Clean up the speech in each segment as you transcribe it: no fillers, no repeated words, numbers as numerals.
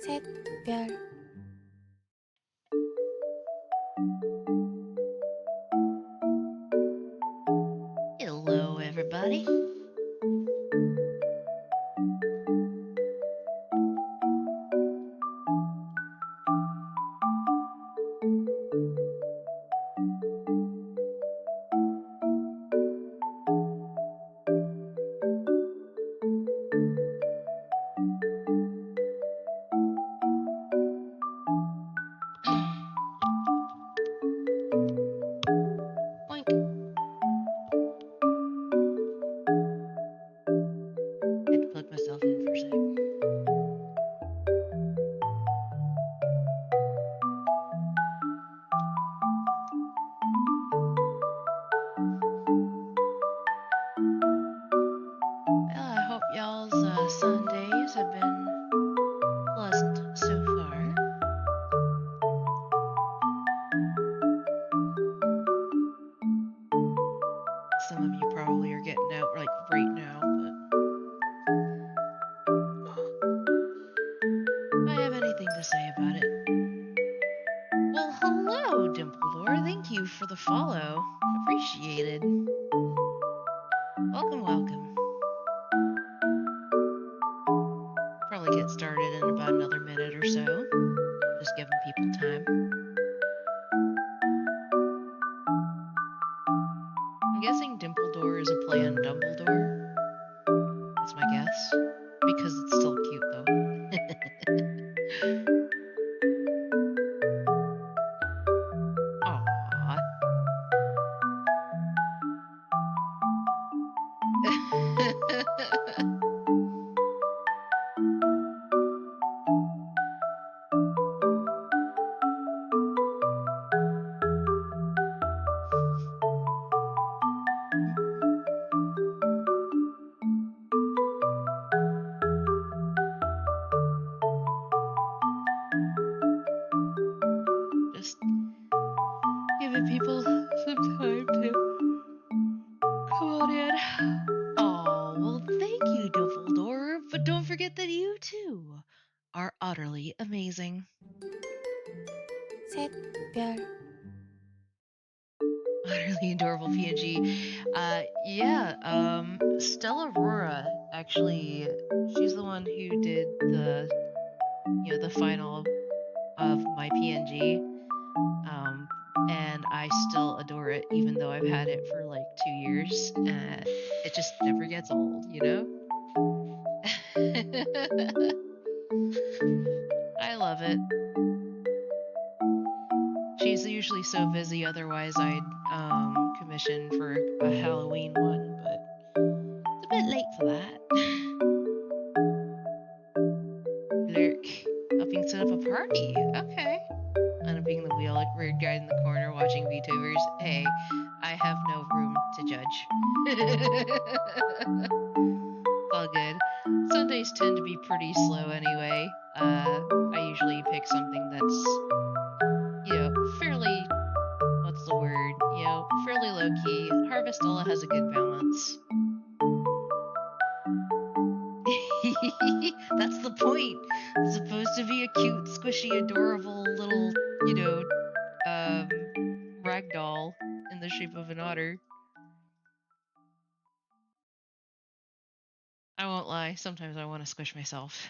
샛별. Hello, everybody. Boink. Had to plug myself in for a sec. Well, I hope y'all's Sundays have been pleasant so far. Some of you probably are getting out like right now, but if I have anything to say about it. Well, hello, Dimpledore. Thank you for the follow. Appreciated. Welcome, welcome. Probably get started in about another minute or so. Just giving people time. I'm guessing Dimpledore is a play on Dumbledore. That's my guess. Because it's still cute, though. Aww. Just giving people some time to come on in. Oh, well, thank you, Dumbledore. But don't forget that you, too, are utterly amazing. 샛별. Utterly adorable PNG. Stella Aurora, actually, she's the one who did the final of my PNG. And I still adore it, even though I've had it for like 2 years. It just never gets old, you know? I love it. She's usually so busy, otherwise I'd commission for a Halloween one, but it's a bit late for that. Lurk, helping set up a party. Okay. Unpicking the wheel like weird guy in the corner watching VTubers. Hey, I have no room to judge. It's all good. Sundays tend to be pretty slow anyway. I usually pick something that's, fairly, what's the word? Fairly low key. Harvestella has a good balance. That's the point. It's supposed to be a cute, squishy, adorable little, ragdoll in the shape of an otter. I won't lie, sometimes I want to squish myself.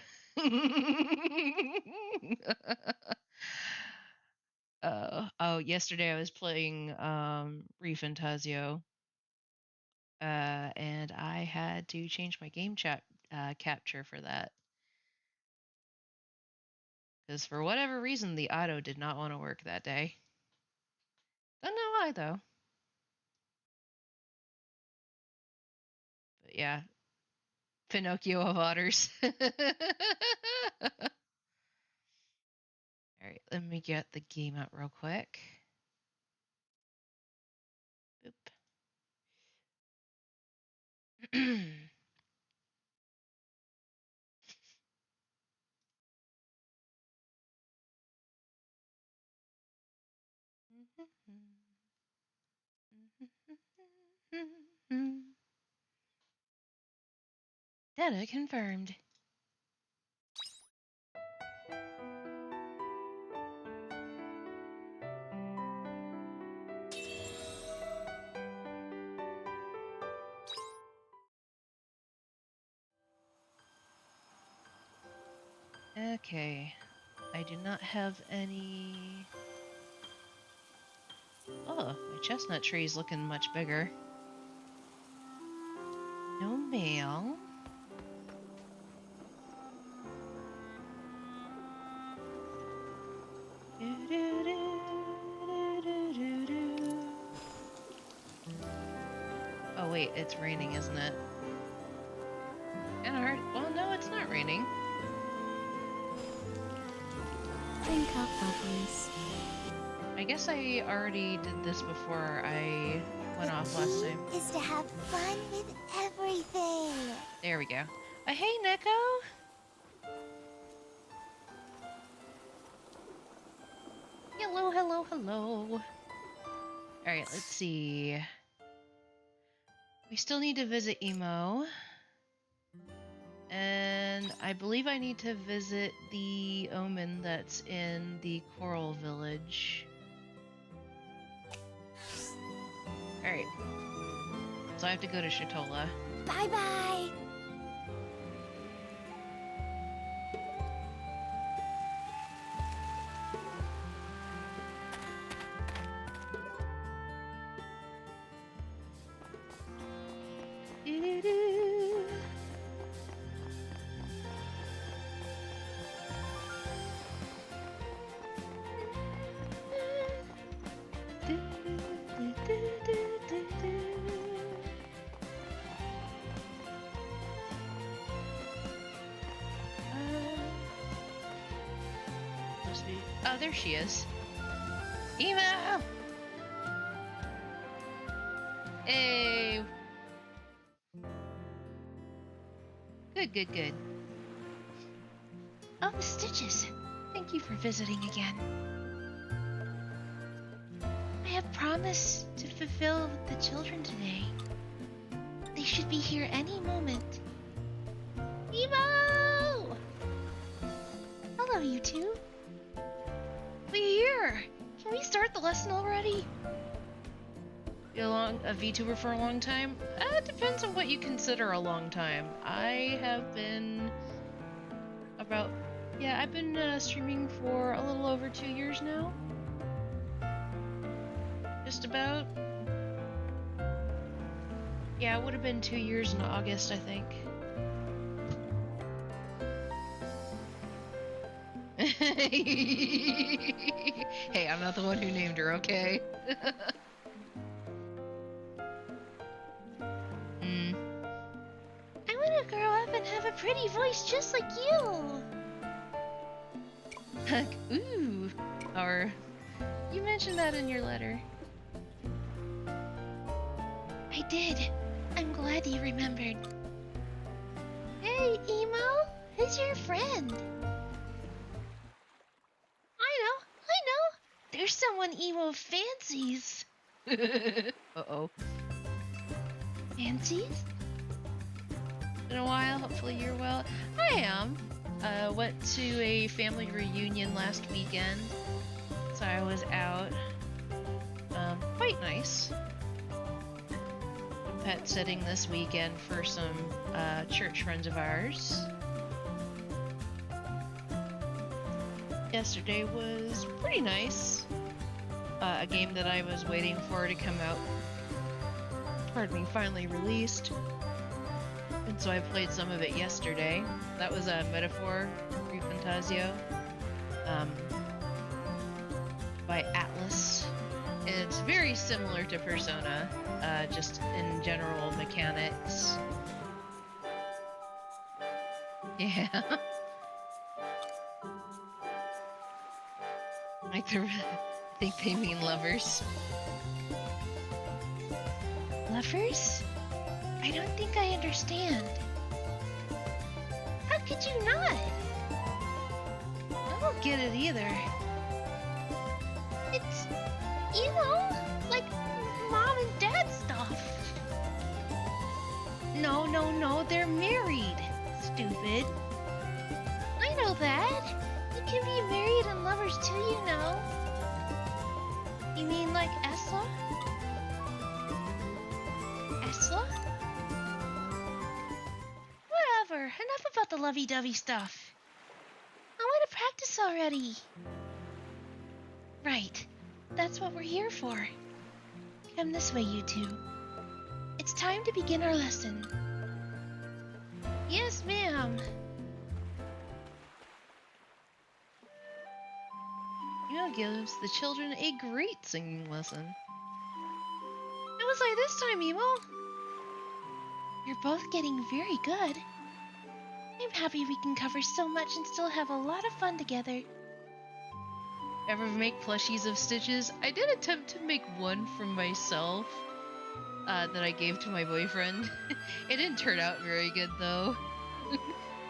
Yesterday I was playing Refantazio, and I had to change my game chat capture for that. Because for whatever reason, the auto did not want to work that day. Don't know why, though. But yeah, Pinocchio of otters. Alright, let me get the game out real quick. Boop. Data confirmed. Okay. I do not have any... Oh, my chestnut tree is looking much bigger. No mail. Oh wait, it's raining, isn't it? Kinda hard. Well, no, it's not raining. Drink up, bubbles. I guess I already did this before I went off last time. Is to have fun with everything. There we go. Hey, Neko! Hello, hello, hello. Alright, let's see. We still need to visit Emo. And I believe I need to visit the omen that's in the Coral Village. Alright. So I have to go to Shatola. Bye-bye. Oh, there she is. Emo! Hey! Good, good, good. Oh, the Stitches. Thank you for visiting again. I have promised to fulfill with the children today. They should be here any moment. Emo! Hello, you two. We're here. Can we start the lesson already? You a VTuber for a long time? It depends on what you consider a long time. I have been I've been streaming for a little over 2 years now. Just about. Yeah, it would have been 2 years in August, I think. Hey, I'm not the one who named her, okay? I want to grow up and have a pretty voice just like you. Ooh. Or, you mentioned that in your letter. I did. I'm glad you remembered. Hey, Emo. Who's your friend? I know. There's someone Emo fancies. Uh-oh. Fancies? Been a while, hopefully you're well. I am. Went to a family reunion last weekend, so I was out. Quite nice. Pet sitting this weekend for some church friends of ours. Yesterday was pretty nice. A game that I was waiting for to come out, finally released. And so I played some of it yesterday. That was a Metaphor Refantasio by Atlas. And it's very similar to Persona, just in general mechanics. Yeah. I think they mean lovers. Lovers? I don't think I understand. How could you not? I don't get it either. It's, like mom and dad stuff. No, they're married. Stupid. I know that. You can be married and lovers too, you know. You mean like Esla? Esla? Whatever. Enough about the lovey-dovey stuff. practice already. Right. That's what we're here for. Come this way, you two. It's time to begin our lesson. Yes, ma'am. Emo gives the children a great singing lesson. How was I this time, Emo? You're both getting very good. I'm happy we can cover so much and still have a lot of fun together. Ever make plushies of Stitches? I did attempt to make one for myself that I gave to my boyfriend. It didn't turn out very good though.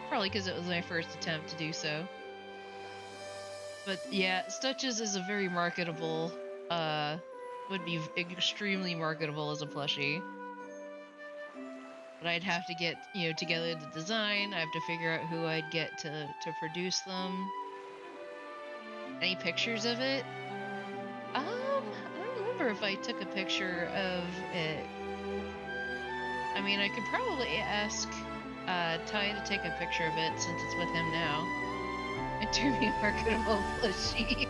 Probably because it was my first attempt to do so. But yeah, Stitches is a very marketable, would be extremely marketable as a plushie. But I'd have to get, together the design. I have to figure out who I'd get to produce them. Any pictures of it? I don't remember if I took a picture of it. I mean, I could probably ask Ty to take a picture of it since it's with him now. And to be marketable plushie.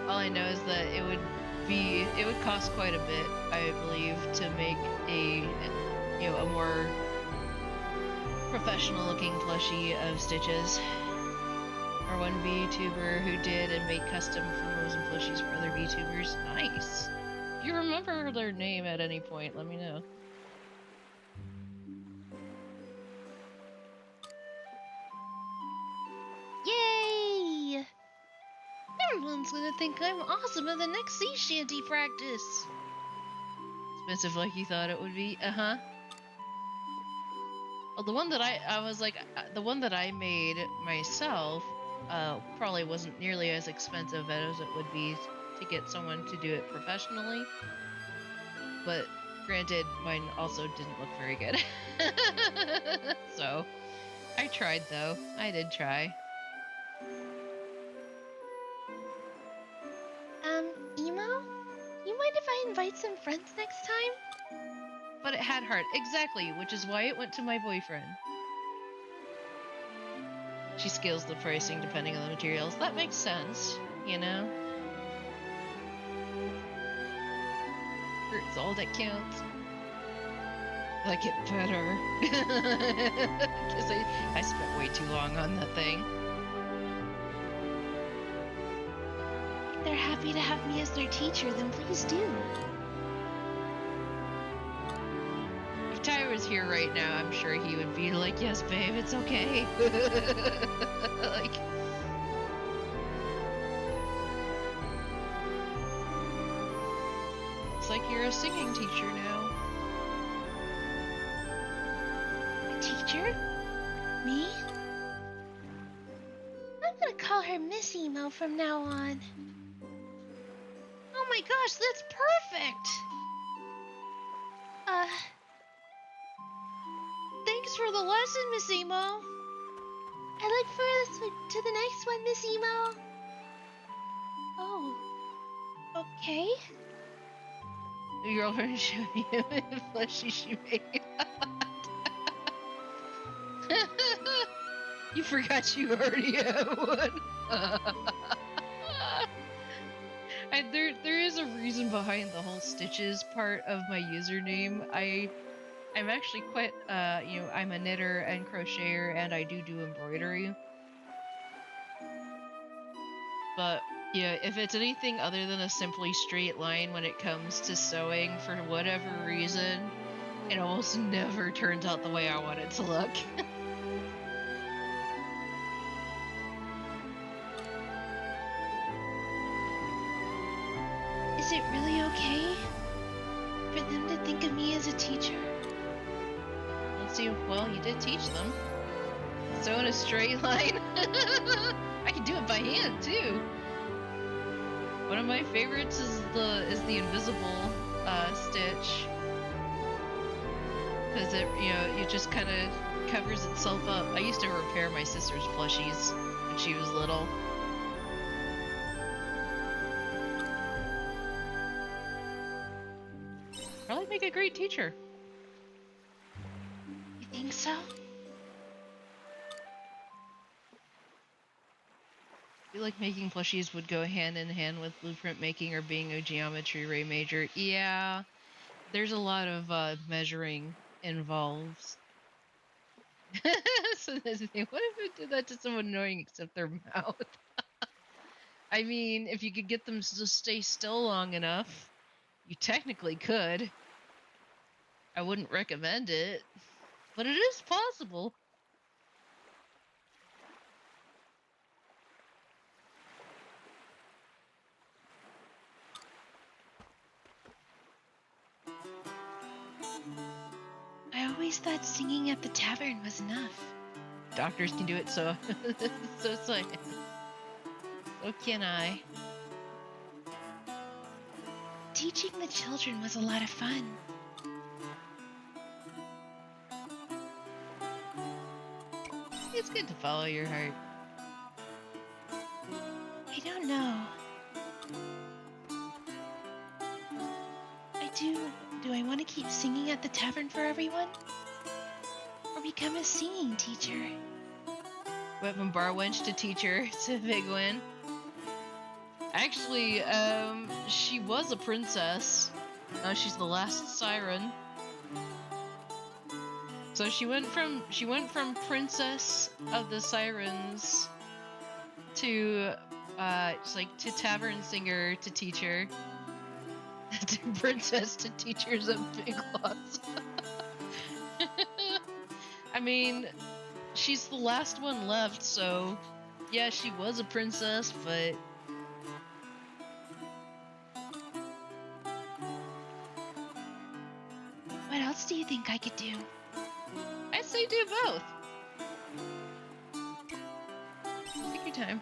All I know is that it would cost quite a bit, I believe, to make a more professional looking plushie of Stitches. Or one VTuber who did and made custom frozen plushies for other VTubers. Nice! If you remember their name at any point, let me know. Yay! Everyone's gonna think I'm awesome at the next sea shanty practice. Expensive like you thought it would be. Uh-huh. Well, the one that the one that I made myself probably wasn't nearly as expensive as it would be to get someone to do it professionally. But granted, mine also didn't look very good. So, I tried though. I did try. Emo? You mind if I invite some friends next time? But it had heart. Exactly, which is why it went to my boyfriend. She scales the pricing depending on the materials. That makes sense, you know? It's all that counts. Like it better. Because I spent way too long on that thing. If they're happy to have me as their teacher, then please do. If Ty was here right now, I'm sure he would be like, yes, babe, it's okay. Like... It's like you're a singing teacher now. A teacher? Me? I'm gonna call her Miss Emo from now on. Oh my gosh, that's perfect! Thanks for the lesson, Miss Emo. I look forward to the next one, Miss Emo. Oh. Okay. Your girlfriend showed me a plushie she made. You forgot you already have one. There is a reason behind the whole Stitches part of my username. I'm actually quite, I'm a knitter and crocheter, and I do embroidery. But, yeah, if it's anything other than a simply straight line when it comes to sewing, for whatever reason, it almost never turns out the way I want it to look. Is it really okay for them to think of me as a teacher? Let's see, well, you did teach them. Sew in a straight line. I can do it by hand, too. One of my favorites is the invisible stitch. Because it just kind of covers itself up. I used to repair my sister's plushies when she was little. Probably make a great teacher. You think so? I feel like making plushies would go hand in hand with blueprint making or being a geometry ray major. Yeah, there's a lot of measuring involved. So that's the thing. What if it did that to someone annoying except their mouth? I mean, if you could get them to stay still long enough, you technically could. I wouldn't recommend it, but it is possible. I always thought singing at the tavern was enough. Doctors can do it, so so it's like, so can I. Teaching the children was a lot of fun. It's good to follow your heart. I don't know. Do I want to keep singing at the tavern for everyone? Or become a singing teacher? Went from bar wench to teacher. It's a big win. Actually, she was a princess. Now she's the last siren. So she went from princess of the sirens to to tavern singer to teacher to princess to teachers of Big Lots. I mean, she's the last one left, so yeah, she was a princess, but What else do you think I could do? I say do both. Take your time.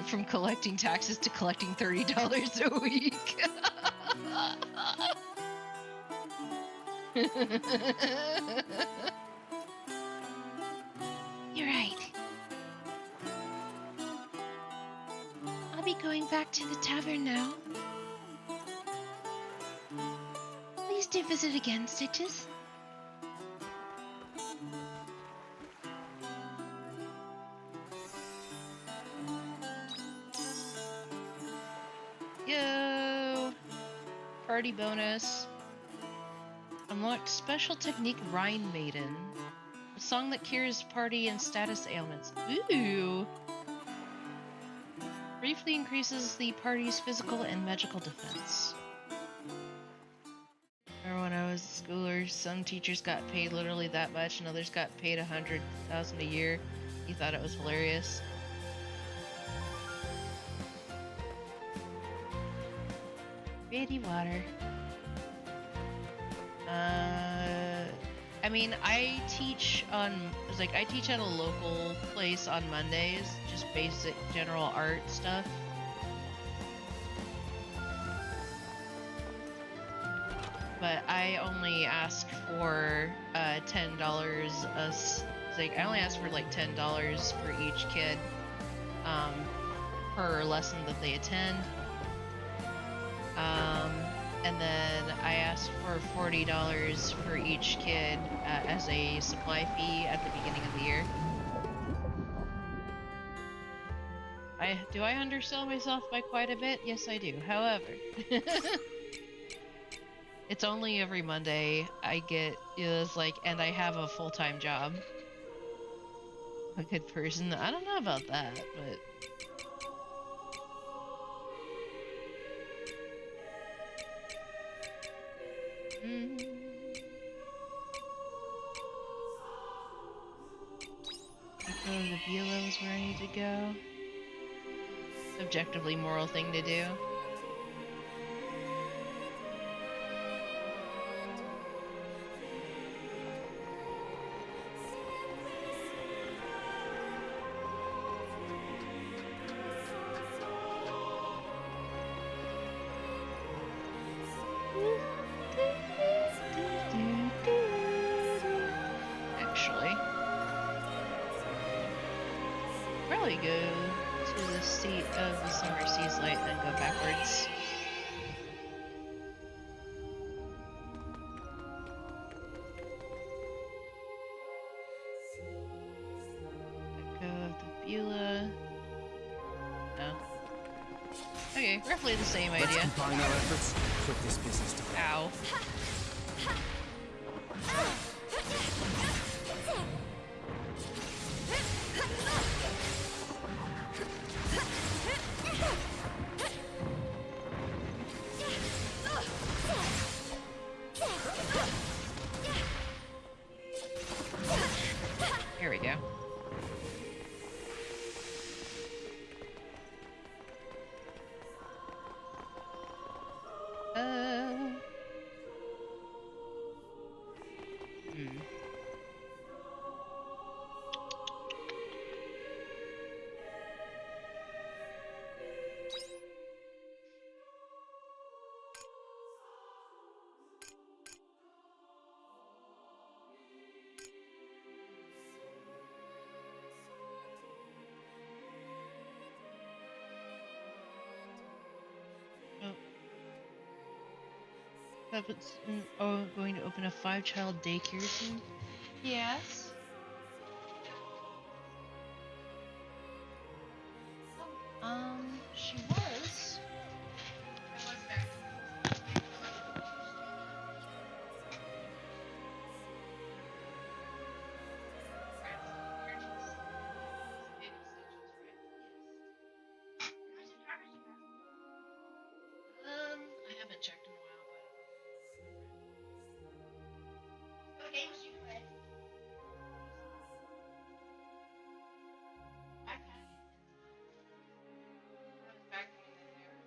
From collecting taxes to collecting $30 a week. You're right. I'll be going back to the tavern now. Please do visit again, Stitches. Yo! Party bonus. Unlocked special technique Rhine Maiden. A song that cures party and status ailments. Ooh! Briefly increases the party's physical and magical defense. Remember when I was a schooler, some teachers got paid literally that much and others got paid $100,000 a year. You thought it was hilarious. Pretty water. I mean, I teach at a local place on Mondays, just basic general art stuff. But I only ask for $10 I only ask for like $10 for each kid per lesson that they attend. And then I asked for $40 for each kid as a supply fee at the beginning of the year. Do I undersell myself by quite a bit? Yes, I do. However, it's only every Monday I get, and I have a full-time job. A good person. I don't know about that, but... Go to the Beulah is where I need to go. Objectively moral thing to do. Actually, probably go to the seat of the Summer Sea's Light and then go backwards. Okay, roughly the same Let's idea. combine our efforts, put this business together. Ow. Here we go. Hmm. Puppets going to open a 5-child daycare soon? Yes. She was. I haven't checked in a while, but. What games do you play? iPad. I was back when they were.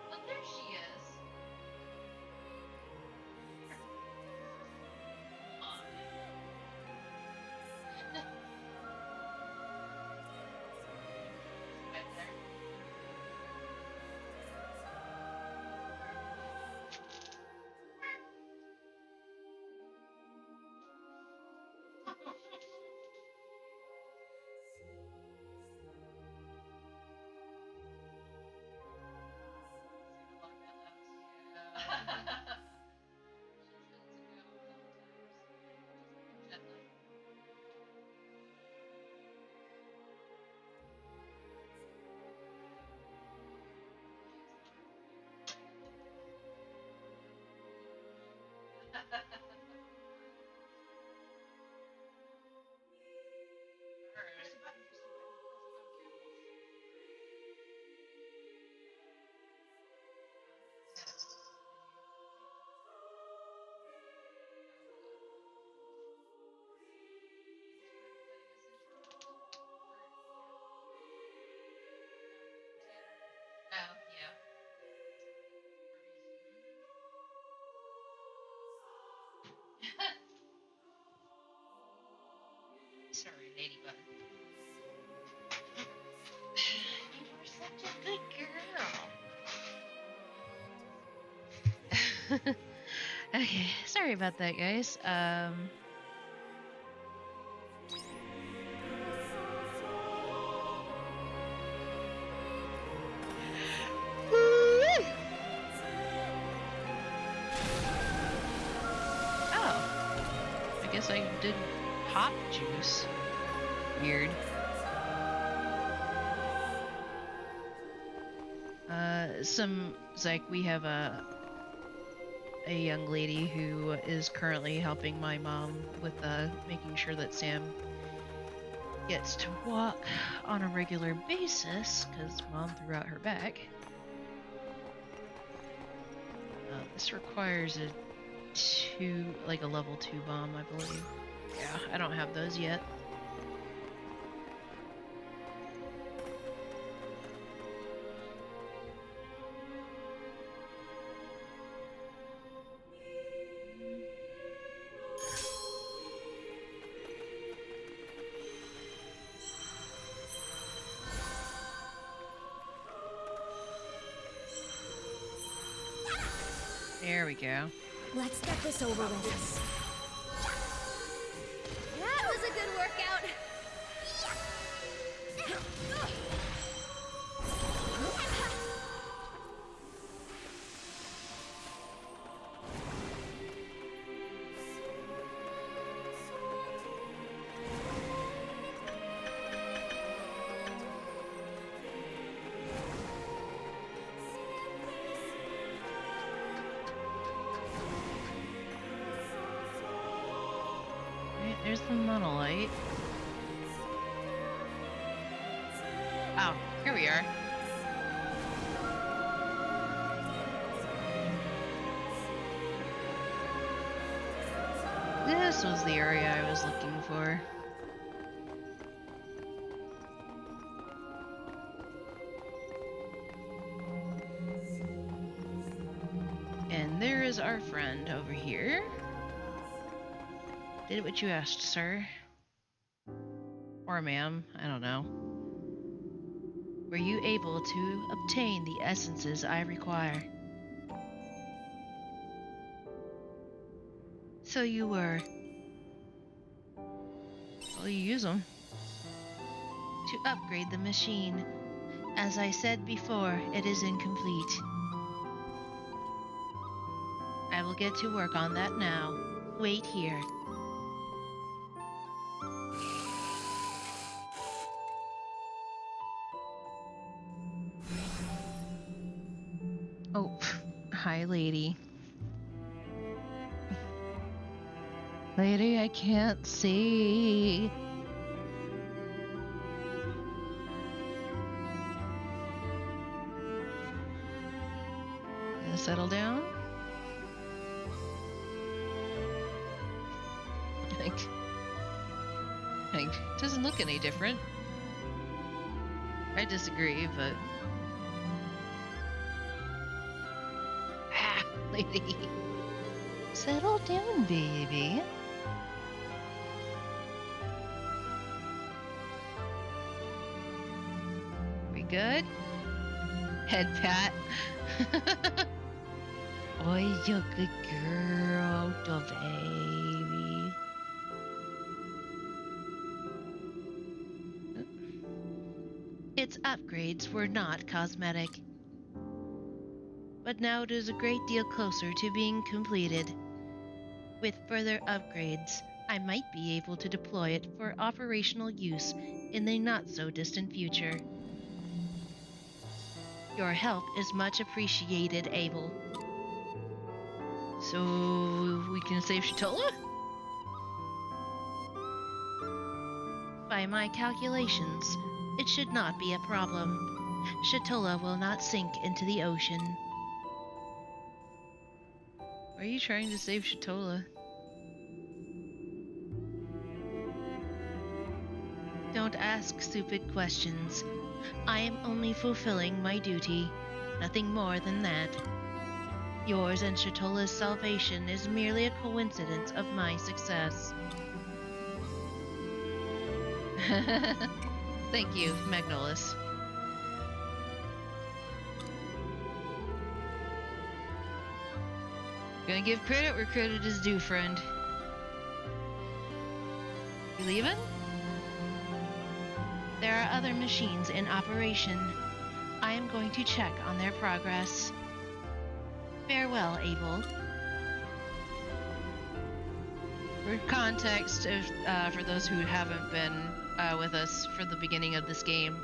Oh, there she is. Right there. Oh, yeah. Sorry, ladybug. You were such a good girl. Okay, sorry about that, guys. Oh, I guess I did hop juice. Weird. We have a young lady who is currently helping my mom with making sure that Sam gets to walk on a regular basis because Mom threw out her bag. This requires a level 2 bomb, I believe. Yeah, I don't have those yet. There we go. Let's get this over with. That was a good workout. Right, there's the monolith. Oh, here we are. This was the area I was looking for. And there is our friend over here. Did what you asked, sir. Or ma'am, I don't know. Were you able to obtain the essences I require? So you were. Well, you use them. To upgrade the machine. As I said before, it is incomplete. I will get to work on that now. Wait here. Oh, hi, lady. Lady, I can't see. Gonna settle down. Like, doesn't look any different. I disagree, but lady, settle down, baby. We good? Head pat. Oh, you're a good girl, the baby. Its upgrades were not cosmetic, but now it is a great deal closer to being completed. With further upgrades, I might be able to deploy it for operational use in the not-so-distant future. Your help is much appreciated, Abel. So we can save Shatola? By my calculations, it should not be a problem. Shatola will not sink into the ocean. Are you trying to save Shatola? Don't ask stupid questions. I am only fulfilling my duty. Nothing more than that. Yours and Shatola's salvation is merely a coincidence of my success. Thank you, Magnolis. Gonna give credit where credit is due, friend. You leaving? There are other machines in operation. I am going to check on their progress. Farewell, Abel. For context, for those who haven't been with us for the beginning of this game,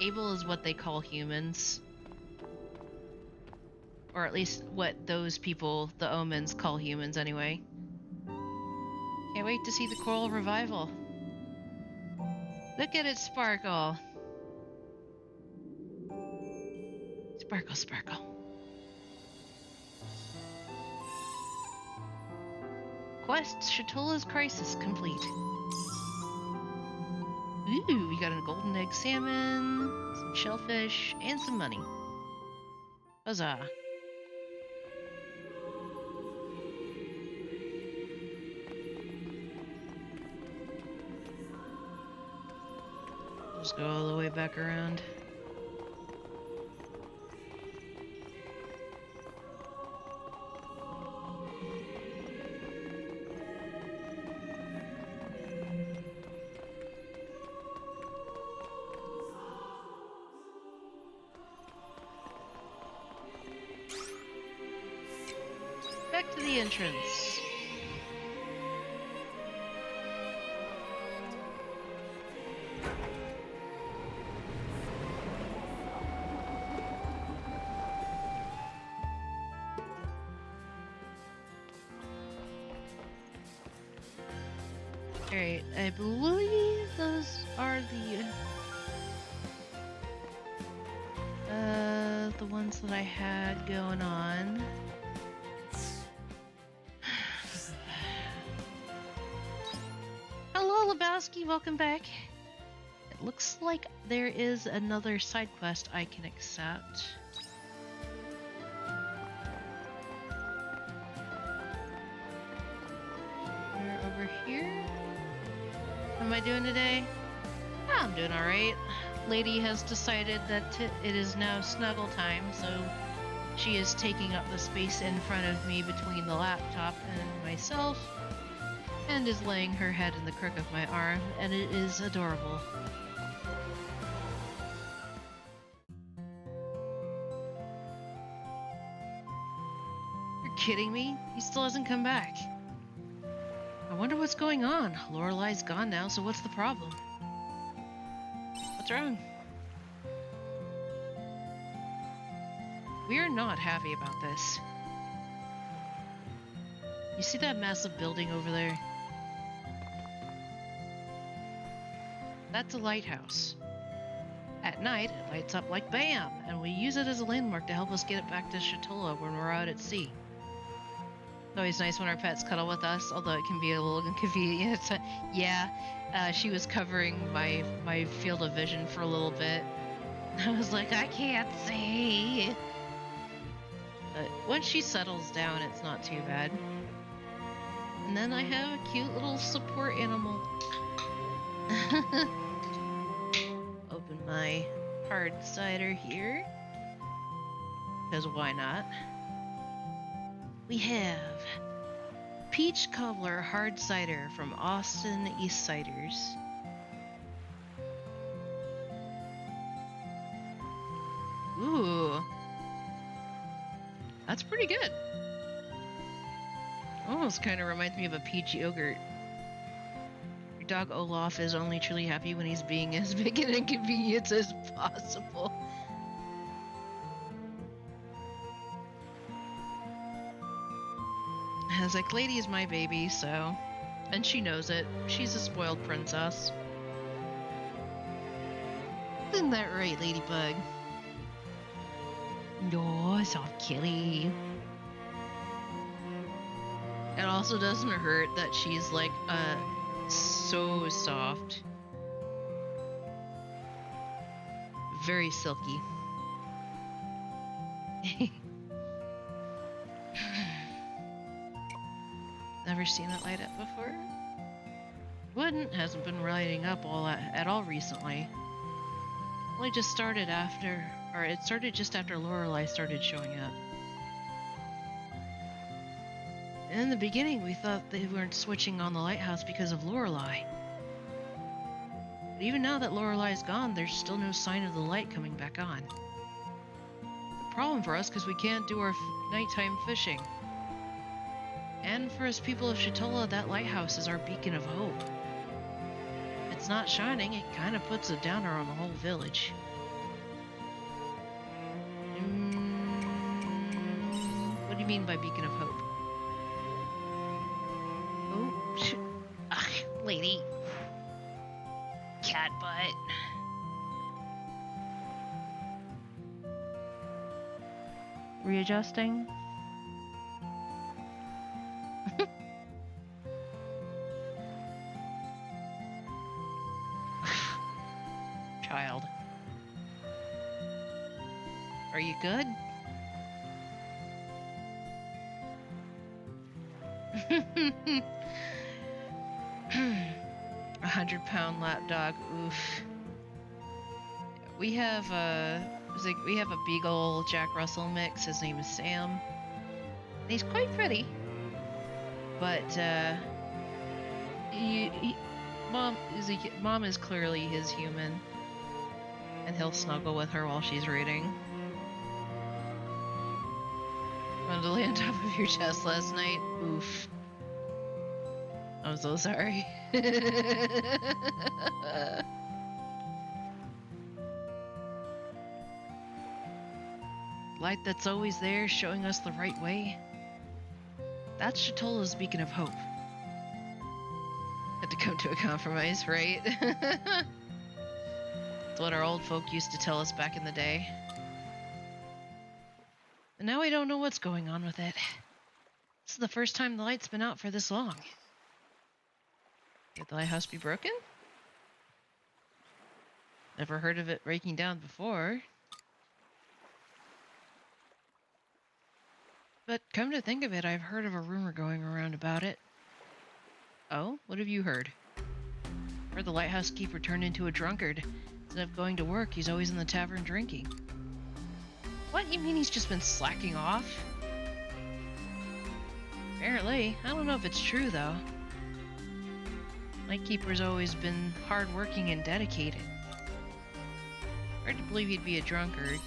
Abel is what they call humans. Or at least what those people, the Omens, call humans anyway. Can't wait to see the Coral Revival. Look at it sparkle. Sparkle, sparkle. Quest Shatola's Crisis complete. Ooh, we got a golden egg salmon, some shellfish, and some money. Huzzah. Let's go all the way back around. Back to the entrance. Alright, I believe those are the ones that I had going on. Hello, Lebowski, welcome back. It looks like there is another side quest I can accept. We're over here. How am I doing today? I'm doing alright. Lady has decided that it is now snuggle time, so she is taking up the space in front of me between the laptop and myself, and is laying her head in the crook of my arm, and it is adorable. You're kidding me? He still hasn't come back. I wonder what's going on. Lorelai's gone now, so what's the problem? What's wrong? We are not happy about this. You see that massive building over there? That's a lighthouse. At night, it lights up like BAM! And we use it as a landmark to help us get it back to Shatola when we're out at sea. It's always nice when our pets cuddle with us, although it can be a little inconvenient. Yeah, she was covering my field of vision for a little bit. I was like, I can't see. But once she settles down, it's not too bad. And then I have a cute little support animal. Open my hard cider here. Because why not? We have Peach Cobbler Hard Cider from Austin East Ciders. Ooh. That's pretty good. Almost kind of reminds me of a peach yogurt. Your dog Olaf is only truly happy when he's being as big and inconvenient as possible. I was like, Lady is my baby, so... And she knows it. She's a spoiled princess. Isn't that right, Ladybug? No, soft kitty. It also doesn't hurt that she's like, so soft. Very silky. Never seen it light up before? Wouldn't. Hasn't been lighting up at all recently. Only just started after, or it started just after Lorelai started showing up. In the beginning, we thought they weren't switching on the lighthouse because of Lorelai. But even now that Lorelai's gone, there's still no sign of the light coming back on. A problem for us because we can't do our nighttime fishing. And for us people of Shatola, that lighthouse is our beacon of hope. If it's not shining, it kind of puts a downer on the whole village. What do you mean by beacon of hope? Oh, Lady. cat butt. Readjusting. Child. Are you good? A 100-pound lapdog. Oof. We have we have a Beagle Jack Russell mix. His name is Sam. He's quite pretty, but mom is clearly his human, and he'll snuggle with her while she's reading. Wanted to lay on top of your chest last night. Oof. I'm so sorry. Light that's always there, showing us the right way. That's Shatola's beacon of hope. Had to come to a compromise, right? That's what our old folk used to tell us back in the day. And now we don't know what's going on with it. This is the first time the light's been out for this long. Could the lighthouse be broken? Never heard of it breaking down before. But come to think of it, I've heard of a rumor going around about it. Oh, what have you heard? Heard the lighthouse keeper turned into a drunkard. Instead of going to work, he's always in the tavern drinking. What? You mean he's just been slacking off? Apparently. I don't know if it's true, though. Lightkeeper's always been hardworking and dedicated. Hard to believe he'd be a drunkard.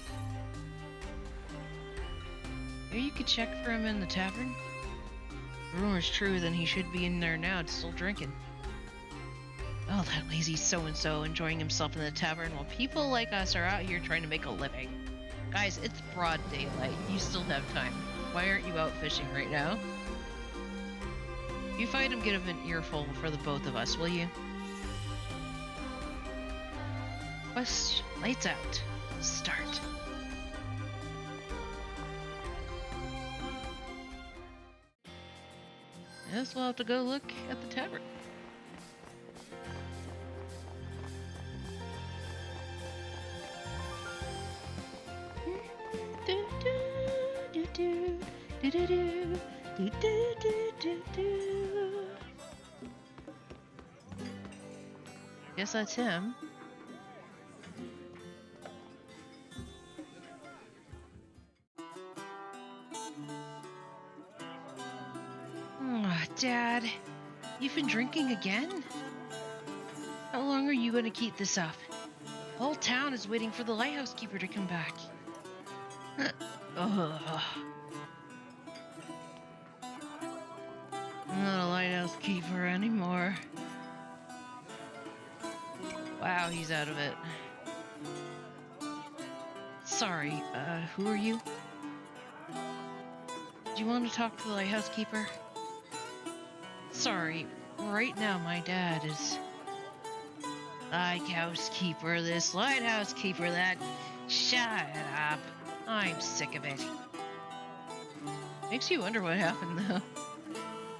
Maybe you could check for him in the tavern? If the rumor's true, then he should be in there now, still drinking. Oh, that lazy so-and-so enjoying himself in the tavern while people like us are out here trying to make a living. Guys, it's broad daylight. You still have time. Why aren't you out fishing right now? If you find him, get him an earful for the both of us, will you? Quest, lights out. Start. Yes, we'll have to go look at the tavern. Guess that's him. Dad, you've been drinking again? How long are you going to keep this up? The whole town is waiting for the lighthouse keeper to come back. Ugh. I'm not a lighthouse keeper anymore. Wow, he's out of it. Sorry, who are you? Do you want to talk to the lighthouse keeper? Sorry, right now my dad is... Lighthouse keeper this, lighthouse keeper that. Shut up. I'm sick of it. Makes you wonder what happened, though.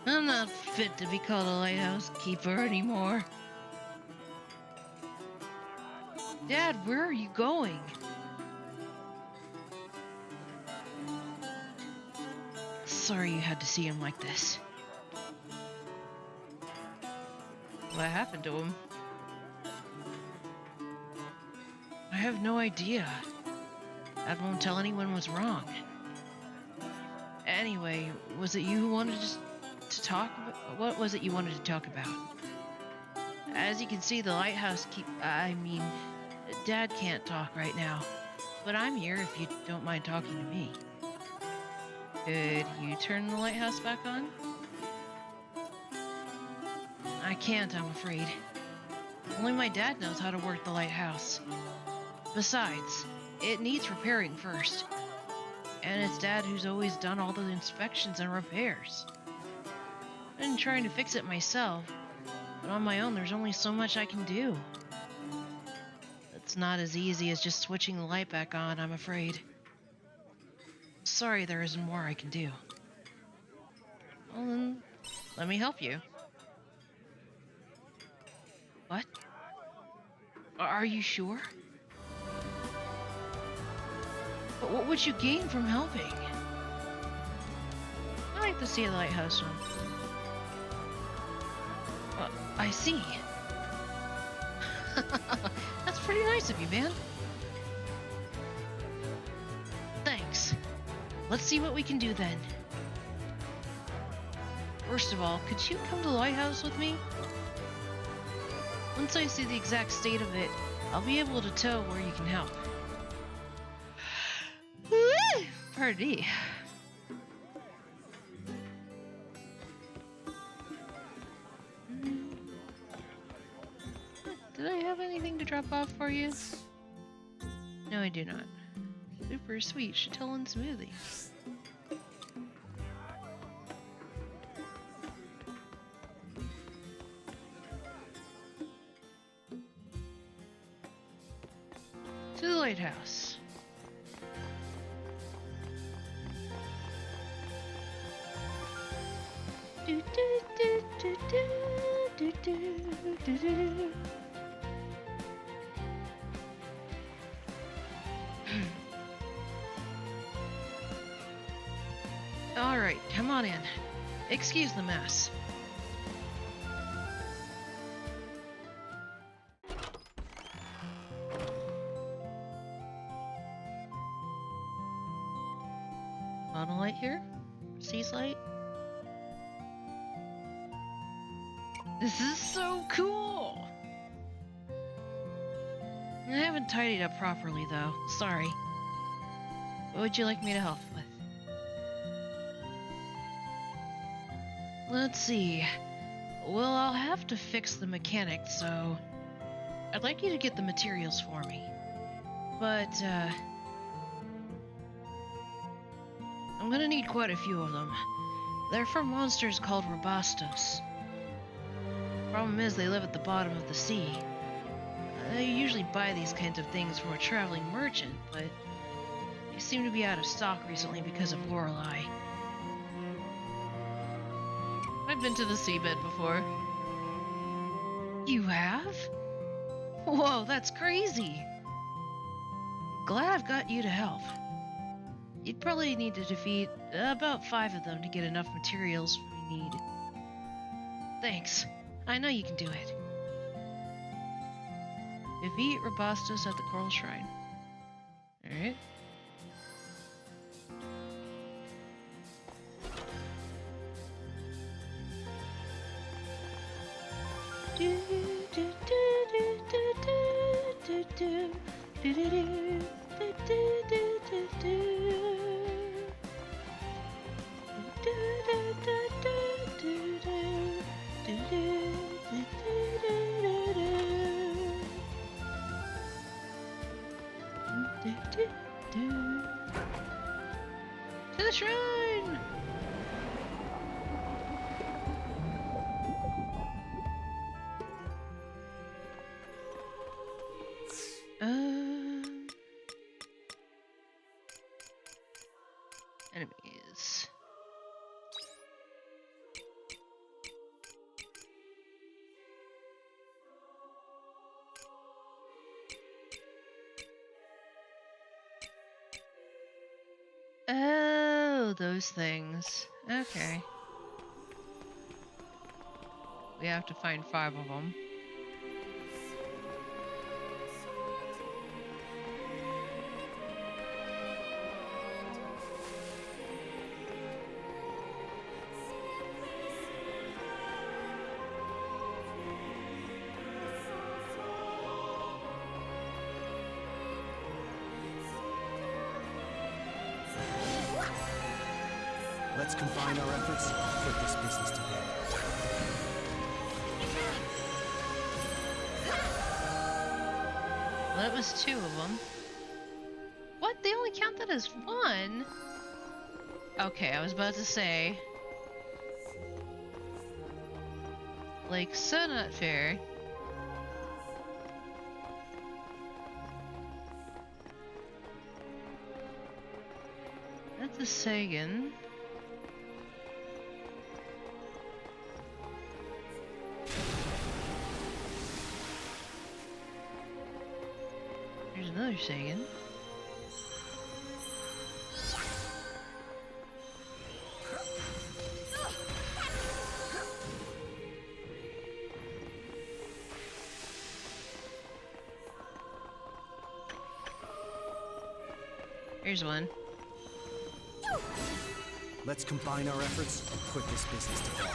I'm not fit to be called a lighthouse keeper anymore. Dad, where are you going? Sorry you had to see him like this. What happened to him? I have no idea. Dad won't tell anyone what's wrong. Anyway, was it you who wanted to talk about? What was it you wanted to talk about? As you can see, the lighthouse Dad can't talk right now. But I'm here if you don't mind talking to me. Could you turn the lighthouse back on? I can't, I'm afraid. Only my dad knows how to work the lighthouse. Besides, it needs repairing first. And it's Dad who's always done all the inspections and repairs. I've been trying to fix it myself, but on my own there's only so much I can do. It's not as easy as just switching the light back on, I'm afraid. Sorry, there isn't more I can do. Well then, let me help you. What? Are you sure? But what would you gain from helping? I like to see a lighthouse one. I see. That's pretty nice of you, man. Thanks. Let's see what we can do then. First of all, could you come to the lighthouse with me? Once I see the exact state of it, I'll be able to tell where you can help. Pardon me. Did I have anything to drop off for you? No, I do not. Super sweet Chantilly smoothie. To the lighthouse. Do, do, do, do, do, do, do, do, do. All right, come on in. Excuse the mess. On a light here? Seas light? This is so cool! I haven't tidied up properly though. Sorry. What would you like me to help with? Let's see. Well, I'll have to fix the mechanics, so I'd like you to get the materials for me. But, I'm gonna need quite a few of them. They're from monsters called Robastos. Problem is, they live at the bottom of the sea. I usually buy these kinds of things from a traveling merchant, but they seem to be out of stock recently because of Lorelei. I've been to the seabed before. You have? Whoa, that's crazy! Glad I've got you to help. You'd probably need to defeat about 5 of them to get enough materials we need. Thanks. I know you can do it. Defeat Robastos at the Coral Shrine. Alright. Do, do, do, do, do, do, do, do, do, do, do, do, do, do. To the shrine! Enemies. Oh, those things. Okay. We have to find 5 of them. Let's combine our efforts and put this business to bed. Well, that was 2 of them. What? They only count that as 1? Okay, I was about to say. Like, so not fair. That's a Sagan. There's another Sagan. Here's one. Let's combine our efforts and put this business to bed.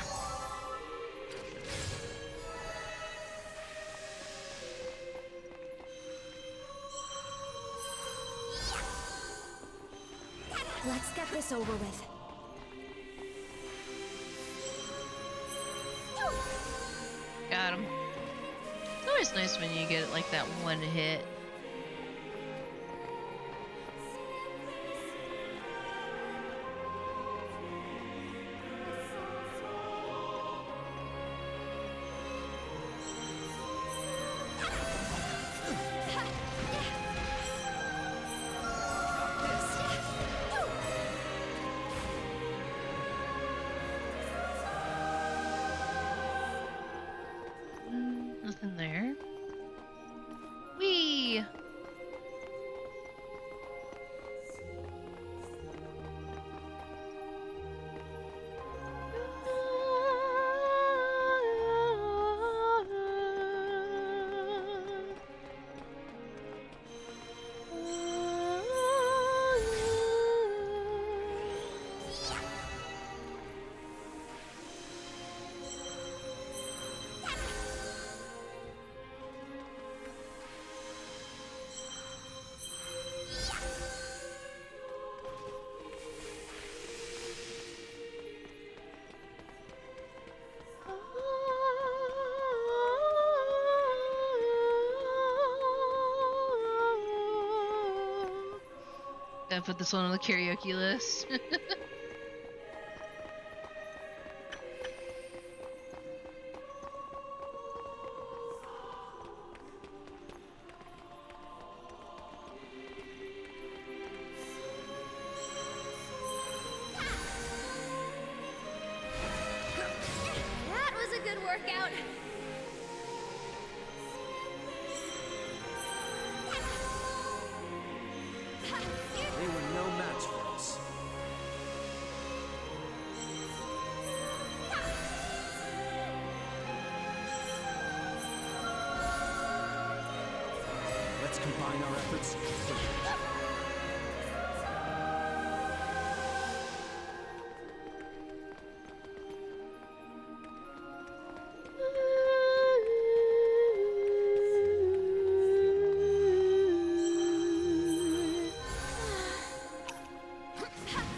Let's get this over with. Got him. It's always nice when you get like that one hit. Nothing there. Whee! Gotta put this one on the karaoke list. That was a good workout. They were no match for us. Let's combine our efforts and put it.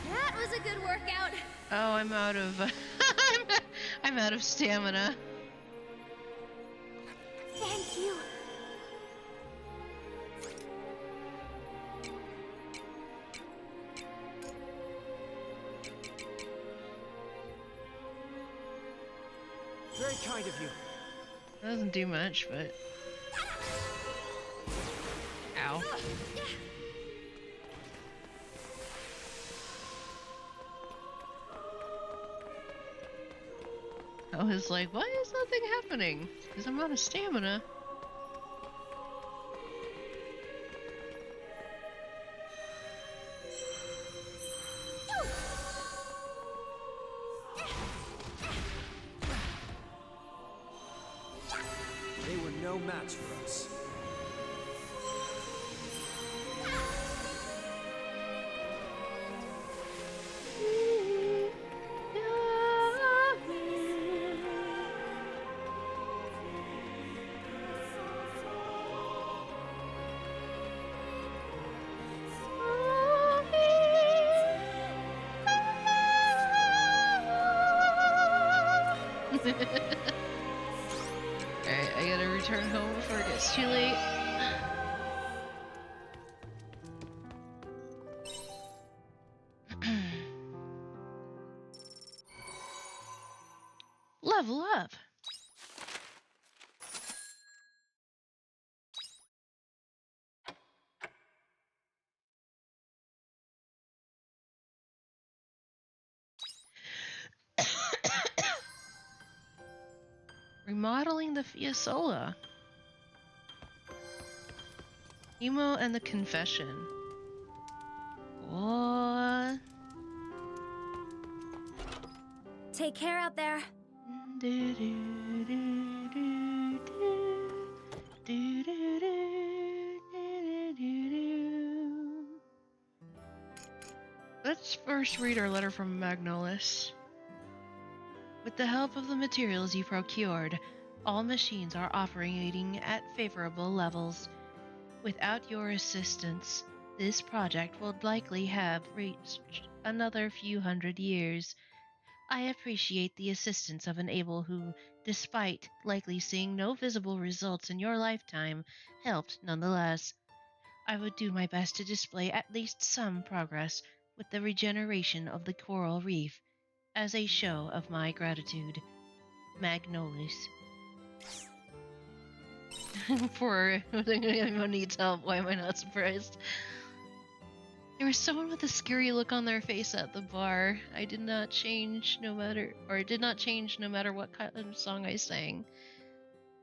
That was a good workout. Oh, I'm out of I'm out of stamina. Thank you. Very kind of you. That doesn't do much, but ow. I was like, why is nothing happening? Because I'm out of stamina. They were no match for us. Alright, I gotta return home before it gets too late. Level up! Remodeling the Fiasola. Emo and the Confession. What? Take care out there. Let's first read our letter from Magnolis. With the help of the materials you procured, all machines are operating at favorable levels. Without your assistance, this project will likely have reached another few hundred years. I appreciate the assistance of an Able who, despite likely seeing no visible results in your lifetime, helped nonetheless. I would do my best to display at least some progress with the regeneration of the coral reef as a show of my gratitude. Magnolis. Poor anyone needs help. Why am I not surprised? There was someone with a scary look on their face at the bar. I did not change no matter what kind of song I sang.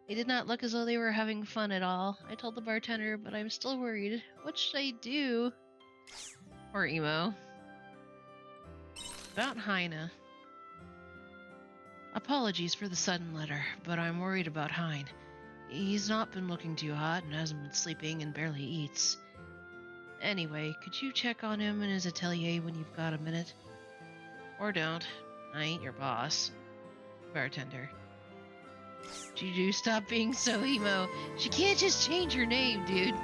They did not look as though they were having fun at all. I told the bartender, but I'm still worried. What should I do? Or emo. About Heine. Apologies for the sudden letter, but I'm worried about Hein. He's not been looking too hot and hasn't been sleeping and barely eats. Anyway, could you check on him in his atelier when you've got a minute? Or don't. I ain't your boss. Bartender. Juju, stop being so emo. She can't just change her name, dude.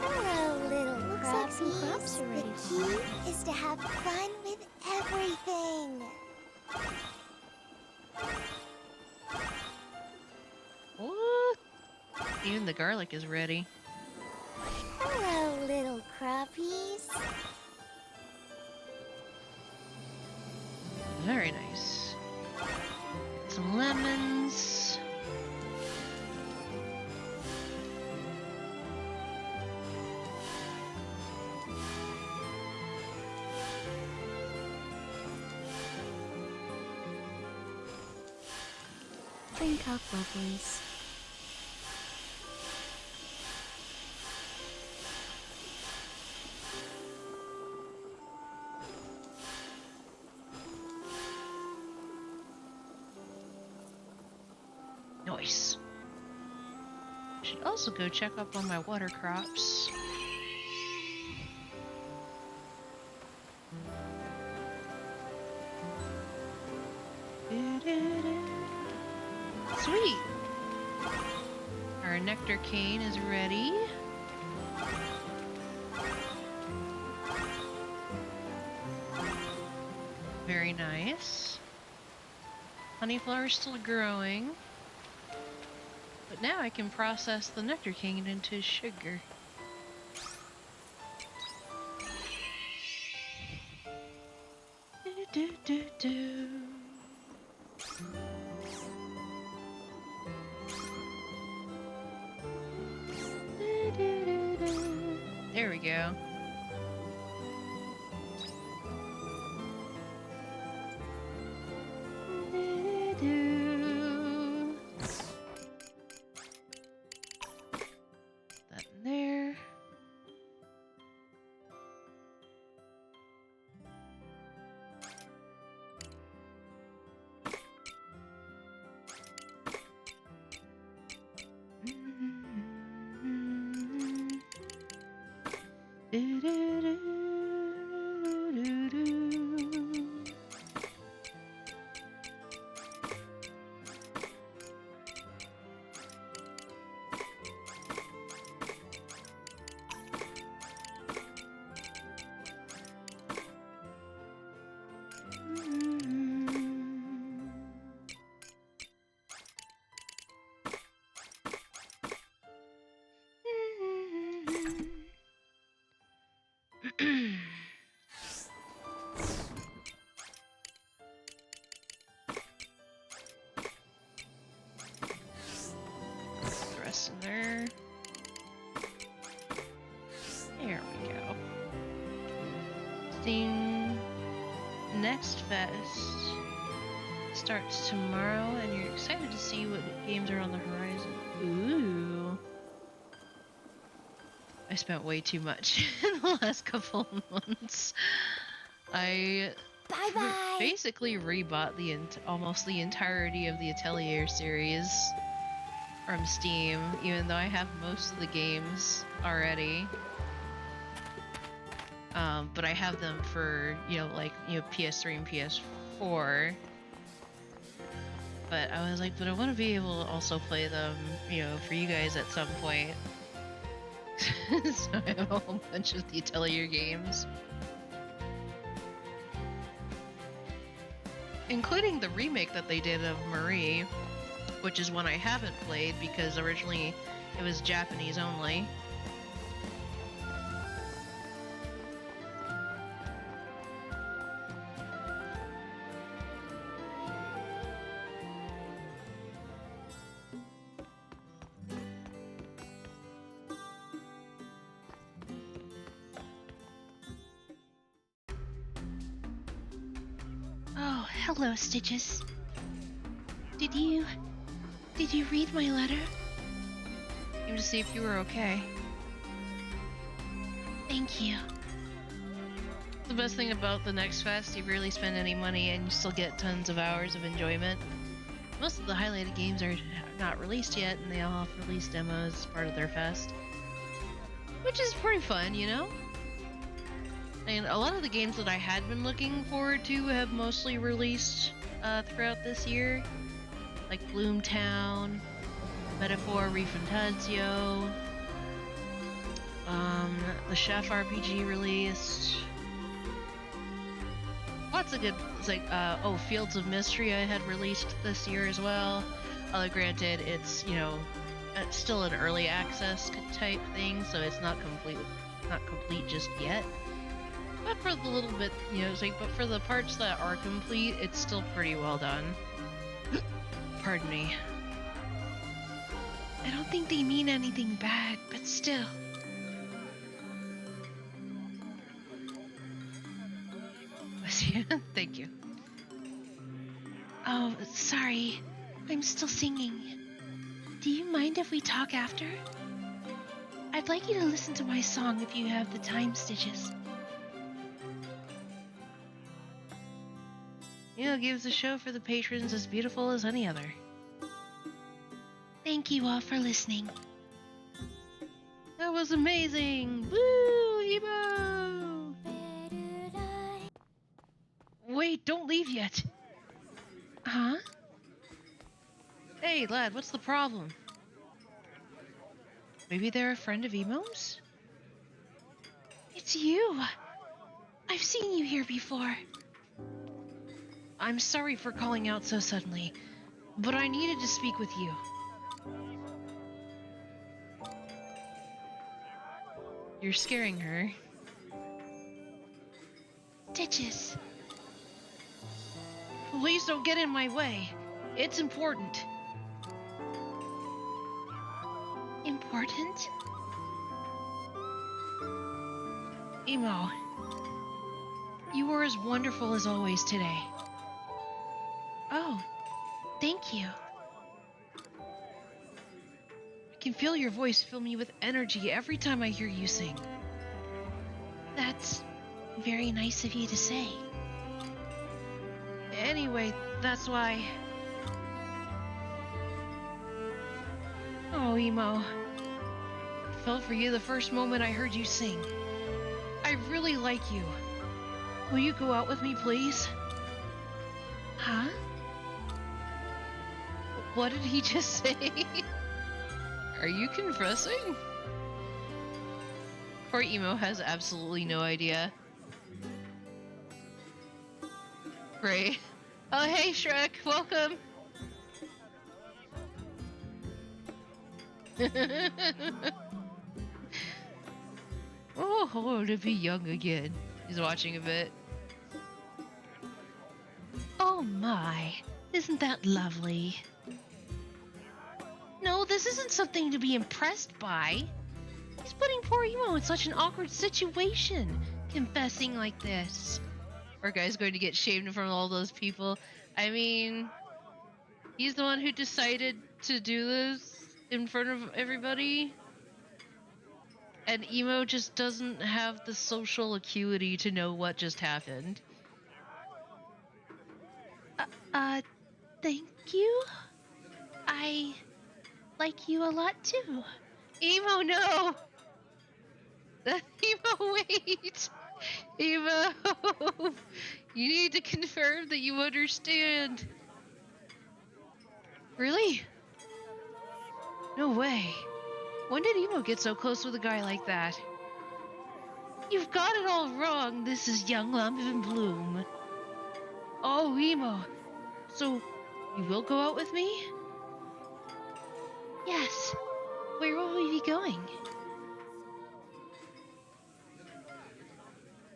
Hello, little Looks like some crappies. crops are ready The for you. key is to have fun with everything. What? Even the garlic is ready. Hello, little crappies. Very nice. Some lemons. Drink up, lovelies. Nice. Should also go check up on my water crops. Sweet! Our nectar cane is ready. Very nice. Honeyflower is still growing. But now I can process the nectar cane into sugar. Do, do, do. There we go. That in there. The rest in there. There we go. Steam next fest. starts tomorrow, and you're excited to see what games are on the horizon. Ooh. I spent way too much in the last couple of months. I Bye-bye. basically rebought almost the entirety of the Atelier series from Steam, even though I have most of the games already. But I have them for, PS3 and PS4. But I was like, but I want to be able to also play them, for you guys at some point. So I have a whole bunch of the Atelier games. Including the remake that they did of Marie, which is one I haven't played because originally it was Japanese only. Oh, hello, Stitches. Did you read my letter? Came to see if you were okay. Thank you. The best thing about the next fest, you rarely spend any money and you still get tons of hours of enjoyment. Most of the highlighted games are not released yet, and they all have release demos as part of their fest. Which is pretty fun, And a lot of the games that I had been looking forward to have mostly released throughout this year. Like Bloomtown, Metaphor Refantazio, the Chef RPG released. Lots of good, Fields of Mystery I had released this year as well. Although granted, it's, it's still an early access type thing, so it's not complete just yet. But for the little bit, but for the parts that are complete, it's still pretty well done. Pardon me. I don't think they mean anything bad, but still. Thank you. Oh, sorry. I'm still singing. Do you mind if we talk after? I'd like you to listen to my song if you have the time, Stitches. Gives the show for the patrons as beautiful as any other. Thank you all for listening. That was amazing! Woo! Emo! Wait, don't leave yet! Huh? Hey, lad, what's the problem? Maybe they're a friend of Emo's? It's you! I've seen you here before. I'm sorry for calling out so suddenly, but I needed to speak with you. You're scaring her. Stitches. Please don't get in my way. It's important. Important? Emo, you were as wonderful as always today. Oh, thank you. I can feel your voice fill me with energy every time I hear you sing. That's very nice of you to say. Anyway, that's why... Oh, Emo. I fell for you the first moment I heard you sing. I really like you. Will you go out with me, please? Huh? What did he just say? Are you confessing? Poor Emo has absolutely no idea. Great. Oh, hey, Shrek, welcome. Oh, to be young again. He's watching a bit. Oh my, isn't that lovely? No, this isn't something to be impressed by. He's putting poor Emo in such an awkward situation, confessing like this. Our guy's going to get shamed in front of all those people. I mean, he's the one who decided to do this in front of everybody. And Emo just doesn't have the social acuity to know what just happened. Thank you. I like you a lot too. Emo, no! Emo, wait! Emo! You need to confirm that you understand. Really? No way. When did Emo get so close with a guy like that? You've got it all wrong. This is young love in bloom. Oh, Emo. So, you will go out with me? Yes. Where will we be going?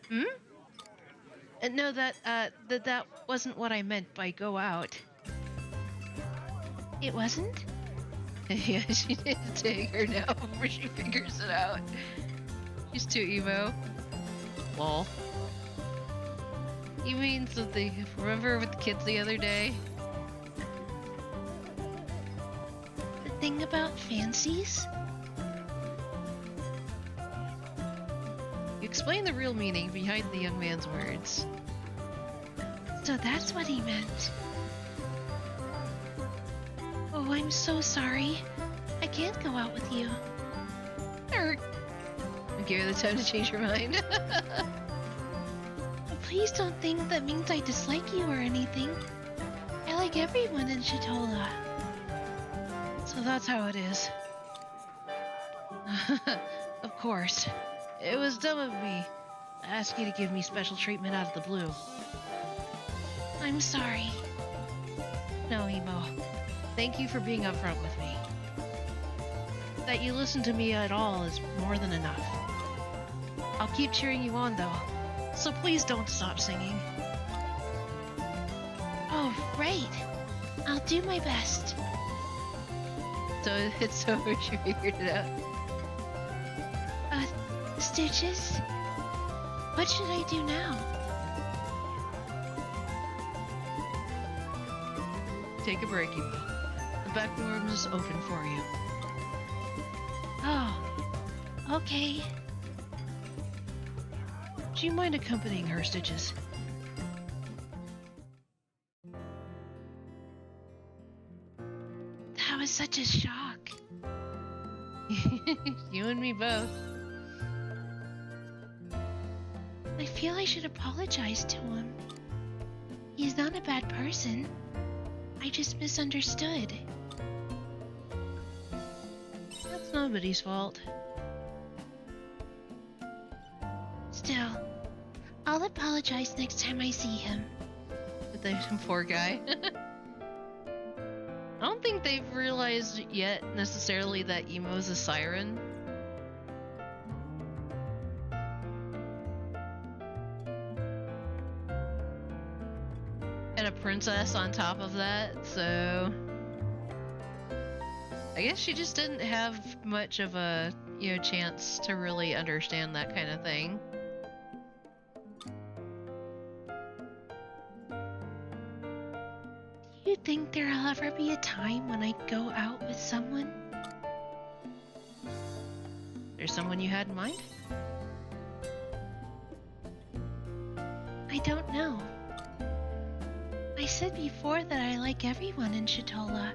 Hmm? No, that wasn't what I meant by go out. It wasn't? Yeah, she needs to take her now before she figures it out. She's too emo. Lol. You mean something? Remember with the kids the other day? The thing about fancies? You explain the real meaning behind the young man's words. So that's what he meant. Oh, I'm so sorry. I can't go out with you. Give her the time to change her mind. Please don't think that means I dislike you or anything. I like everyone in Shatola. So that's how it is. Of course. It was dumb of me. I asked you to give me special treatment out of the blue. I'm sorry. No, Emo. Thank you for being upfront with me. That you listen to me at all is more than enough. I'll keep cheering you on, though. So please don't stop singing. Oh, right. I'll do my best. So it's over, she figured it out. Stitches? What should I do now? Take a break, Emo. The back room is open for you. Oh, okay. Do you mind accompanying her, Stitches? That was such a shock. You and me both. I feel I should apologize to him. He's not a bad person. I just misunderstood. That's nobody's fault. Still, I'll apologize next time I see him. But the poor guy. I don't think they've realized yet necessarily that Emo's a siren. And a princess on top of that, so I guess she just didn't have much of a, chance to really understand that kind of thing. Do you think there'll ever be a time when I go out with someone? There's someone you had in mind? I don't know. I said before that I like everyone in Shatola.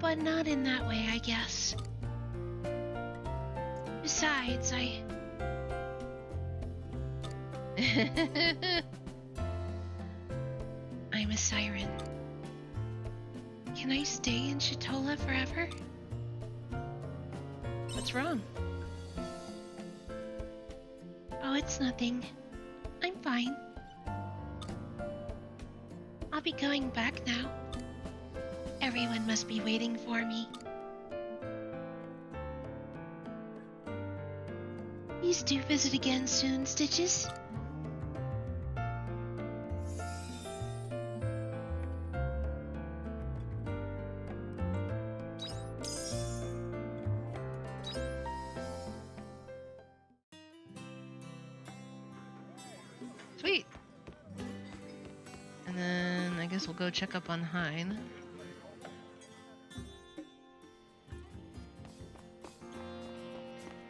But not in that way, I guess. Besides, I'm a siren. Can I stay in Shatola forever? What's wrong? Oh, it's nothing. I'm fine. I'll be going back now. Everyone must be waiting for me. Please do visit again soon, Stitches. Sweet. And then I guess we'll go check up on Hein.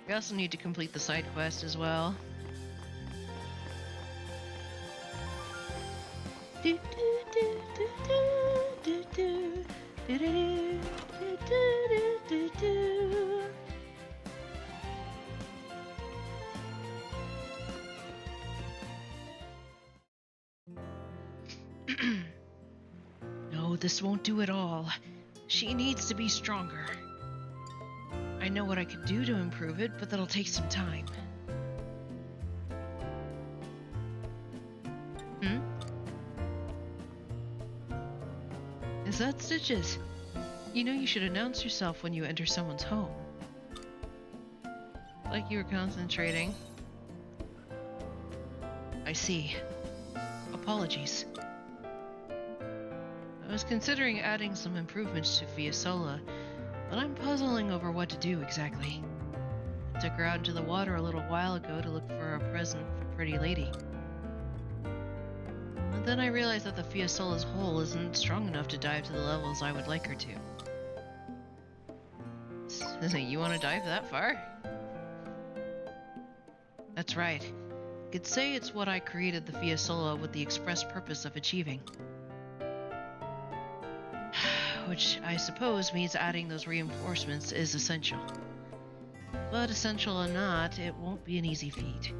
We also need to complete the side quest as well. No, this won't do it all. She needs to be stronger. I know what I could do to improve it, but that'll take some time. Is that Stitches? You know you should announce yourself when you enter someone's home. Like you were concentrating. I see. Apologies. I was considering adding some improvements to Fiasola, but I'm puzzling over what to do exactly. I took her out into the water a little while ago to look for a present for Pretty Lady. And then I realized that the Fiasola's hull isn't strong enough to dive to the levels I would like her to. You want to dive that far? That's right. You could say it's what I created the Fiasola with the express purpose of achieving. Which I suppose means adding those reinforcements is essential. But essential or not, it won't be an easy feat.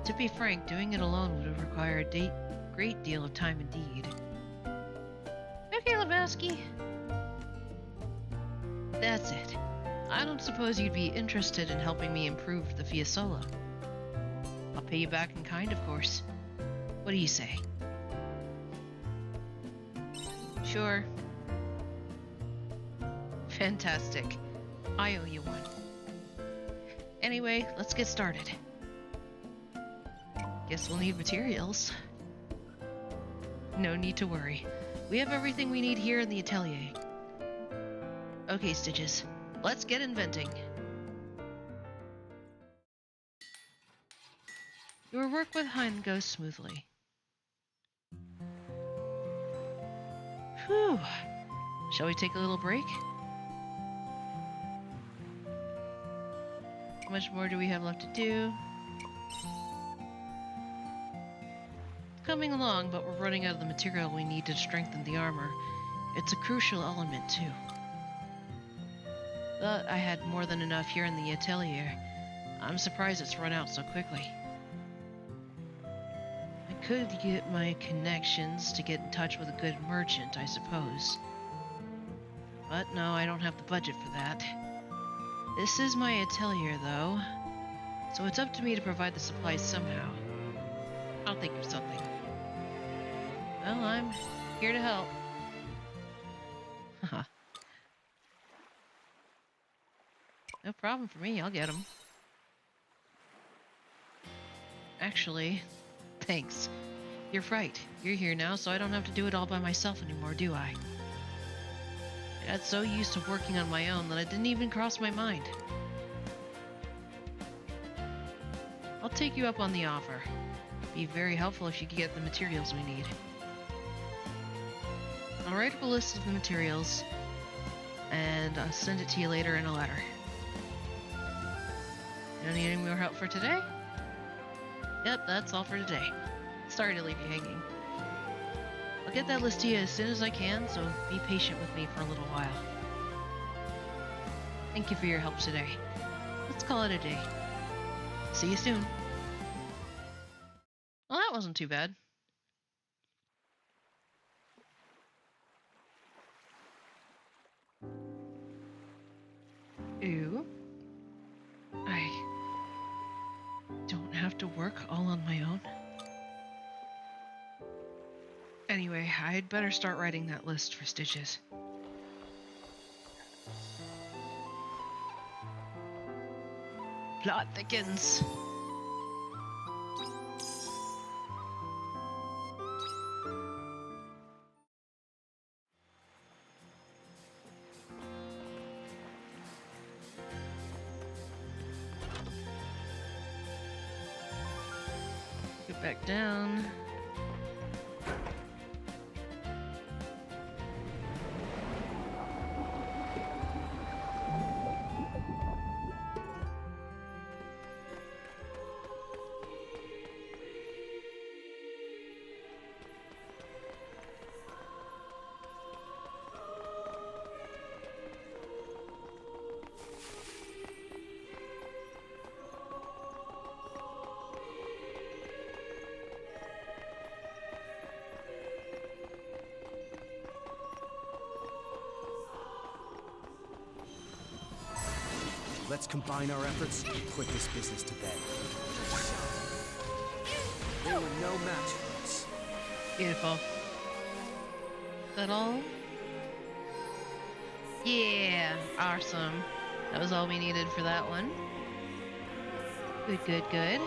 To be frank, doing it alone would require a great deal of time indeed. Okay, Lebowski. That's it. I don't suppose you'd be interested in helping me improve the Fiasola. I'll pay you back in kind, of course. What do you say? Sure. Fantastic. I owe you one. Anyway, let's get started. Guess we'll need materials. No need to worry. We have everything we need here in the atelier. Okay, Stitches. Let's get inventing. Your work with Hein goes smoothly. Whew. Shall we take a little break? How much more do we have left to do? It's coming along, but we're running out of the material we need to strengthen the armor. It's a crucial element, too. But I had more than enough here in the atelier. I'm surprised it's run out so quickly. I could get my connections to get in touch with a good merchant, I suppose. But no, I don't have the budget for that. This is my atelier, though, so it's up to me to provide the supplies somehow. I'll think of something. Well, I'm here to help. Haha. No problem for me, I'll get them. Actually, thanks. You're right. You're here now, so I don't have to do it all by myself anymore, do I? I got so used to working on my own that it didn't even cross my mind. I'll take you up on the offer. It'd be very helpful if you could get the materials we need. I'll write up a list of the materials, and I'll send it to you later in a letter. You don't need any more help for today? Yep, that's all for today. Sorry to leave you hanging. I'll get that list to you as soon as I can, so be patient with me for a little while. Thank you for your help today. Let's call it a day. See you soon. Well, that wasn't too bad. Ew. I don't have to work all on my own. Anyway, I'd better start writing that list for Stitches. Plot thickens. Get back down. Let's combine our efforts and put this business to bed. They were no match for us. Beautiful. Is that all? Yeah, awesome. That was all we needed for that one. Good, good, good.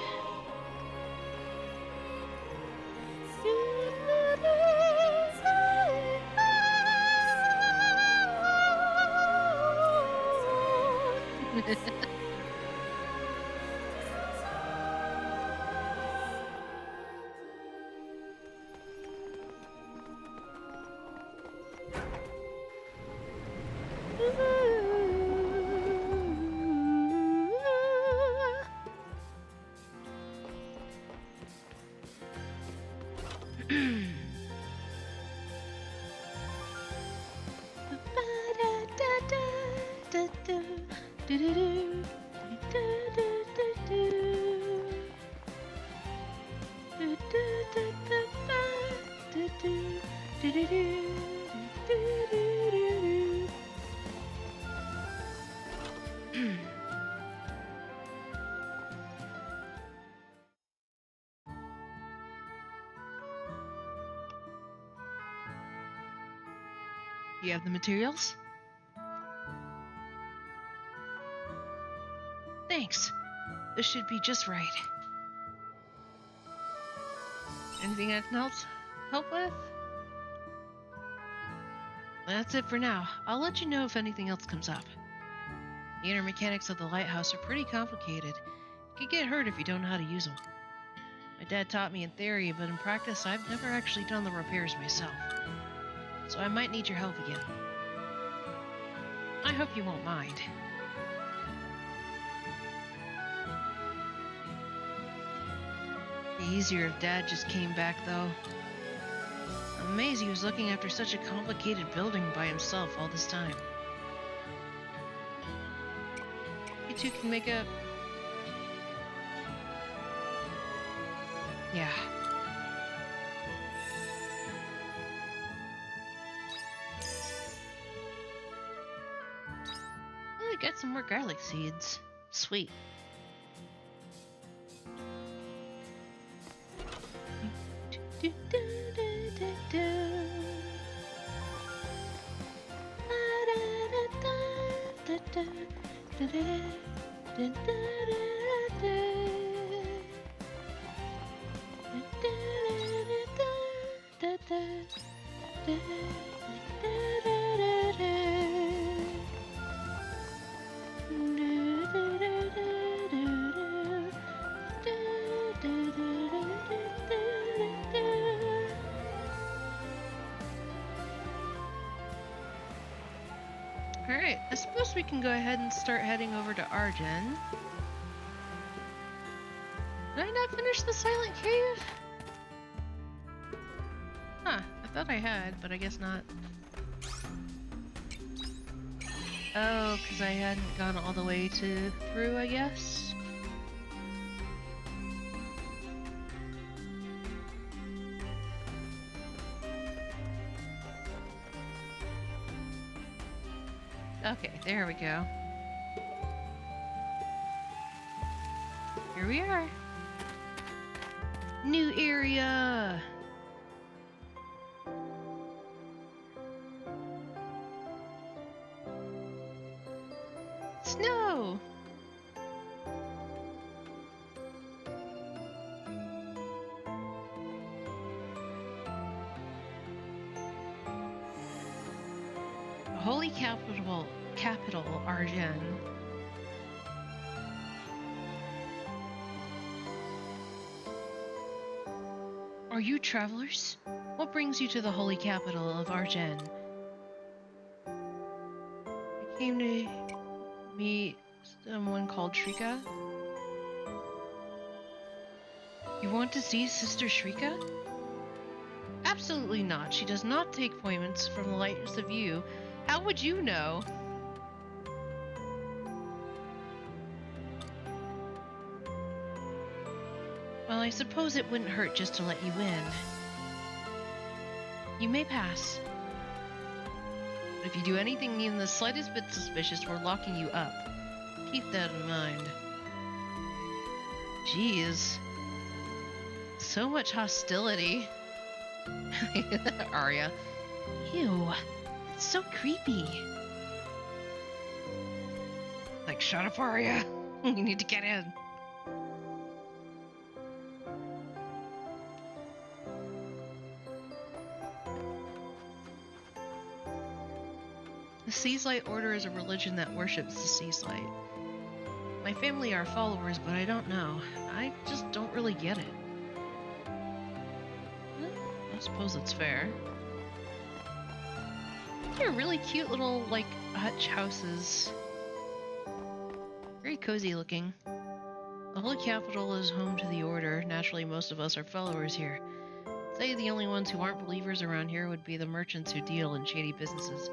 You have the materials? Thanks. This should be just right. Anything I can help with? That's it for now. I'll let you know if anything else comes up. The inner mechanics of the lighthouse are pretty complicated. You could get hurt if you don't know how to use them. My dad taught me in theory, but in practice I've never actually done the repairs myself. So I might need your help again. I hope you won't mind. It'd be easier if Dad just came back, though. I'm amazed he was looking after such a complicated building by himself all this time. You two can make up. Yeah. I got some more garlic seeds. Sweet. Alright, I suppose we can go ahead and start heading over to Arden. Did I not finish the Silent Cave? Huh, I thought I had, but I guess not. Oh, because I hadn't gone all the way through, I guess? Okay, there we go. Here we are. New area! Snow! Holy capital Arden. Are you travelers? What brings you to the holy capital of Arden? I came to meet someone called Shrika. You want to see Sister Shrika? Absolutely not. She does not take appointments from the likes of you. How would you know? Well, I suppose it wouldn't hurt just to let you in. You may pass. But if you do anything even the slightest bit suspicious, we're locking you up. Keep that in mind. Jeez. So much hostility. Arya. Ew. That's so creepy. Like, shut up, Arya. You need to get in. The Seaslight Order is a religion that worships the Seaslight. My family are followers, but I don't know. I just don't really get it. I suppose it's fair. They're really cute little, like, hutch houses. Very cozy looking. The Holy Capital is home to the Order. Naturally, most of us are followers here. I'd say the only ones who aren't believers around here would be the merchants who deal in shady businesses.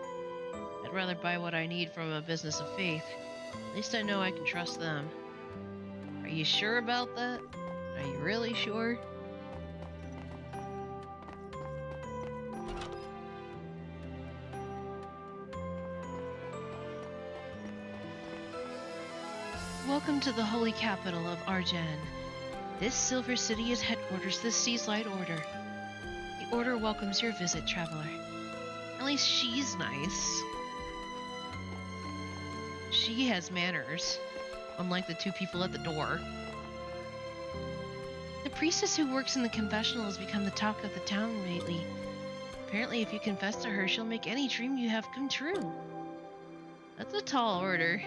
I'd rather buy what I need from a business of faith. At least I know I can trust them. Are you sure about that? Are you really sure? Welcome to the holy capital of Argen. This Silver City is headquarters to the Seaslight Order. The Order welcomes your visit, traveler. At least she's nice. She has manners, unlike the two people at the door. The priestess who works in the confessional has become the talk of the town lately. Apparently, if you confess to her, she'll make any dream you have come true. That's a tall order.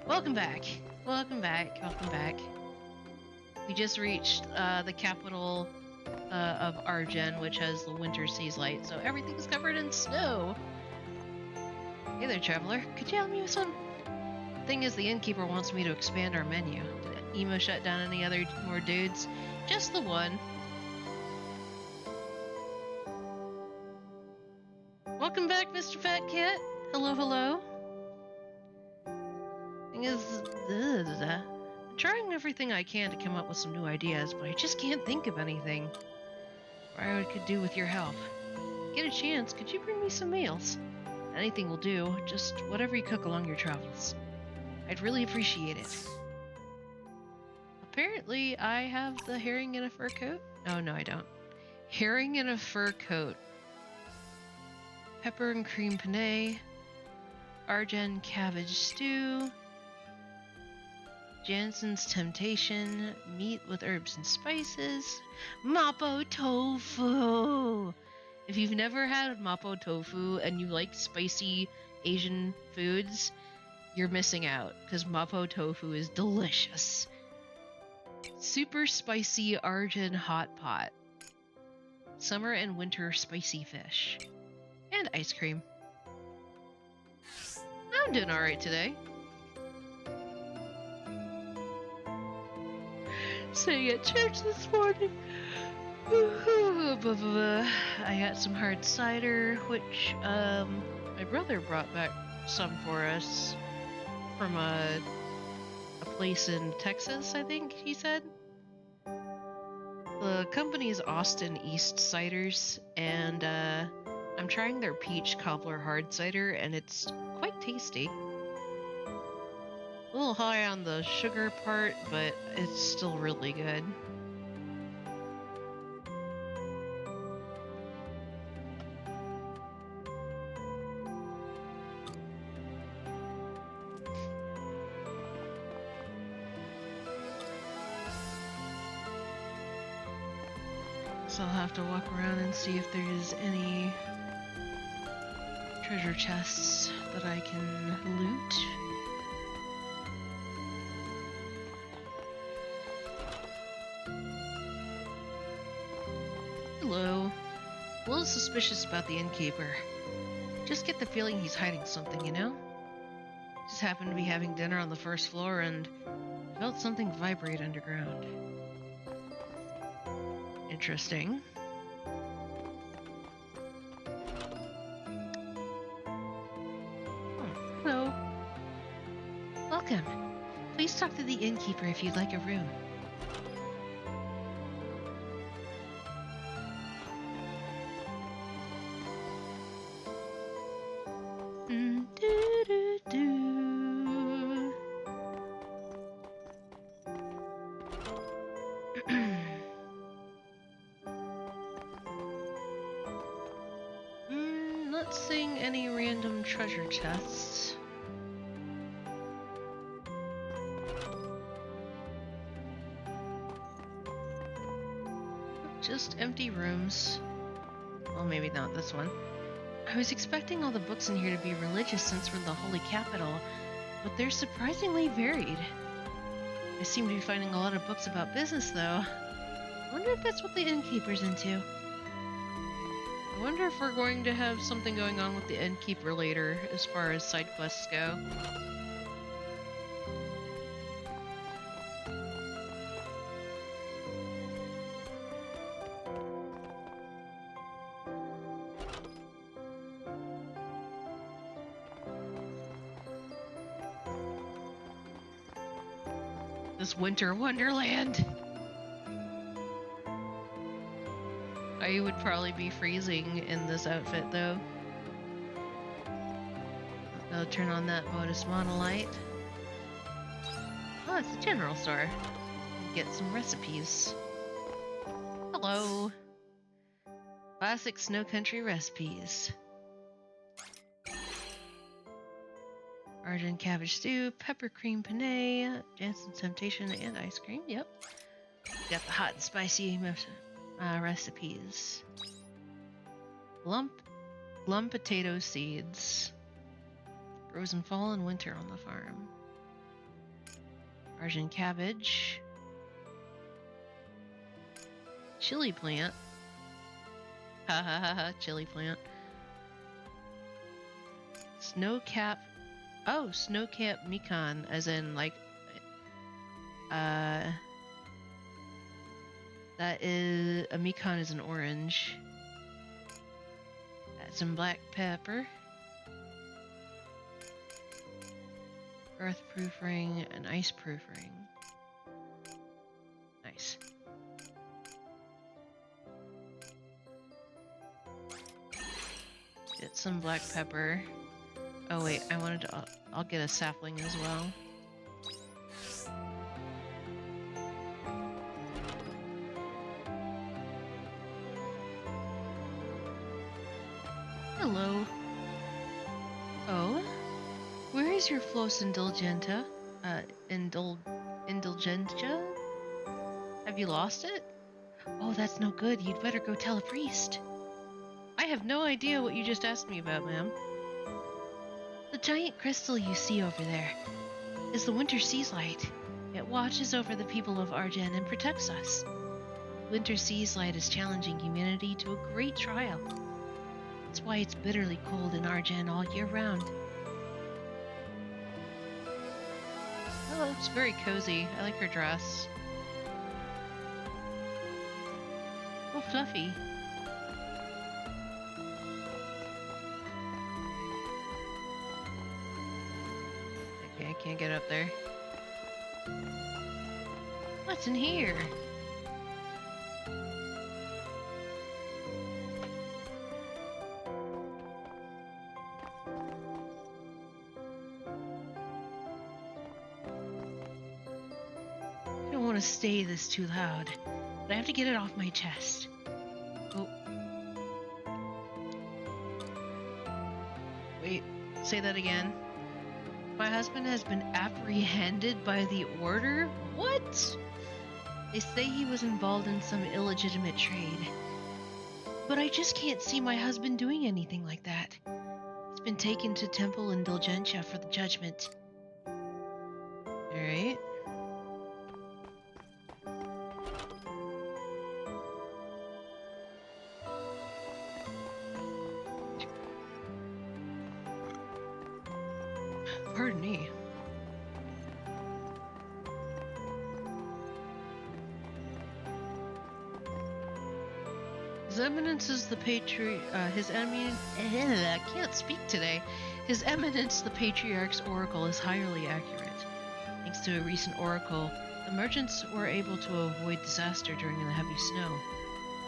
Welcome back. Welcome back. Welcome back. We just reached the capital of Argen, which has the winter Seaslight, so everything's covered in snow. Hey there, traveler. Could you help me with some? Thing is, the innkeeper wants me to expand our menu. Did Emo shut down any other more dudes? Just the one. Welcome back, Mr. Fat Cat. Hello, hello. Thing is, I'm trying everything I can to come up with some new ideas, but I just can't think of anything I could do with your help. Get a chance, could you bring me some meals? Anything will do, just whatever you cook along your travels. I'd really appreciate it. Apparently, I have the herring in a fur coat. Oh, no, I don't. Herring in a fur coat. Pepper and cream penne. Argen cabbage stew. Jansen's temptation. Meat with herbs and spices. Mapo tofu! If you've never had mapo tofu and you like spicy Asian foods, you're missing out, because mapo tofu is delicious. Super spicy Argen hot pot. Summer and winter spicy fish. And ice cream. I'm doing alright today. Sitting at church this morning. I got some hard cider, which my brother brought back some for us from a place in Texas, I think he said. The company is Austin East Ciders, and I'm trying their peach cobbler hard cider, and it's quite tasty. A little high on the sugar part, but it's still really good. So I'll have to walk around and see if there's any treasure chests that I can loot. Hello. A little suspicious about the innkeeper. Just get the feeling he's hiding something, you know? Just happened to be having dinner on the first floor and felt something vibrate underground. Interesting. Hello. Welcome. Please talk to the innkeeper if you'd like a room. Not seeing any random treasure chests. Just empty rooms. Well, maybe not this one. I was expecting all the books in here to be religious since we're the holy capital, but they're surprisingly varied. I seem to be finding a lot of books about business, though. I wonder if that's what the innkeeper's into. I wonder if we're going to have something going on with the innkeeper later, as far as side quests go. This winter wonderland! I would probably be freezing in this outfit, though. I'll turn on that Modus Monolite. Oh, it's a general store. Get some recipes. Hello! Classic Snow Country recipes. Argent cabbage stew, pepper cream penne, Jansen's temptation, and ice cream. Yep. Got the hot and spicy recipes. Lump potato seeds. Grows in fall and winter on the farm. Argent cabbage. Chili plant. Ha ha ha ha, chili plant. Snowcap. Oh, snowcap Mikan, as in like, that is, a Mikan is an orange. Add some black pepper. Earth-proof ring, and ice-proof ring. Nice. Get some black pepper. Oh wait, I wanted to, I'll get a sapling as well. Hello. Oh? Where is your Flos Indulgenta? Indulgentia? Have you lost it? Oh, that's no good. You'd better go tell a priest. I have no idea what you just asked me about, ma'am. The giant crystal you see over there is the Winter Sea's Light. It watches over the people of Argen and protects us. Winter Sea's Light is challenging humanity to a great trial. That's why it's bitterly cold in Argen all year round. Oh, it's very cozy. I like her dress. Oh, fluffy. Okay, I can't get up there. What's in here? I don't want to say this too loud, but I have to get it off my chest. Oh. Wait, say that again. My husband has been apprehended by the Order? What? They say he was involved in some illegitimate trade. But I just can't see my husband doing anything like that. He's been taken to Temple Indulgentia for the judgment. Alright. Pardon me. His Eminence is the I can't speak today. His Eminence, the Patriarch's Oracle, is highly accurate. Thanks to a recent oracle, the merchants were able to avoid disaster during the heavy snow.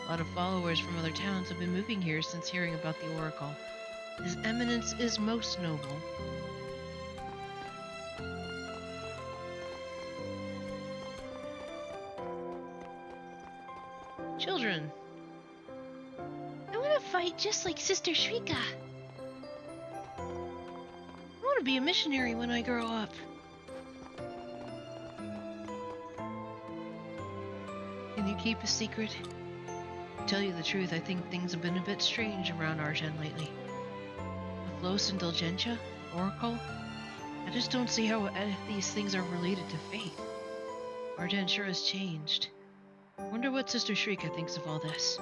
A lot of followers from other towns have been moving here since hearing about the oracle. His Eminence is most noble. Children. I want to fight just like Sister Shrika. be a missionary when I grow up. Can you keep a secret? To tell you the truth, I think things have been a bit strange around Argen lately. With Los Indulgentia, Oracle, I just don't see how these things are related to faith. Argen sure has changed. Wonder what Sister Shrika thinks of all this.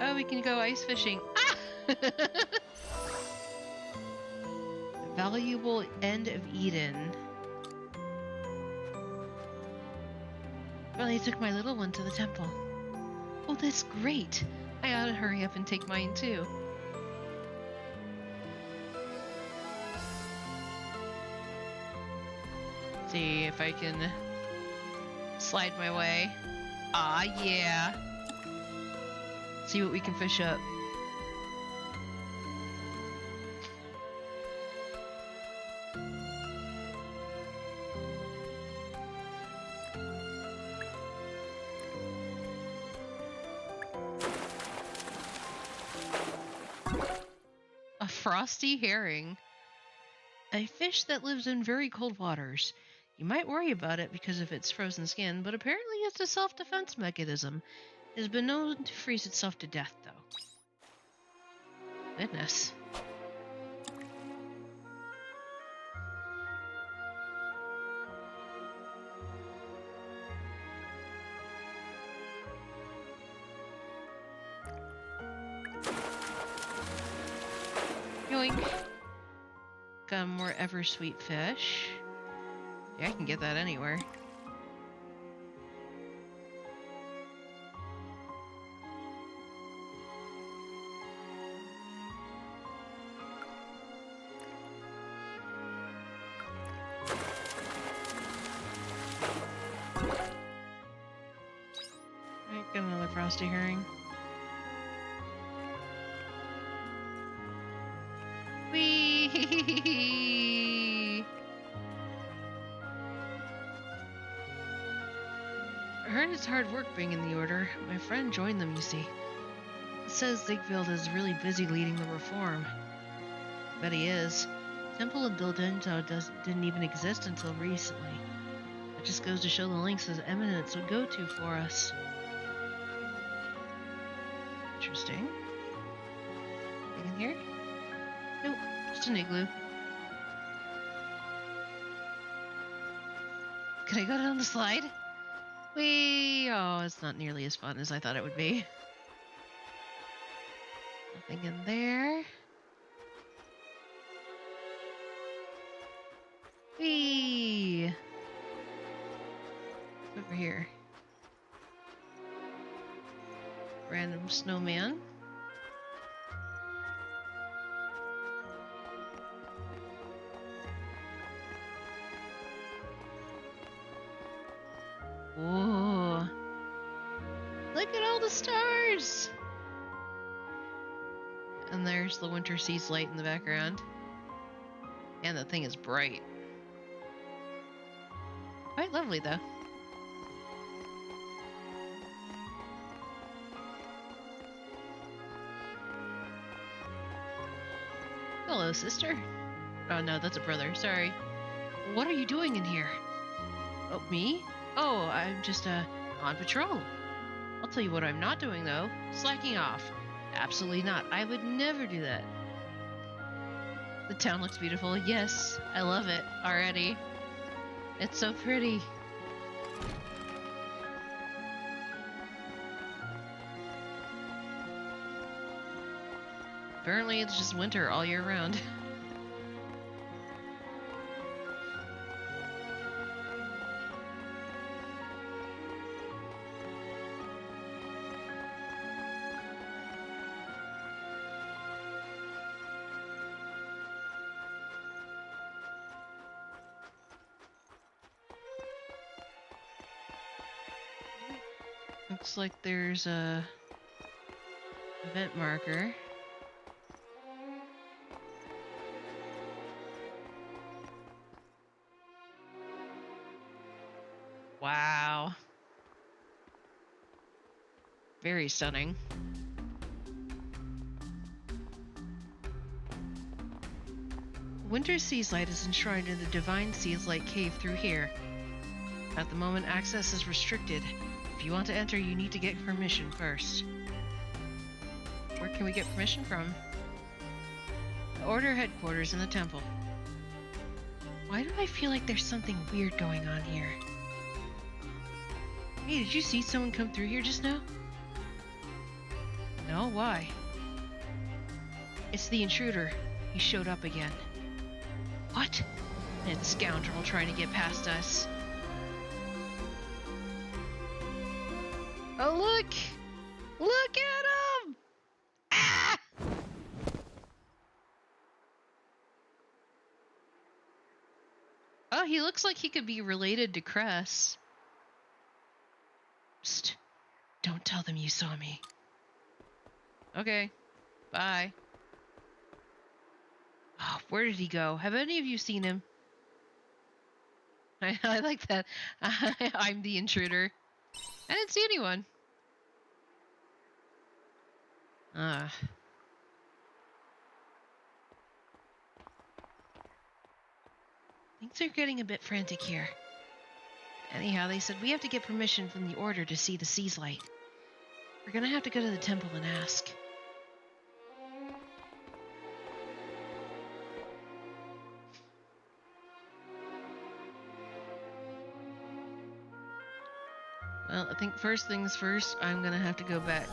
Oh, we can go ice fishing. Ah! Valuable End of Eden. Finally took my little one to the temple. Oh, that's great. I ought to hurry up and take mine too. See if I can slide my way. Ah, yeah. See what we can fish up. A frosty herring. A fish that lives in very cold waters. You might worry about it because of its frozen skin, but apparently it's a self-defense mechanism. It has been known to freeze itself to death, though. Goodness. Yoink. Got more Eversweet fish. Yeah, I can get that anywhere. Alright, got another frosty herring. Whee! I heard it's hard work being in the Order. My friend joined them, you see. It says Ziegfeld is really busy leading the reform. Bet he is. Temple of Dildento didn't even exist until recently. It just goes to show the lengths his eminence would go to for us. Interesting. Anything in here? Nope, just an igloo. Can I go down the slide? Whee! Oh, it's not nearly as fun as I thought it would be. Nothing in there. Whee! What's over here? Random snowman. Whoa. Look at all the stars! And there's the winter seas light in the background. And the thing is bright. Quite lovely, though. Hello, sister. Oh, no, that's a brother. Sorry. What are you doing in here? Oh, me? Oh, I'm just, on patrol. I'll tell you what I'm not doing, though. Slacking off. Absolutely not. I would never do that. The town looks beautiful. Yes, I love it already. It's so pretty. Apparently it's just winter all year round. Looks like there's a event marker. Wow. Very stunning. Winter Sea's Light is enshrined in the Divine Sea's Light cave through here. At the moment, access is restricted. If you want to enter, you need to get permission first. Where can we get permission from? The Order headquarters in the temple. Why do I feel like there's something weird going on here? Hey, did you see someone come through here just now? No, why? It's the intruder. He showed up again. What? That scoundrel trying to get past us. Oh, look! Look at him! Ah! Oh, he looks like he could be related to Cress. Psst. Don't tell them you saw me. Okay. Bye. Oh, where did he go? Have any of you seen him? I like that. I'm the intruder. I didn't see anyone. Things are getting a bit frantic here. Anyhow, they said we have to get permission from the Order to see the Sea's Light. We're gonna have to go to the temple and ask. Well, I think first things first, I'm gonna have to go back.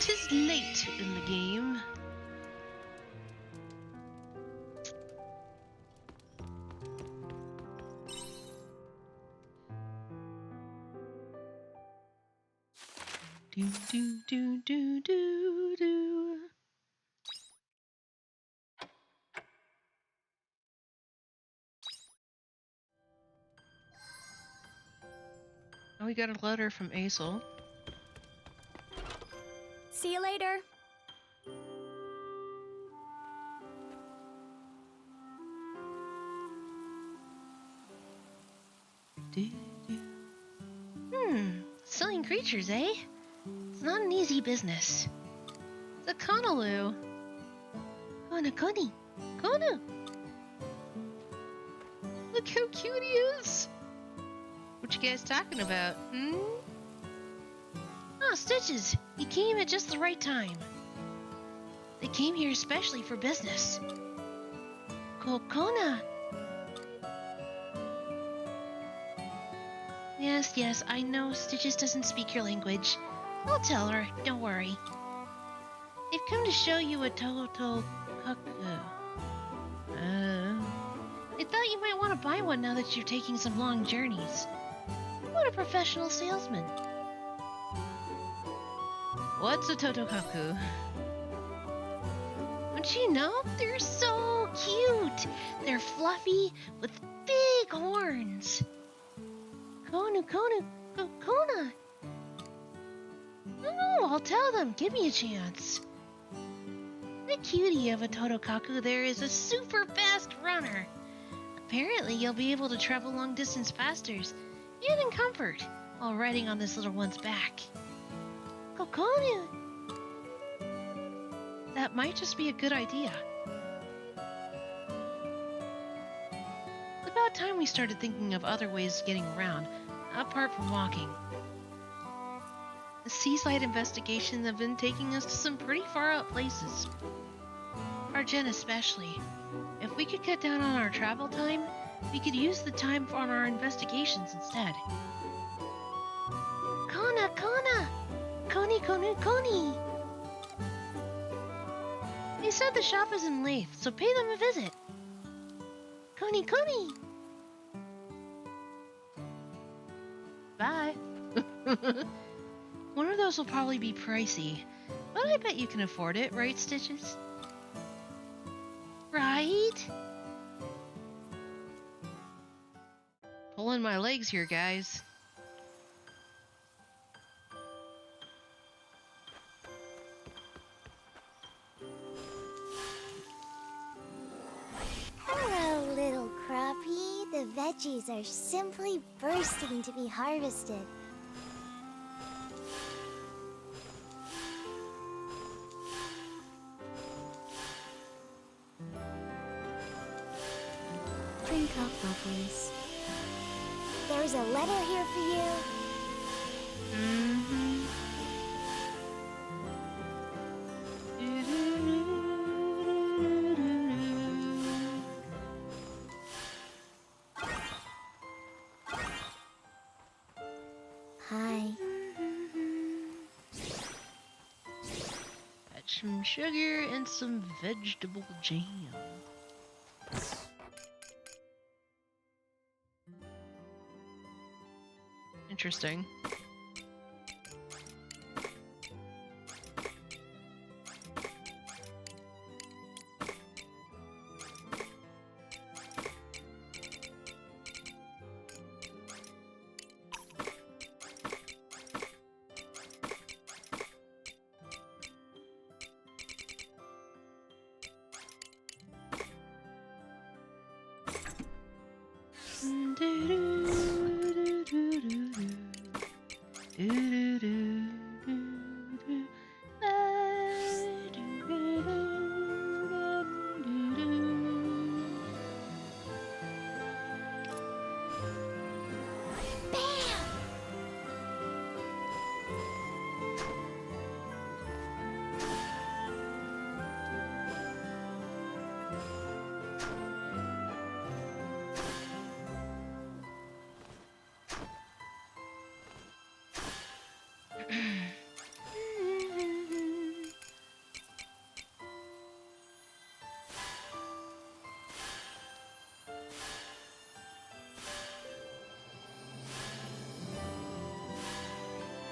Tis late in the game. Do. Oh, we got a letter from Aesel. See you later. Selling creatures, eh? It's not an easy business. The Konaloo. Koni. Konu. Look how cute he is. What you guys talking about, Oh, Stitches. You came at just the right time. They came here especially for business. Kokona. Yes, I know Stitches doesn't speak your language. I'll tell her, don't worry. They've come to show you a Totokaku. They thought you might want to buy one now that you're taking some long journeys. What a professional salesman. What's a Totokaku? Don't you know? They're so cute. They're fluffy with big horns. Konu, Kona. Oh, I'll tell them. Give me a chance. The cutie of a Totokaku there is a super fast runner. Apparently, you'll be able to travel long distance faster and in comfort while riding on this little one's back. Kokonu. That might just be a good idea. It's about time we started thinking of other ways of getting around, apart from walking. The Seaside investigations have been taking us to some pretty far out places. Arjen especially. If we could cut down on our travel time, we could use the time on our investigations instead. Kona! Koni! They said the shop is in Lathe, so pay them a visit. Koni! Bye. One of those will probably be pricey, but I bet you can afford it, right, Stitches? Right? Pulling my legs here, guys. Hello, little Crappie. The vet veggies are simply bursting to be harvested. Drink up, lovelies. There's a letter here for you. Mm-hmm. Hi. Add some sugar and some vegetable jam. Interesting.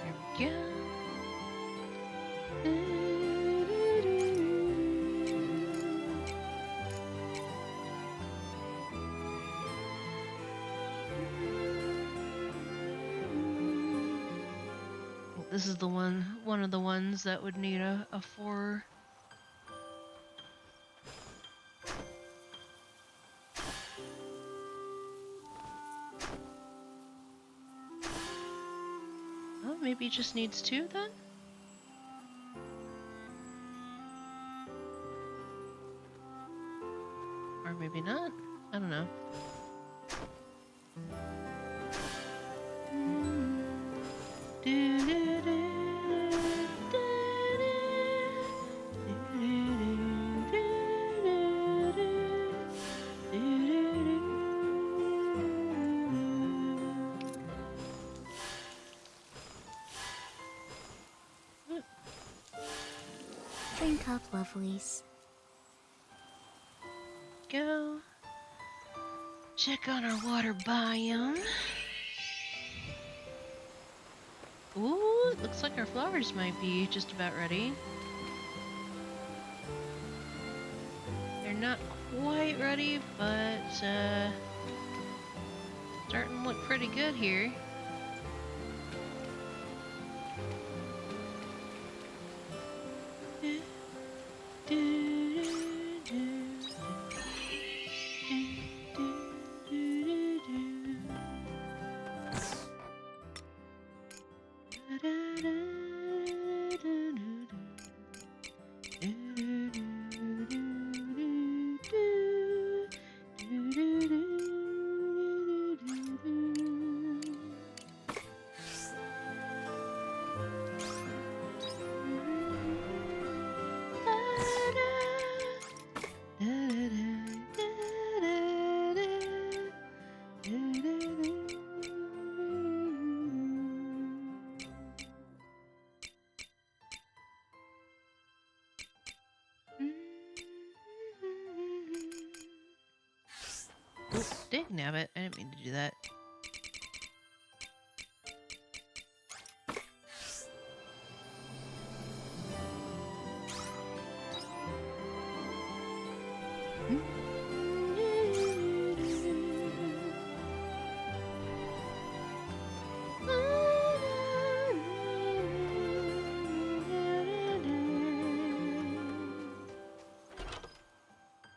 There we go. This is the one of the ones that would need a 4. Oh, maybe it just needs 2 then? Or maybe not. I don't know. Drink up, lovelies. Go. Check on our water biome. Ooh, it looks like our flowers might be just about ready. They're not quite ready, but starting to look pretty good here. Dig nabbit, I didn't mean to do that.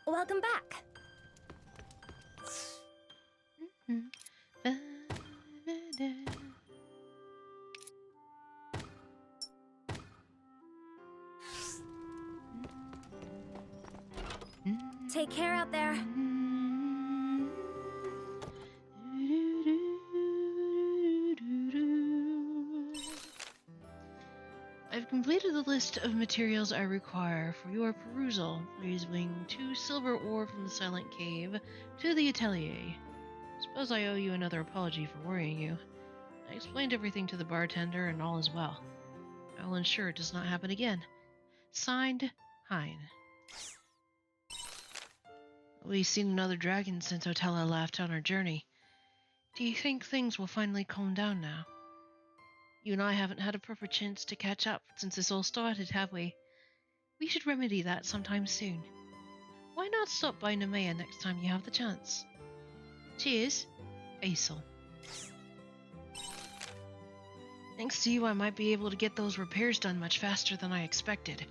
Welcome back. Mm-hmm. Take care out there. I've completed the list of materials I require for your perusal. Please bring 2 silver ore from the Silent Cave to the atelier. Suppose I owe you another apology for worrying you. I explained everything to the bartender and all is well. I will ensure it does not happen again. Signed, Hein. We've seen another dragon since Otella left on her journey. Do you think things will finally calm down now? You and I haven't had a proper chance to catch up since this all started, have we? We should remedy that sometime soon. Why not stop by Nemea next time you have the chance? Cheers, Aesel. Thanks to you, I might be able to get those repairs done much faster than I expected.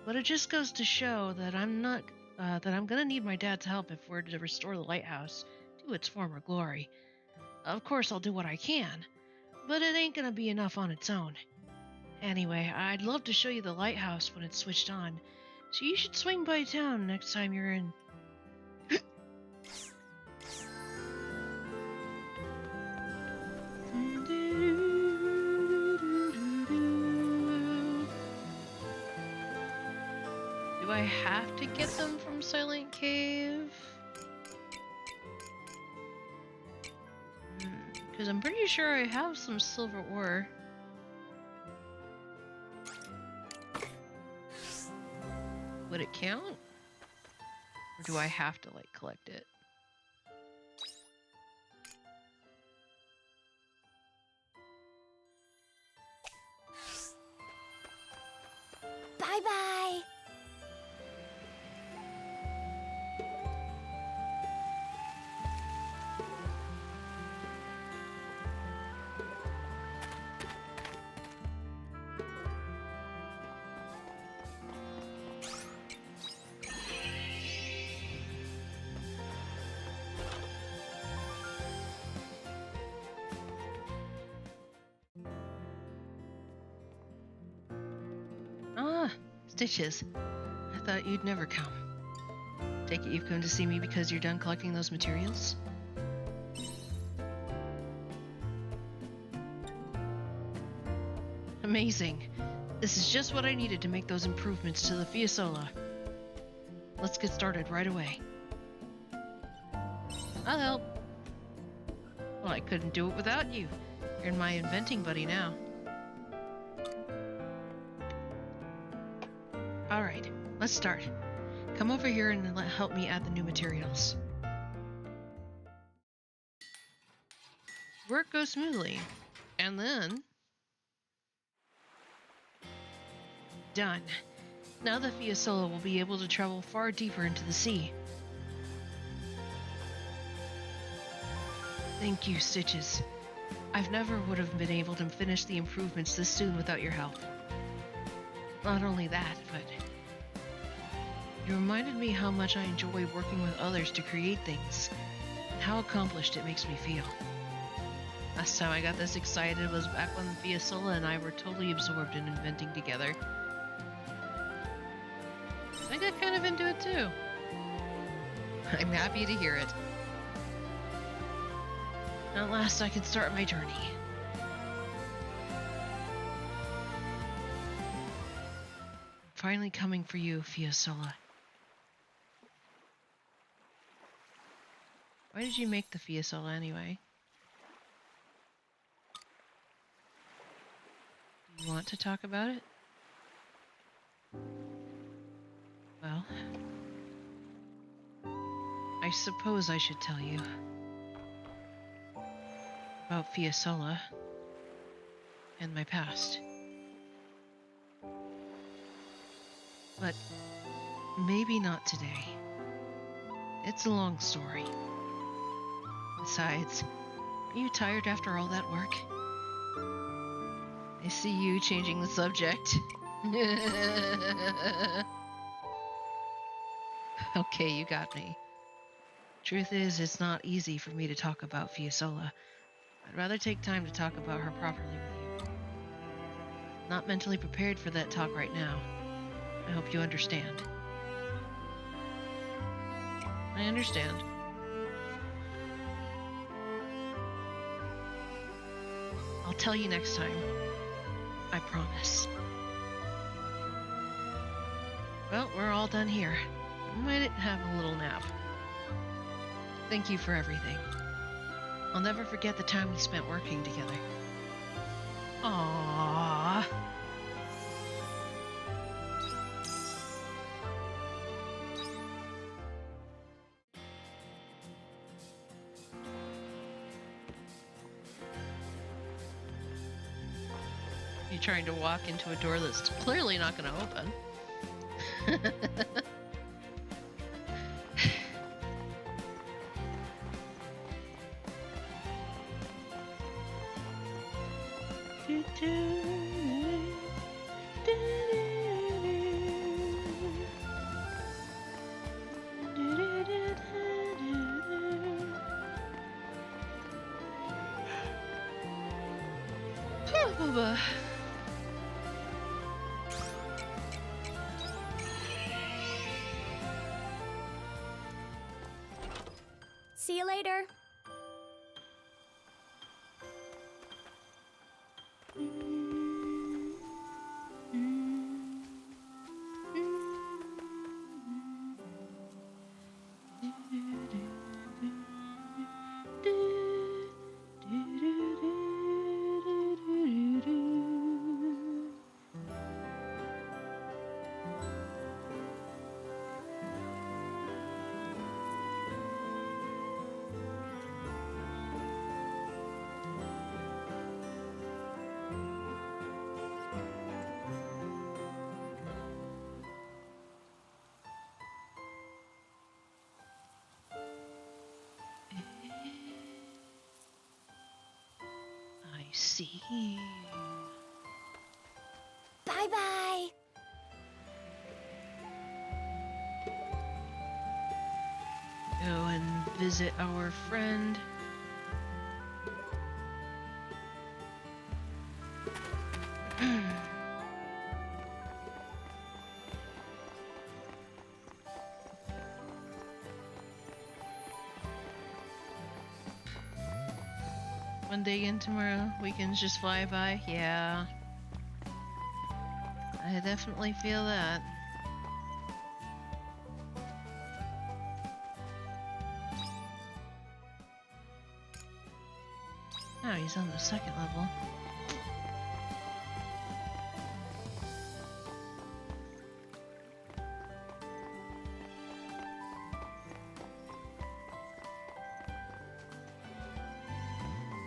But it just goes to show that I'm gonna need my dad's help if we're to restore the lighthouse to its former glory. Of course, I'll do what I can, but it ain't gonna be enough on its own. Anyway, I'd love to show you the lighthouse when it's switched on, so you should swing by town next time you're in. Do I have to get them from Silent Cave? Because I'm pretty sure I have some silver ore. Would it count? Or do I have to, like, collect it? Bye-bye. Ah, Stitches. I thought you'd never come. Take it you've come to see me because you're done collecting those materials? Amazing. This is just what I needed to make those improvements to the Fiasola. Let's get started right away. I'll help. Well, I couldn't do it without you. You're my inventing buddy now. Alright, let's start. Come over here and help me add the new materials. Work goes smoothly. And then... done. Now the Fiasola will be able to travel far deeper into the sea. Thank you, Stitches. I've never would have been able to finish the improvements this soon without your help. Not only that, but you reminded me how much I enjoy working with others to create things, and how accomplished it makes me feel. Last time I got this excited was back when Fiasola and I were totally absorbed in inventing together. I got kind of into it too. I'm happy to hear it. At last I can start my journey. Finally coming for you, Fiasola. Why did you make the Fiasola anyway? Do you want to talk about it? Well, I suppose I should tell you about Fiasola and my past. But maybe not today. It's a long story. Besides, are you tired after all that work? I see you changing the subject. Okay, you got me. Truth is, it's not easy for me to talk about Fiasola. I'd rather take time to talk about her properly with you. Not mentally prepared for that talk right now. I hope you understand. I understand. I'll tell you next time. I promise. Well, we're all done here. We might have a little nap. Thank you for everything. I'll never forget the time we spent working together. Aww. You're trying to walk into a door that's clearly not going to open. See you later. I see you. Bye-bye. Go and visit our friend. One day in tomorrow, weekends just fly by. Yeah. I definitely feel that. Oh, he's on the second level.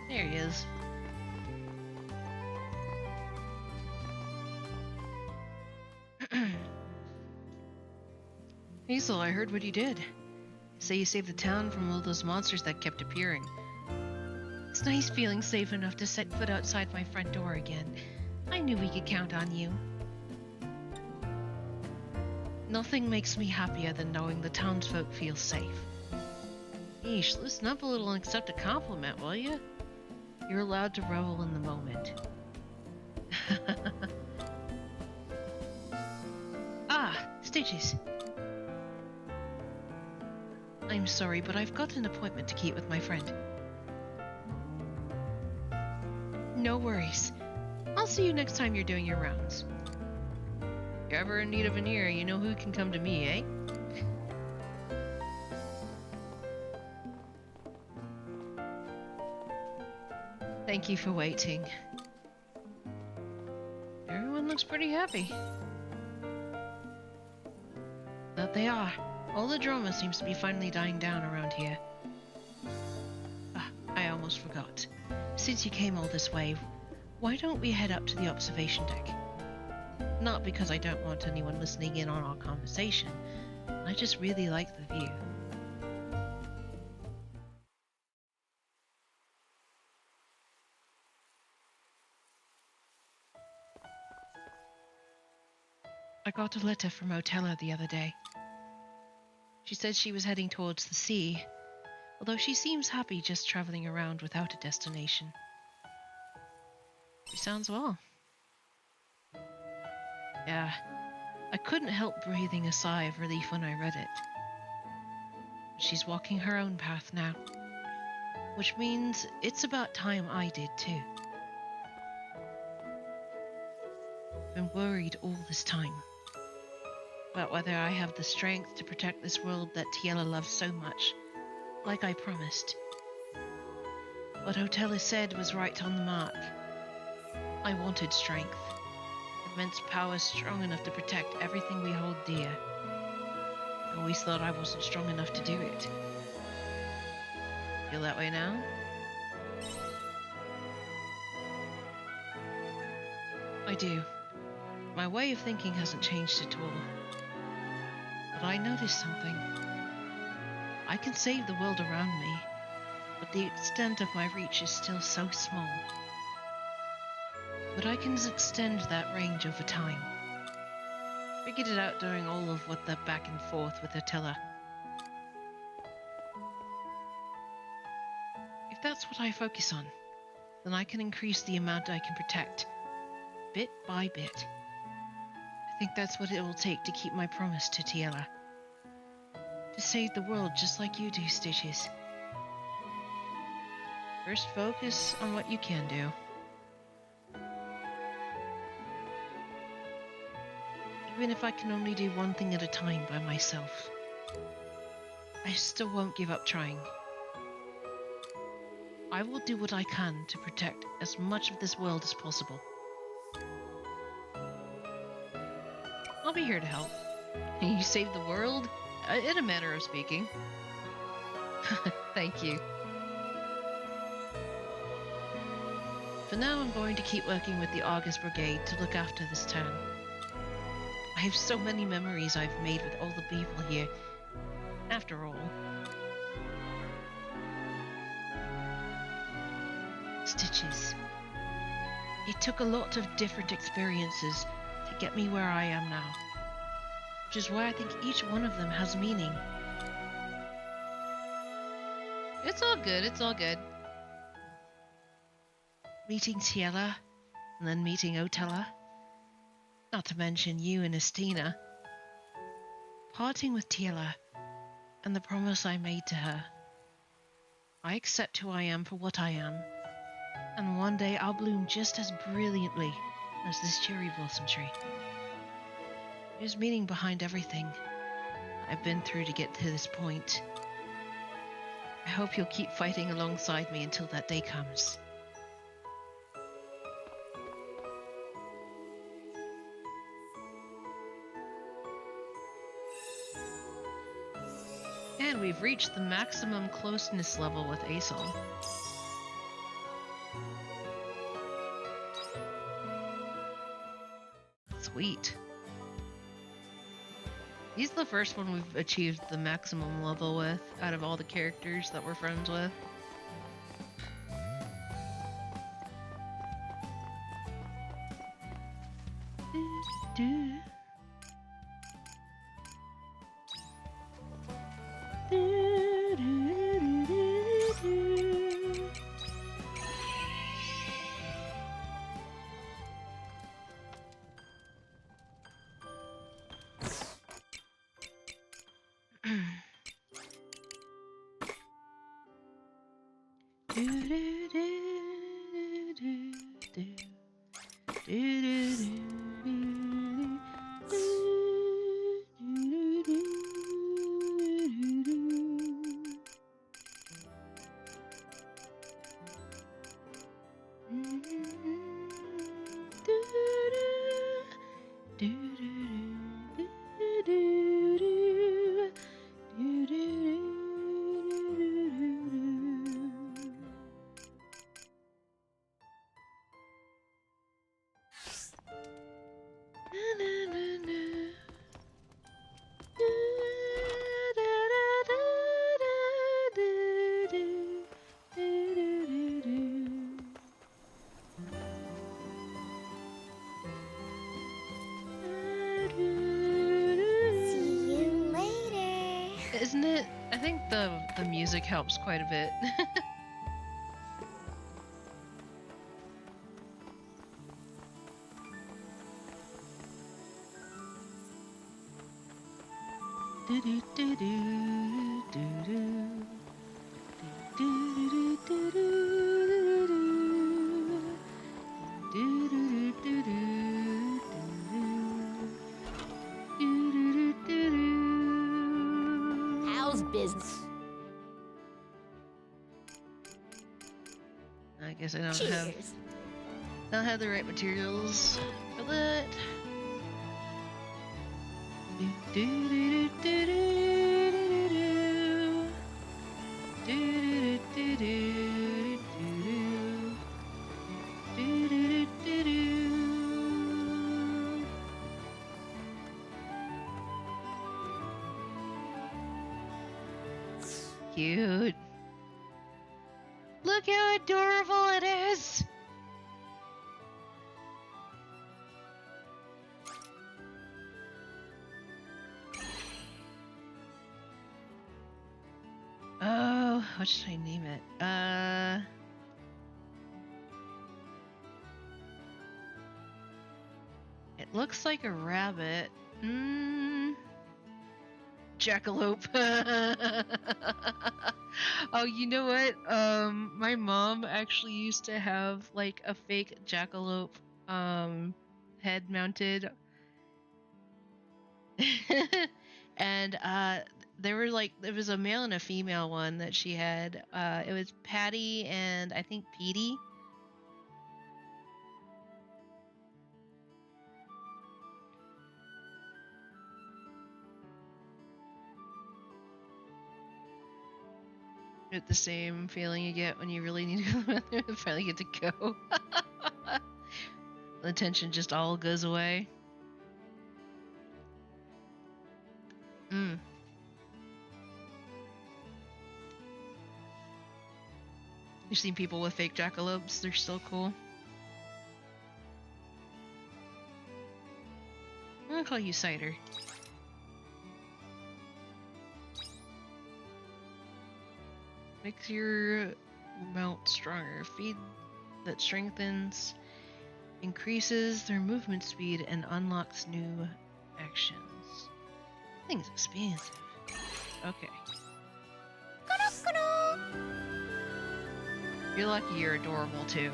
There he is. Hazel, I heard what you did. Say you saved the town from all those monsters that kept appearing. It's nice feeling safe enough to set foot outside my front door again. I knew we could count on you. Nothing makes me happier than knowing the townsfolk feel safe. Yeesh, listen up a little and accept a compliment, will you? You're allowed to revel in the moment. Ah, Stitches. I'm sorry, but I've got an appointment to keep with my friend. No worries. I'll see you next time you're doing your rounds. If you're ever in need of an ear, you know who can come to me, eh? Thank you for waiting. Everyone looks pretty happy. That they are. All the drama seems to be finally dying down around here. Ah, I almost forgot. Since you came all this way, why don't we head up to the observation deck? Not because I don't want anyone listening in on our conversation. I just really like the view. I got a letter from Otella the other day. She said she was heading towards the sea, although she seems happy just traveling around without a destination. She sounds well. Yeah, I couldn't help breathing a sigh of relief when I read it. She's walking her own path now. Which means it's about time I did too. Been worried all this time about whether I have the strength to protect this world that Tiela loves so much, like I promised. What Otella said was right on the mark. I wanted strength. Immense power strong enough to protect everything we hold dear. I always thought I wasn't strong enough to do it. Feel that way now? I do. My way of thinking hasn't changed at all. But I noticed something. I can save the world around me, but the extent of my reach is still so small. But I can extend that range over time. Figured it out during all of what the back and forth with Attila. If that's what I focus on, then I can increase the amount I can protect, bit by bit. I think that's what it will take to keep my promise to Tiela. To save the world just like you do, Stitches. First focus on what you can do. Even if I can only do one thing at a time by myself, I still won't give up trying. I will do what I can to protect as much of this world as possible. I'll be here to help. You save the world? In a manner of speaking. Thank you. For now, I'm going to keep working with the August Brigade to look after this town. I have so many memories I've made with all the people here. After all. Stitches. It took a lot of different experiences to get me where I am now. Which is why I think each one of them has meaning. It's all good, it's all good. Meeting Tiela, and then meeting Otella. Not to mention you and Estina. Parting with Tiela, and the promise I made to her. I accept who I am for what I am, and one day I'll bloom just as brilliantly as this cherry blossom tree. There's meaning behind everything I've been through to get to this point. I hope you'll keep fighting alongside me until that day comes. And we've reached the maximum closeness level with Asol. Sweet. He's the first one we've achieved the maximum level with out of all the characters that we're friends with. See you later. Isn't it? I think the music helps quite a bit. Do, do, do, do, How's business? I guess I don't Cheers. have the right materials for that. Cute. Look how adorable it is. Oh, what should I name it? It looks like a rabbit. Jackalope. Oh, you know what? My mom actually used to have like a fake jackalope head mounted. And there were like there was a male and a female one that she had. It was Patty and I think Petey. Get the same feeling you get when you really need to go to the bathroom and finally get to go. The tension just all goes away. You've seen people with fake jackalopes, they're so cool. I'm gonna call you Cider. Makes your mount stronger. Feed that strengthens, increases their movement speed, and unlocks new actions. Thing's expensive. Okay. You're lucky you're adorable too.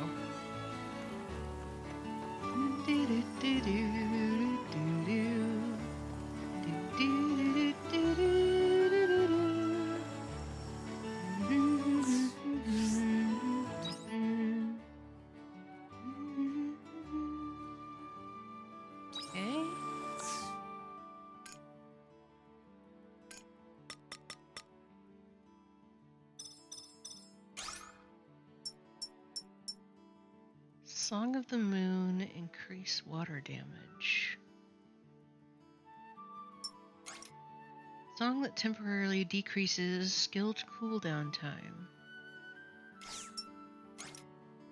Okay. Song of the Moon, increase water damage. Song that temporarily decreases skilled cooldown time.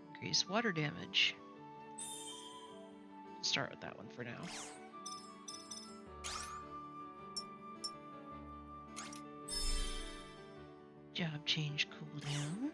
Increase water damage. Start with that one for now. Job change cooldown.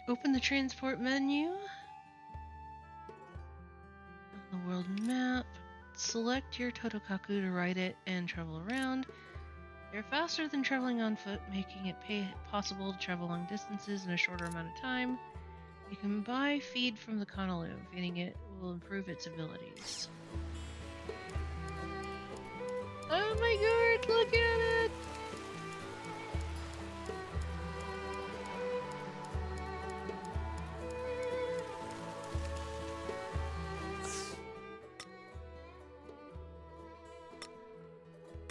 Open the transport menu. On the world map, select your Totokaku to ride it and travel around. They're faster than traveling on foot, making it possible to travel long distances in a shorter amount of time. You can buy feed from the Kanalu. Feeding it will improve its abilities. Oh my god, look at it!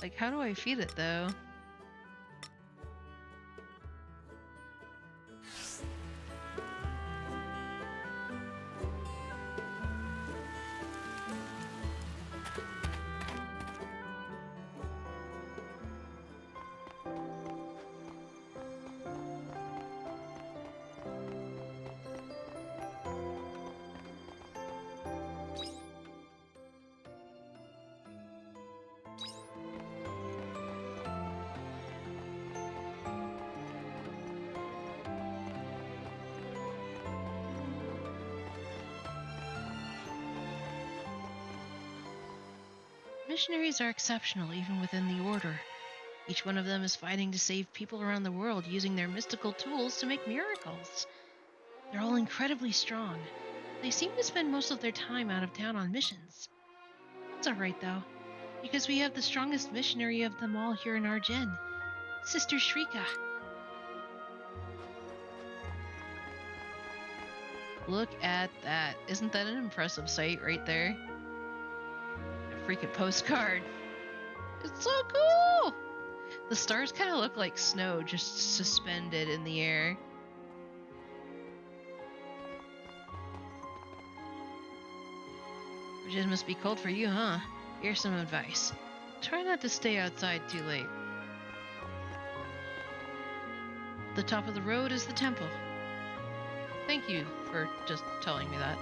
Like, how do I feed it, though? Missionaries are exceptional even within the Order. Each one of them is fighting to save people around the world using their mystical tools to make miracles. They're all incredibly strong. They seem to spend most of their time out of town on missions. That's alright though, because we have the strongest missionary of them all here in Argen, Sister Shrika. Look at that. Isn't that an impressive sight right there? A freaking postcard. It's so cool! The stars kind of look like snow just suspended in the air. It must be cold for you, huh? Here's some advice. Try not to stay outside too late. The top of the road is the temple. Thank you for just telling me that.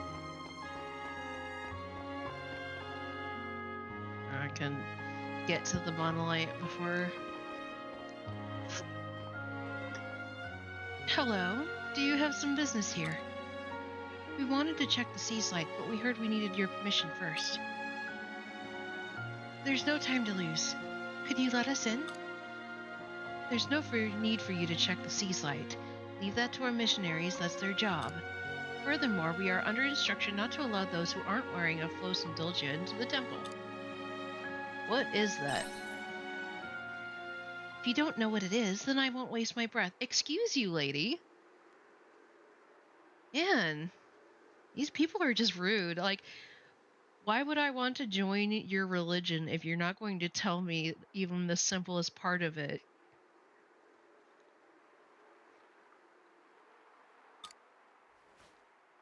I can get to the monolith before... Hello, do you have some business here? We wanted to check the seas light, but we heard we needed your permission first. There's no time to lose. Could you let us in? There's no need for you to check the seas light. Leave that to our missionaries, that's their job. Furthermore, we are under instruction not to allow those who aren't wearing a Flos Indulgia into the temple. What is that? If you don't know what it is, then I won't waste my breath. Excuse you, lady. Man, these people are just rude. Like, why would I want to join your religion if you're not going to tell me even the simplest part of it?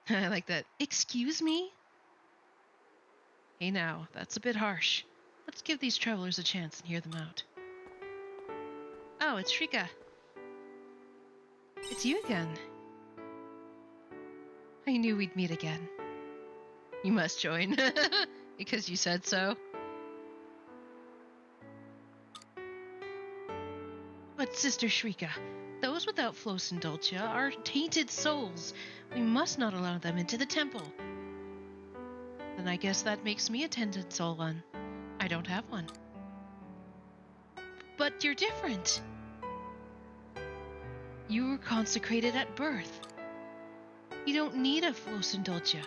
I like that. Excuse me? Hey now, that's a bit harsh. Let's give these travelers a chance and hear them out. Oh, it's Shrika. It's you again. I knew we'd meet again. You must join. Because you said so. But Sister Shrika, those without Flos Indulgia are tainted souls. We must not allow them into the temple. Then I guess that makes me a tainted soul one. I don't have one. But you're different. You were consecrated at birth. You don't need a Flos Indulgia.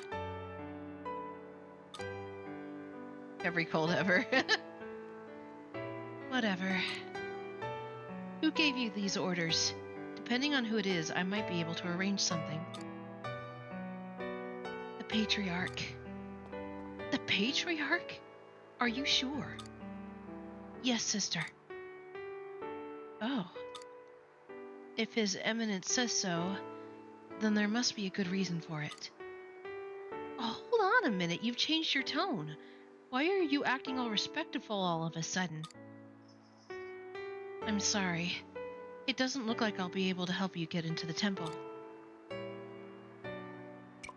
Every cold ever. Whatever. Who gave you these orders? Depending on who it is, I might be able to arrange something. The Patriarch. The Patriarch? Are you sure? Yes, sister. Oh. If His Eminence says so, then there must be a good reason for it. Oh, hold on a minute. You've changed your tone. Why are you acting all respectful all of a sudden? I'm sorry. It doesn't look like I'll be able to help you get into the temple.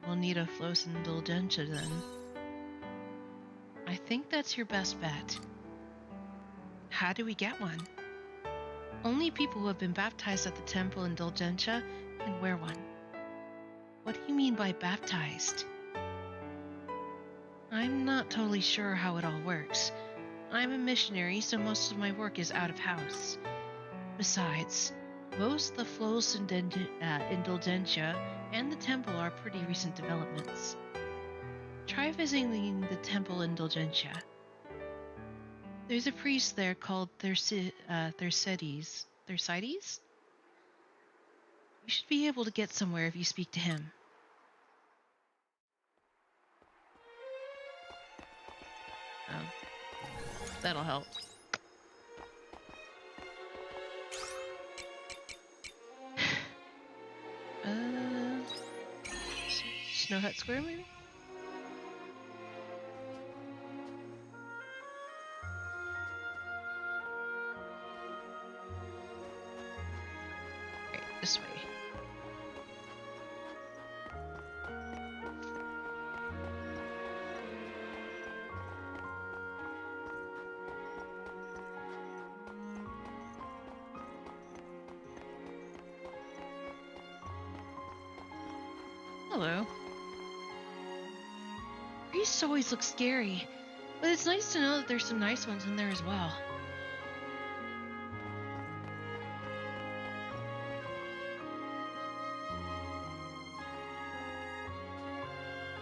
We'll need a Flos Indulgentia then. I think that's your best bet. How do we get one? Only people who have been baptized at the Temple Indulgentia can wear one. What do you mean by baptized? I'm not totally sure how it all works. I'm a missionary, so most of my work is out of house. Besides, both the Flos Indulgentia and the temple are pretty recent developments. Try visiting the Temple Indulgentia. There's a priest there called Thersites. Thersites? You should be able to get somewhere if you speak to him. Oh. That'll help. Snow Hut Square, maybe? Right, this way. Hello. Priests always look scary, but it's nice to know that there's some nice ones in there as well.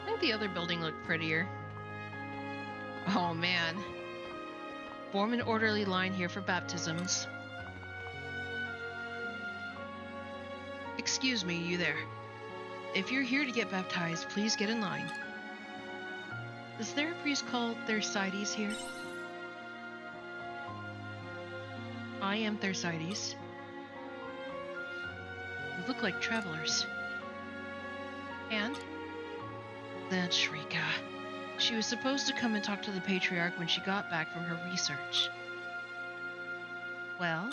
I think the other building looked prettier. Oh man. Form an orderly line here for baptisms. Excuse me, you there. If you're here to get baptized, please get in line. Is there a priest called Thersites here? I am Thersites. You look like travelers. And? That's Shrika. She was supposed to come and talk to the Patriarch when she got back from her research. Well?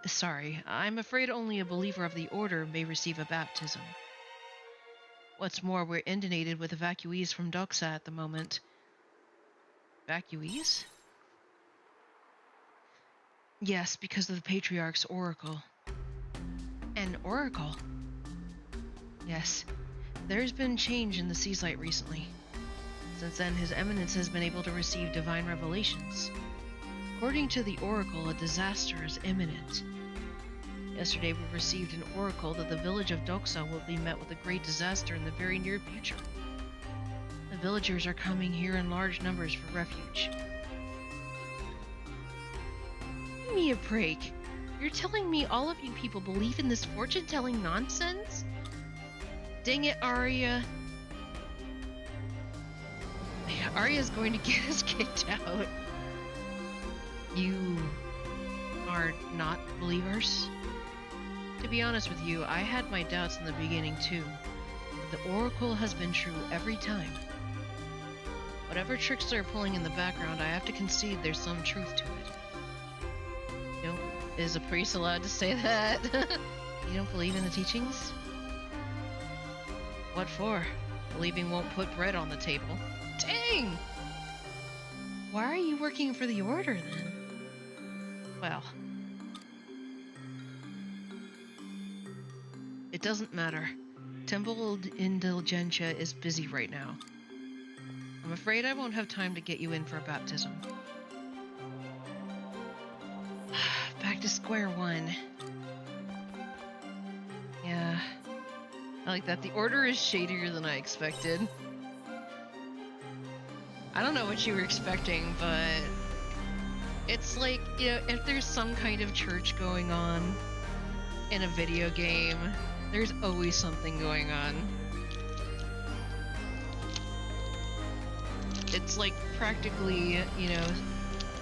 Sorry. I'm afraid only a believer of the Order may receive a baptism. What's more, we're inundated with evacuees from Doxa at the moment. Evacuees? Yes, because of the Patriarch's oracle. An oracle? Yes. There's been change in the Seaslight recently. Since then, His Eminence has been able to receive divine revelations. According to the oracle, a disaster is imminent. Yesterday, we received an oracle that the village of Doxa will be met with a great disaster in the very near future. The villagers are coming here in large numbers for refuge. Give me a break. You're telling me all of you people believe in this fortune-telling nonsense? Dang it, Arya. Arya's going to get us kicked out. You are not believers? To be honest with you, I had my doubts in the beginning too, but the oracle has been true every time. Whatever tricks they're pulling in the background, I have to concede there's some truth to it. You know, is a priest allowed to say that? You don't believe in the teachings? What for? Believing won't put bread on the table. Dang! Why are you working for the Order then? Well, it doesn't matter. Temple Indulgentia is busy right now. I'm afraid I won't have time to get you in for a baptism. Back to square one. Yeah, I like that. The Order is shadier than I expected. I don't know what you were expecting, but it's like, you know, if there's some kind of church going on in a video game, there's always something going on. It's like practically, you know,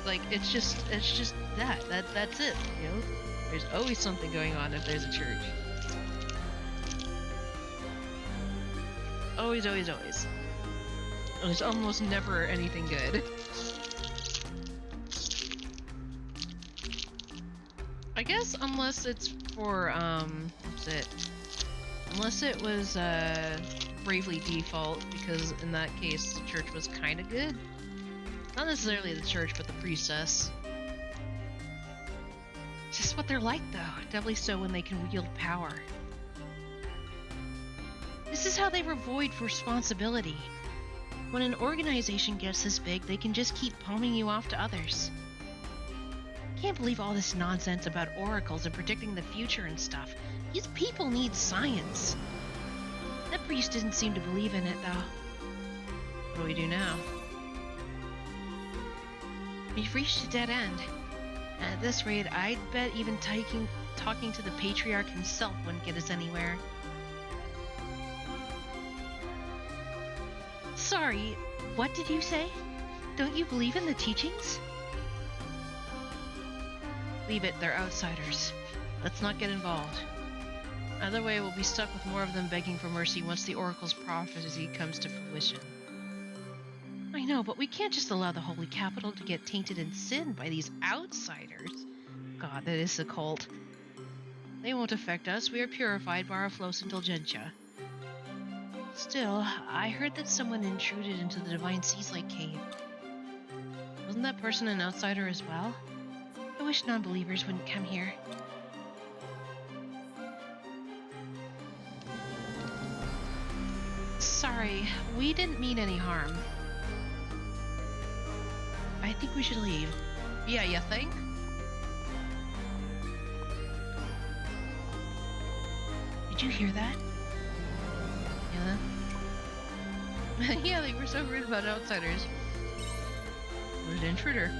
like it's just that's it, you know? There's always something going on if there's a church. Always, always, always. There's almost never anything good. I guess unless it's for, what's it? Unless it was, Bravely Default, because in that case the church was kinda good. Not necessarily the church, but the priestess. It's just what they're like, though. Doubly so when they can wield power. This is how they avoid responsibility. When an organization gets this big, they can just keep palming you off to others. Can't believe all this nonsense about oracles and predicting the future and stuff. These people need science. That priest didn't seem to believe in it, though. What do we do now? We've reached a dead end. At this rate, I'd bet even talking to the Patriarch himself wouldn't get us anywhere. Sorry, what did you say? Don't you believe in the teachings? Leave it, they're outsiders. Let's not get involved. Either way, we'll be stuck with more of them begging for mercy once the Oracle's prophecy comes to fruition. I know, but we can't just allow the Holy Capital to get tainted in sin by these outsiders. God, that is a cult. They won't affect us. We are purified by our Flos Indulgentia. Still, I heard that someone intruded into the Divine Seaslight Cave. Wasn't that person an outsider as well? I wish non-believers wouldn't come here. Sorry, we didn't mean any harm. I think we should leave. Yeah, you think? Did you hear that? Yeah. Yeah, they were so rude about outsiders. What an intruder.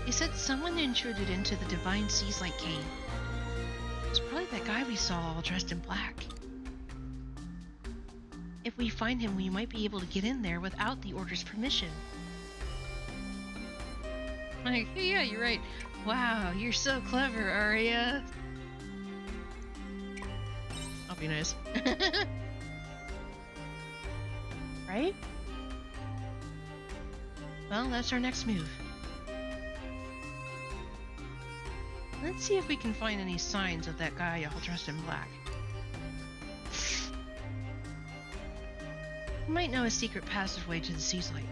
They said someone intruded into the Divine Seaslight Cave. It's probably that guy we saw all dressed in black. If we find him, we might be able to get in there without the Order's permission. Like, yeah, you're right. Wow, you're so clever, Arya. I'll be nice. Right? Well, that's our next move. Let's see if we can find any signs of that guy all dressed in black. We might know a secret passageway to the Seaslight.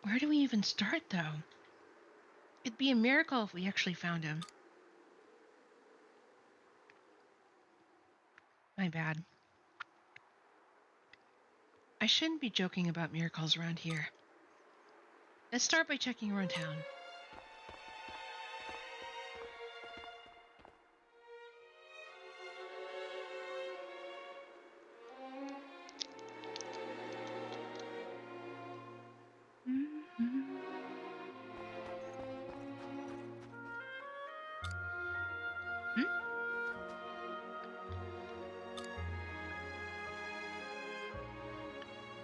Where do we even start, though? It'd be a miracle if we actually found him. My bad. I shouldn't be joking about miracles around here. Let's start by checking around town.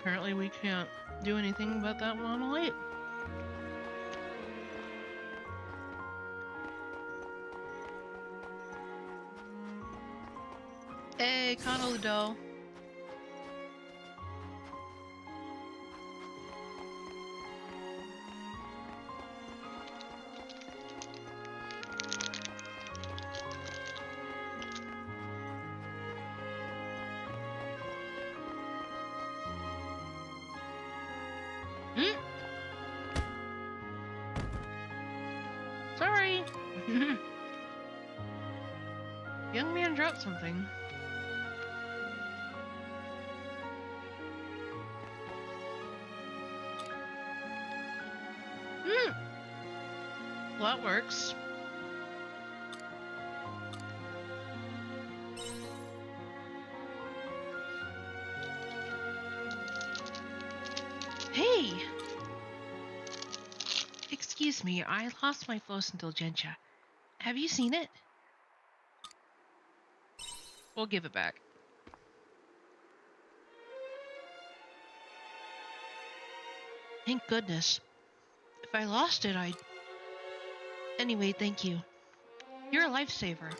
Apparently we can't do anything about that monolith. Hey, Conoludo. Sorry. Young man dropped something. Well, that works. Hey! Excuse me, I lost my Flos Indulgentia. Have you seen it? We'll give it back. Thank goodness. If I lost it, I'd... Anyway, thank you. You're a lifesaver.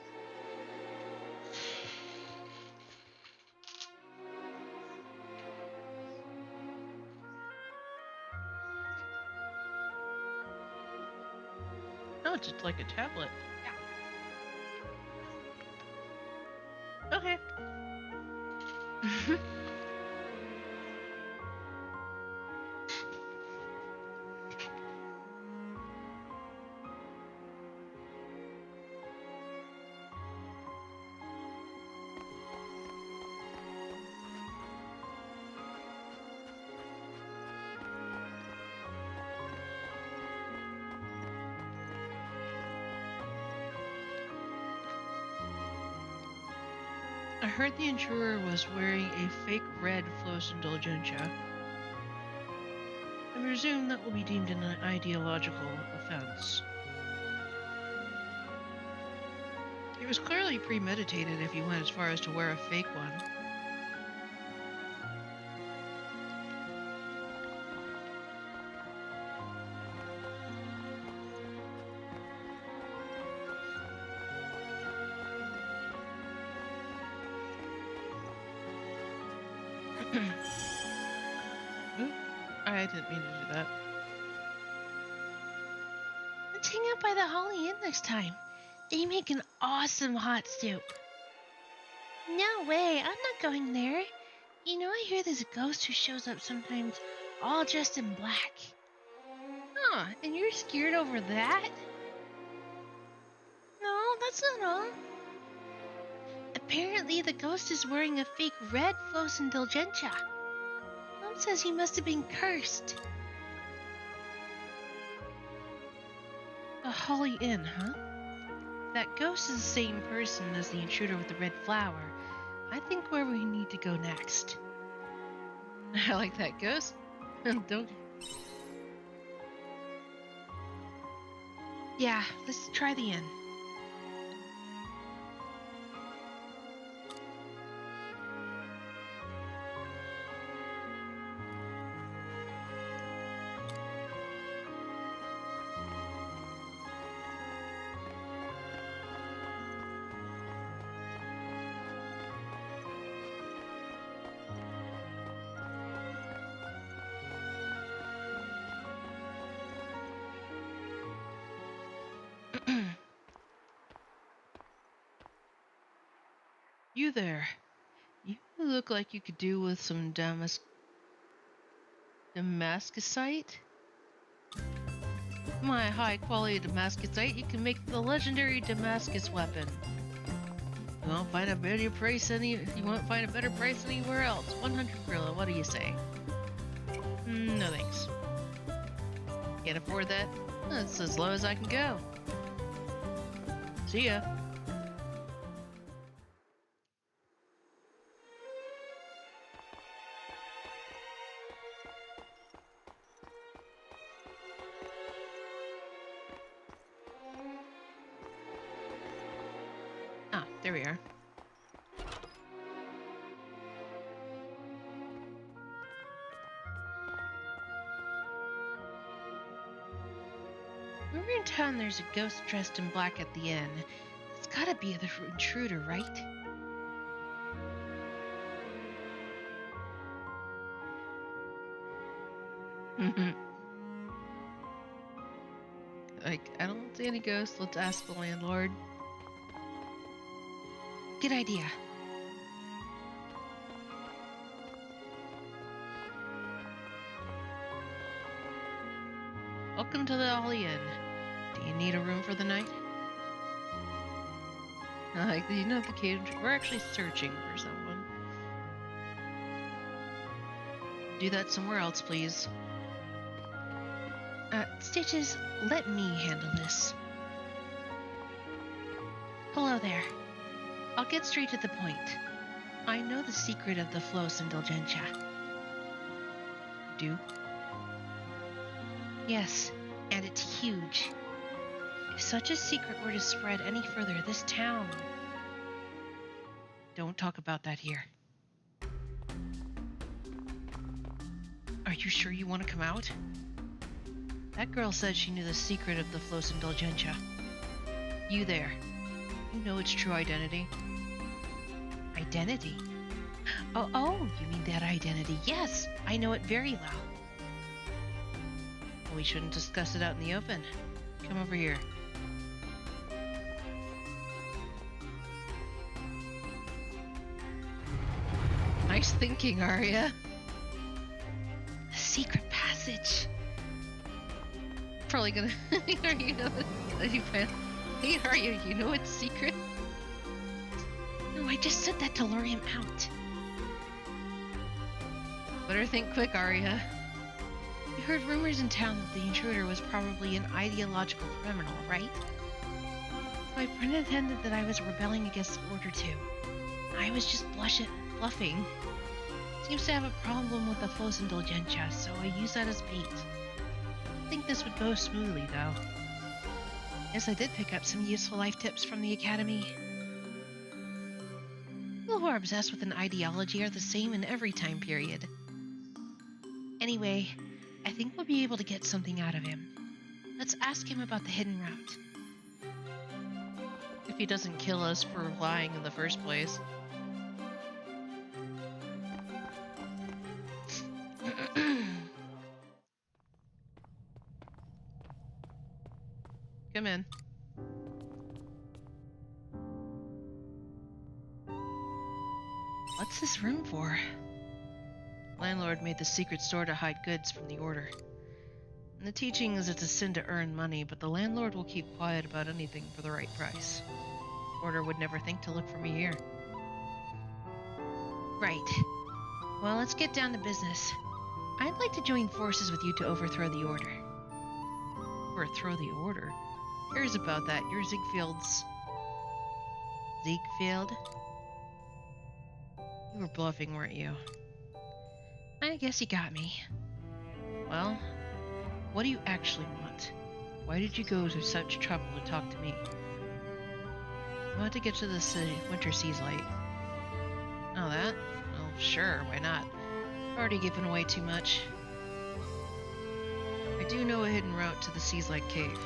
Oh, it's just like a tablet. Yeah. Okay. I heard the intruder was wearing a fake red Flos Indulgentia. I presume that will be deemed an ideological offense. It was clearly premeditated if you went as far as to wear a fake one. Oop, I didn't mean to do that. Let's hang out by the Holly Inn next time. They make an awesome hot soup. No way, I'm not going there. You know, I hear there's a ghost who shows up sometimes all dressed in black. Huh, and you're scared over that? No, that's not all. Apparently, the ghost is wearing a fake red Flos Indulgentia. Mom says he must have been cursed. The Holly Inn, huh? That ghost is the same person as the intruder with the red flower. I think where we need to go next. I like that ghost. Don't. Yeah, let's try the inn. You there. You look like you could do with some Damascusite? My high quality Damascusite, you can make the legendary Damascus weapon. You won't find a better price anywhere else. 100 Grilla, what do you say? No thanks. Can't afford that? That's as low as I can go. See ya. Ah, there we are. When we're in town, there's a ghost dressed in black at the inn. It's gotta be the intruder, right? Like, I don't see any ghosts. Let's ask the landlord. Good idea. Welcome to the Holly Inn. Do you need a room for the night? Like, you know the cage. We're actually searching for someone. Do that somewhere else, please. Stitches, let me handle this. Hello there. I'll get straight to the point. I know the secret of the Flos Indulgentia. Do? Yes, and it's huge. If such a secret were to spread any further, this town... Don't talk about that here. Are you sure you want to come out? That girl said she knew the secret of the Flos Indulgentia. You there. You know its true identity. Identity? Oh, you mean that identity. Yes, I know it very well. Well, we shouldn't discuss it out in the open. Come over here. Nice thinking, Arya. A secret passage. Probably gonna... you know that you plan... Hey, Arya, you know it's secret? No, I just said that to lure him out. Better think quick, Arya. We heard rumors in town that the intruder was probably an ideological criminal, right? So I pretended that I was rebelling against Order 2. I was just bluffing. Seems to have a problem with the Flos Indulgentia, so I use that as bait. I think this would go smoothly, though. Yes, I did pick up some useful life tips from the Academy. People who are obsessed with an ideology are the same in every time period. Anyway, I think we'll be able to get something out of him. Let's ask him about the hidden route. If he doesn't kill us for lying in the first place. Come in. What's this room for? Landlord made the secret store to hide goods from the order. And the teaching is it's a sin to earn money, but the landlord will keep quiet about anything for the right price. Order would never think to look for me here. Right. Well, let's get down to business. I'd like to join forces with you to overthrow the order. Overthrow the order? Who cares about that? You're Ziegfield's... Ziegfeld? You were bluffing, weren't you? I guess you got me. Well, what do you actually want? Why did you go to such trouble to talk to me? I want to get to the winter seas light. Oh, that? Well, sure, why not? I've already given away too much. I do know a hidden route to the seas light cave.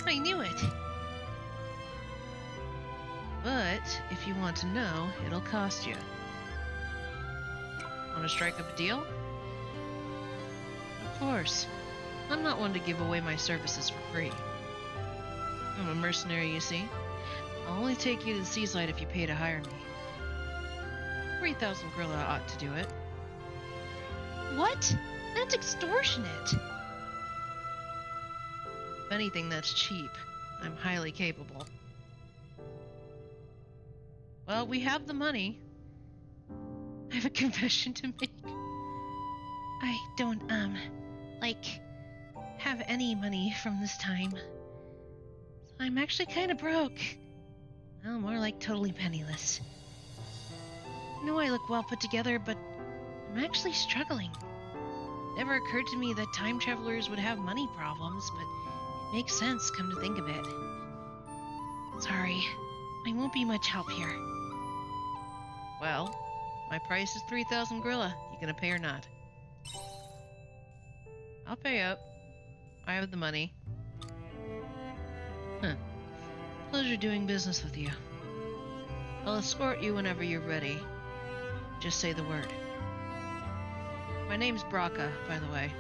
I knew it! But, if you want to know, it'll cost you. Want to strike up a deal? Of course. I'm not one to give away my services for free. I'm a mercenary, you see. I'll only take you to the seas light if you pay to hire me. 3,000 gorilla ought to do it. What? That's extortionate! If anything, that's cheap. I'm highly capable. Well, we have the money. I have a confession to make. I don't, have any money from this time. So I'm actually kind of broke. Well, more like totally penniless. I know I look well put together, but I'm actually struggling. Never occurred to me that time travelers would have money problems, but it makes sense come to think of it. Sorry, I won't be much help here. Well, my price is 3,000 gorilla. You gonna pay or not? I'll pay up. I have the money. Huh. Pleasure doing business with you. I'll escort you whenever you're ready. Just say the word. My name's Braca, by the way.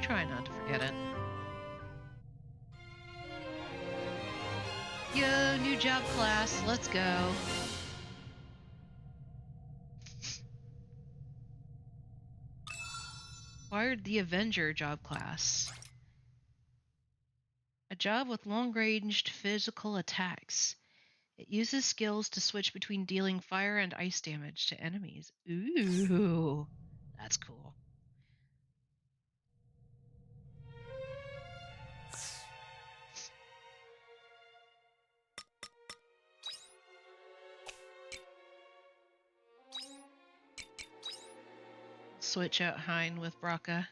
Try not to forget it. Yo, new job class. Let's go. Acquired the Avenger job class. A job with long-ranged physical attacks. It uses skills to switch between dealing fire and ice damage to enemies. Ooh, that's cool. Switch out Hein with Braca.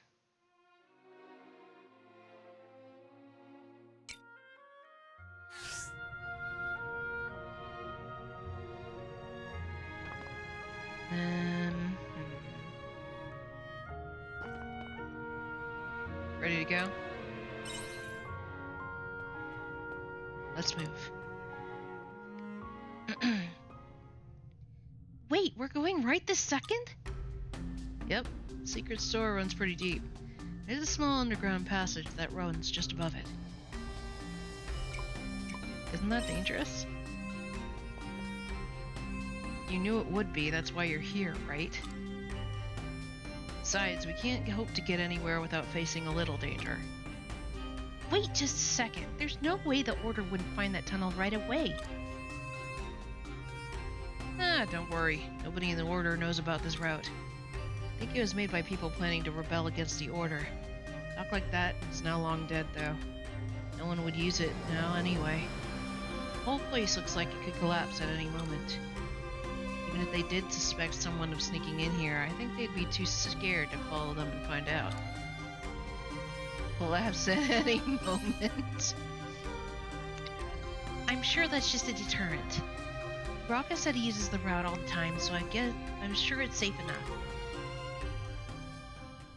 Ready to go? Let's move. Wait, we're going right this second? Yep, secret store runs pretty deep. There's a small underground passage that runs just above it. Isn't that dangerous? You knew it would be, that's why you're here, right? Besides, we can't hope to get anywhere without facing a little danger. Wait just a second. There's no way the Order wouldn't find that tunnel right away. Ah, don't worry. Nobody in the Order knows about this route. I think it was made by people planning to rebel against the Order. Talk like that is now long dead, though. No one would use it now anyway. The whole place looks like it could collapse at any moment. Even if they did suspect someone of sneaking in here, I think they'd be too scared to follow them and find out. Collapse at any moment. I'm sure that's just a deterrent. Braca said he uses the route all the time, so I'm sure it's safe enough.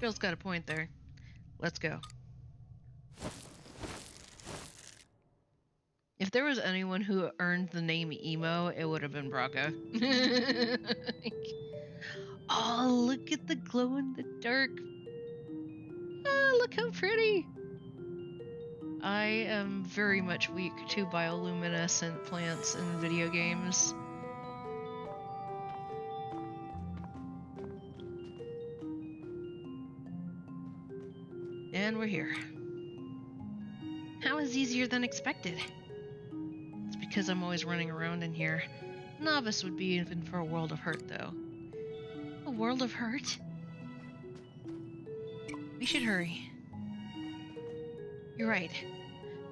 Girl's got a point there. Let's go. If there was anyone who earned the name Emo, it would have been Braca. Oh, look at the glow in the dark. Ah, look how pretty. I am very much weak to bioluminescent plants in video games. And we're here. How is easier than expected? It's because I'm always running around in here. Novice would be even for a world of hurt, though. A world of hurt? We should hurry. You're right.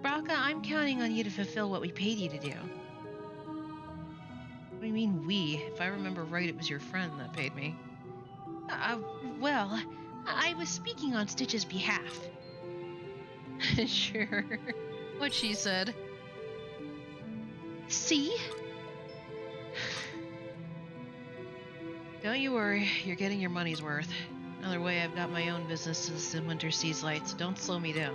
Braca, I'm counting on you to fulfill what we paid you to do. What do you mean we? If I remember right, it was your friend that paid me. Well, I was speaking on Stitch's behalf. Sure. What she said. See? Don't you worry, you're getting your money's worth. Another way, I've got my own businesses in Winter Seas Light, so don't slow me down.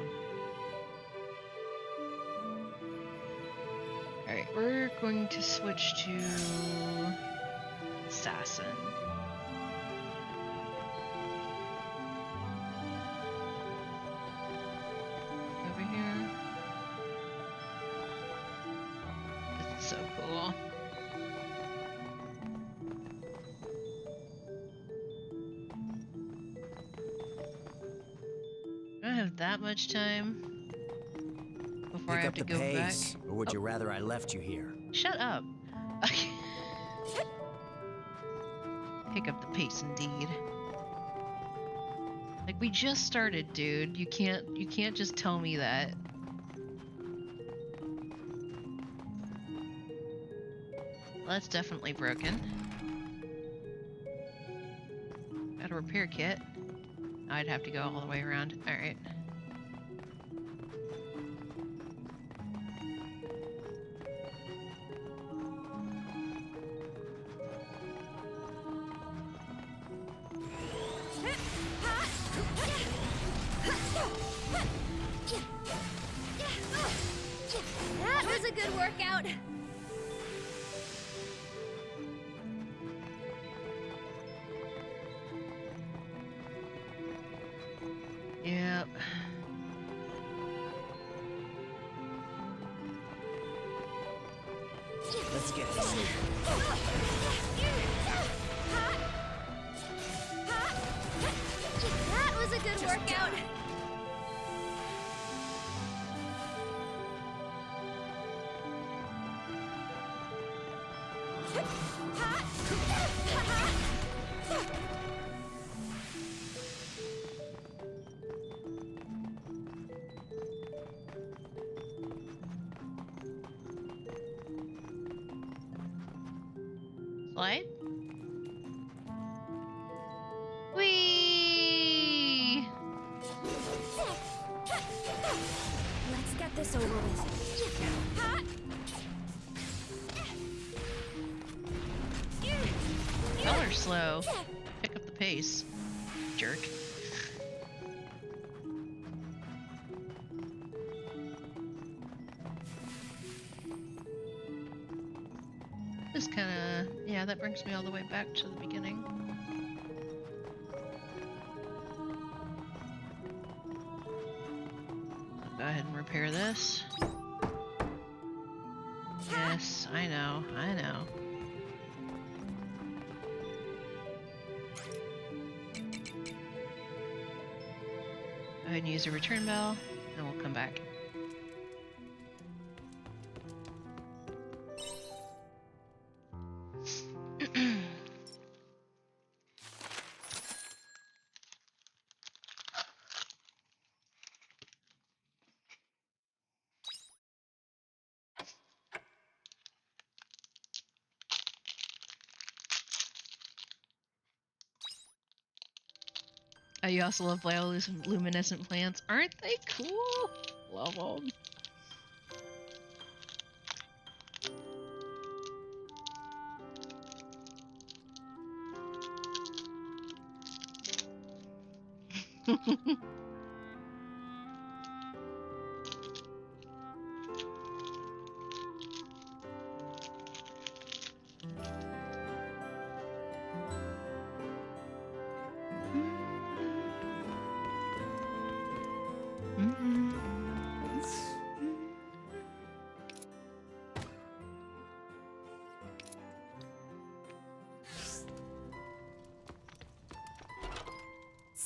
Alright, we're going to switch to Assassin. Over here. This is so cool. I don't have that much time before I Pick have up to the go pace, back. or would you rather I left you here? Shut up. Pick up the pace, indeed. Like, we just started, dude. You can't just tell me that. Well, that's definitely broken. Got a repair kit. I'd have to go all the way around. Alright. That was a good workout. Yep. Let's get this moving. That was a good workout. Slide? Whee! Let's get this over with. Y'all are slow. Pick up the pace. Jerk. This kinda... yeah, that brings me all the way back to the beginning. I'll go ahead and repair this. Yes, I know, I know. Go ahead and use a return bell, and we'll come back. You also love bioluminescent plants. Aren't they cool? Love them.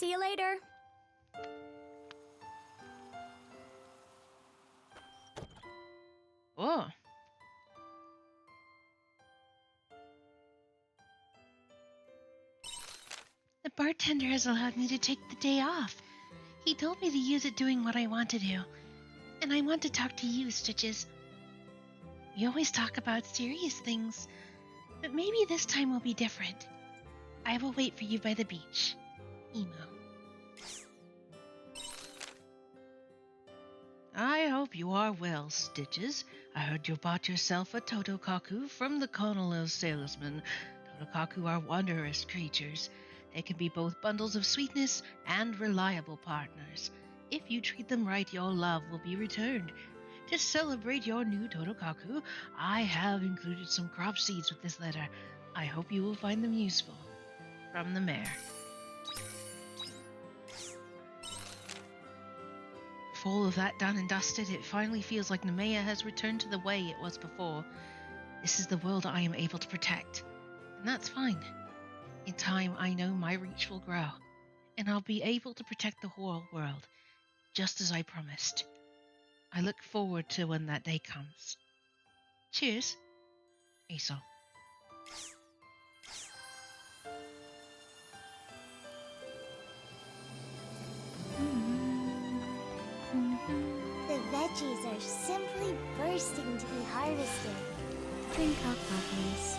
See you later. Oh. The bartender has allowed me to take the day off. He told me to use it doing what I want to do. And I want to talk to you, Stitches. We always talk about serious things, but maybe this time will be different. I will wait for you by the beach. Emo. I hope you are well, Stitches. I heard you bought yourself a Totokaku from the Colonel salesman. Totokaku are wondrous creatures. They can be both bundles of sweetness and reliable partners. If you treat them right, your love will be returned. To celebrate your new Totokaku, I have included some crop seeds with this letter. I hope you will find them useful. From the mayor. With all of that done and dusted, it finally feels like Nemea has returned to the way it was before. This is the world I am able to protect, and that's fine. In time, I know my reach will grow, and I'll be able to protect the whole world, just as I promised. I look forward to when that day comes. Cheers, Aesol. The veggies are simply bursting to be harvested. Drink up, lovelies.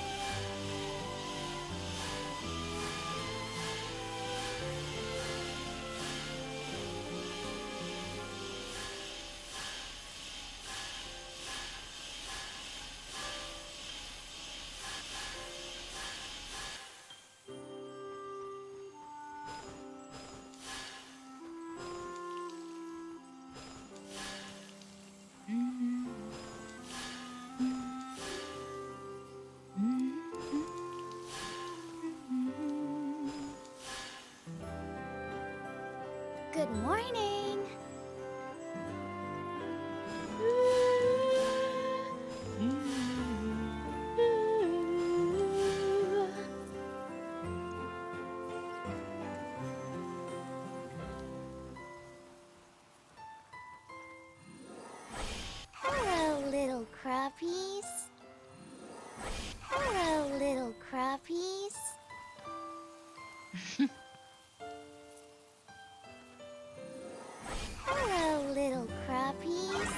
Good morning. Hello, little crappies. Hello, little crappies. Hello, little crappies.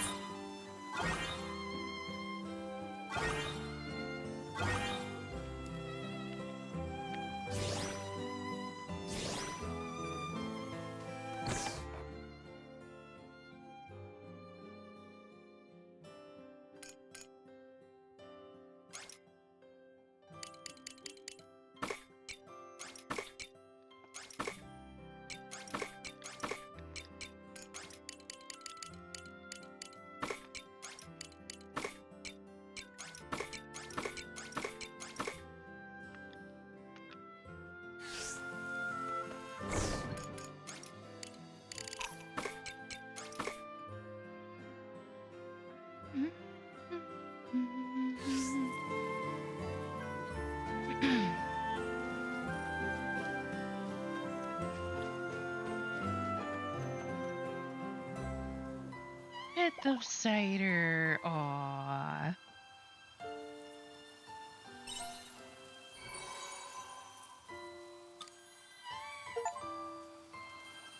Bit of cider. Aww.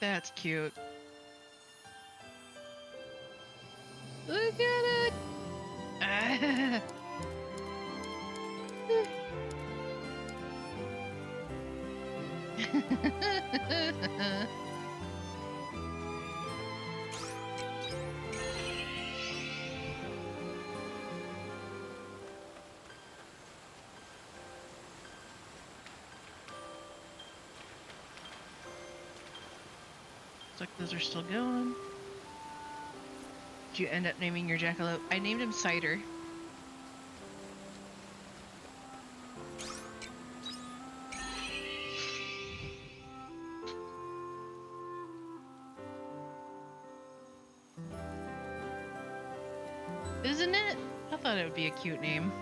That's cute. Look at it! Ah. Looks like those are still going. Did you end up naming your jackalope? I named him Cider. Isn't it? I thought it would be a cute name.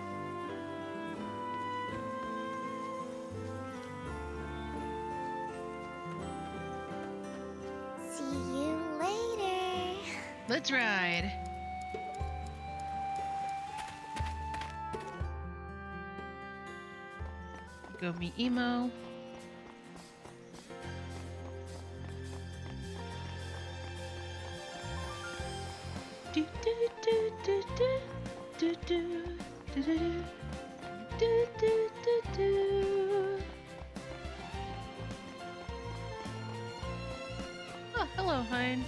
Let's ride. Go meet Emo. Do do do do do do do do do do do do do. Oh, hello, Hein.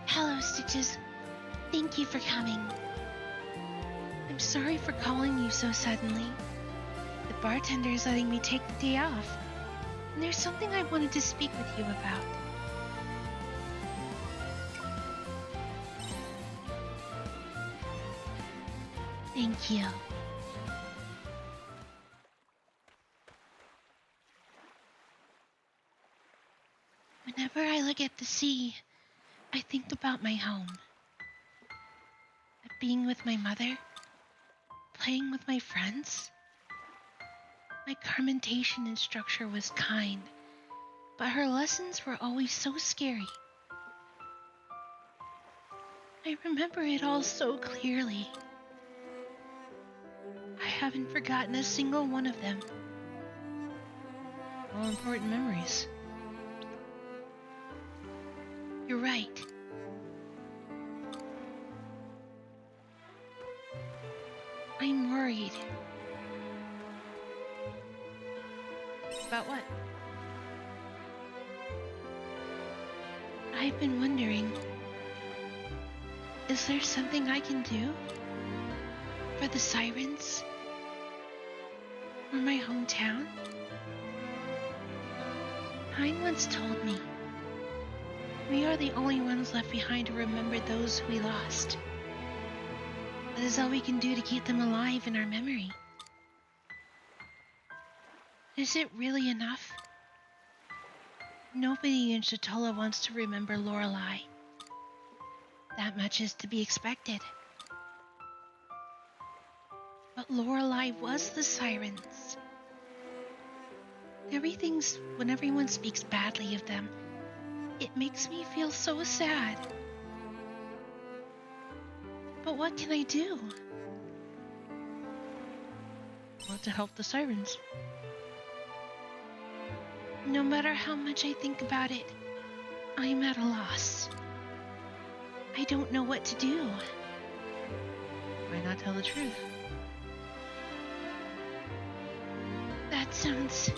Hello, Stitches. Thank you for coming. I'm sorry for calling you so suddenly. The bartender is letting me take the day off, and there's something I wanted to speak with you about. Thank you. Whenever I look at the sea, I think about my home. At being with my mother, playing with my friends. My Carmentation instructor was kind, but her lessons were always so scary. I remember it all so clearly. I haven't forgotten a single one of them. All important memories. You're right. I'm worried. About what? I've been wondering, is there something I can do for the sirens? Or my hometown? Hein once told me, we are the only ones left behind to remember those we lost. That is all we can do to keep them alive in our memory. Is it really enough? Nobody in Shatola wants to remember Lorelei. That much is to be expected. But Lorelei was the sirens. When everyone speaks badly of them, it makes me feel so sad. But what can I do? Want to help the sirens. No matter how much I think about it, I'm at a loss. I don't know what to do. Why not tell the truth? That sounds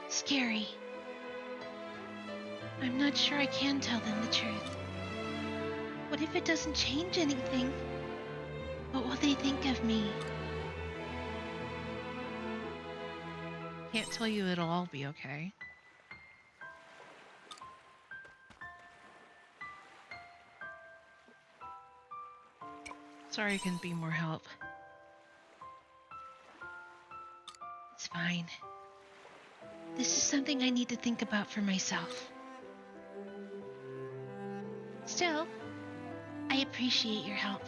scary. I'm not sure I can tell them the truth. What if it doesn't change anything? What will they think of me? Can't tell you it'll all be okay. Sorry I couldn't be more help. It's fine. This is something I need to think about for myself. Still, I appreciate your help.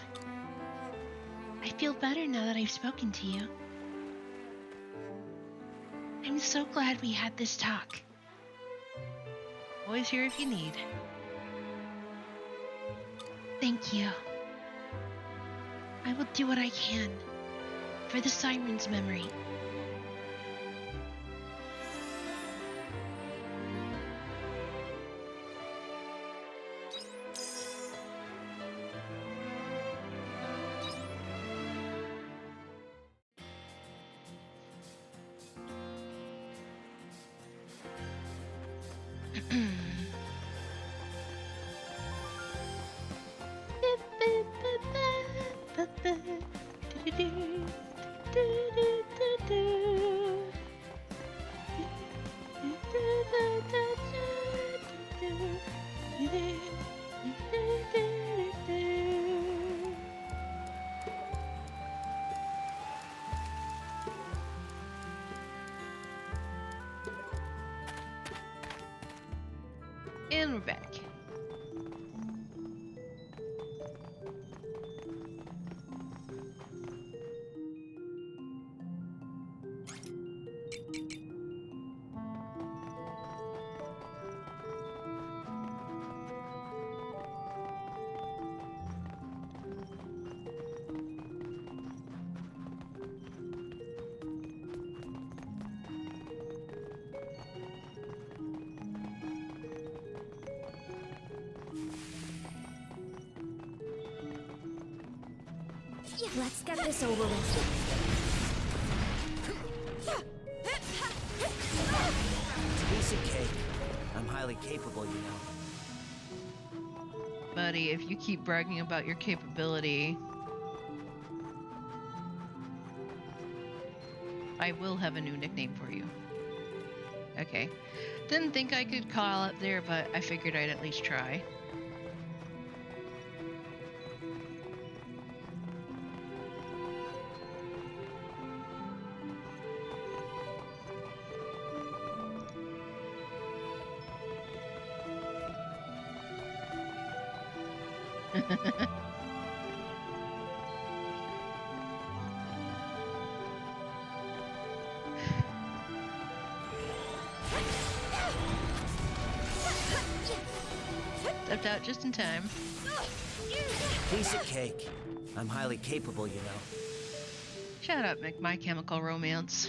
I feel better now that I've spoken to you. I'm so glad we had this talk. Always here if you need. Thank you. I will do what I can for the siren's memory. And we're back. Let's get this over with. Piece of cake. I'm highly capable, you know. Buddy, if you keep bragging about your capability, I will have a new nickname for you. Okay. Didn't think I could call up there, but I figured I'd at least try. Stepped out just in time. Piece of cake. I'm highly capable, you know. Shut up, My Chemical Romance.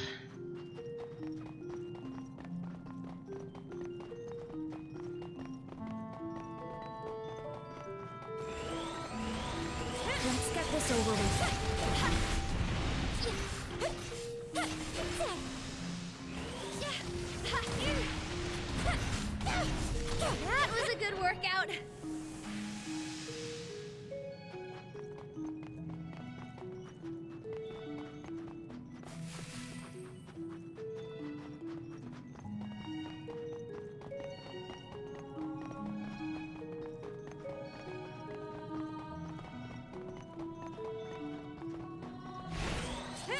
Let's get this over with. That was a good workout.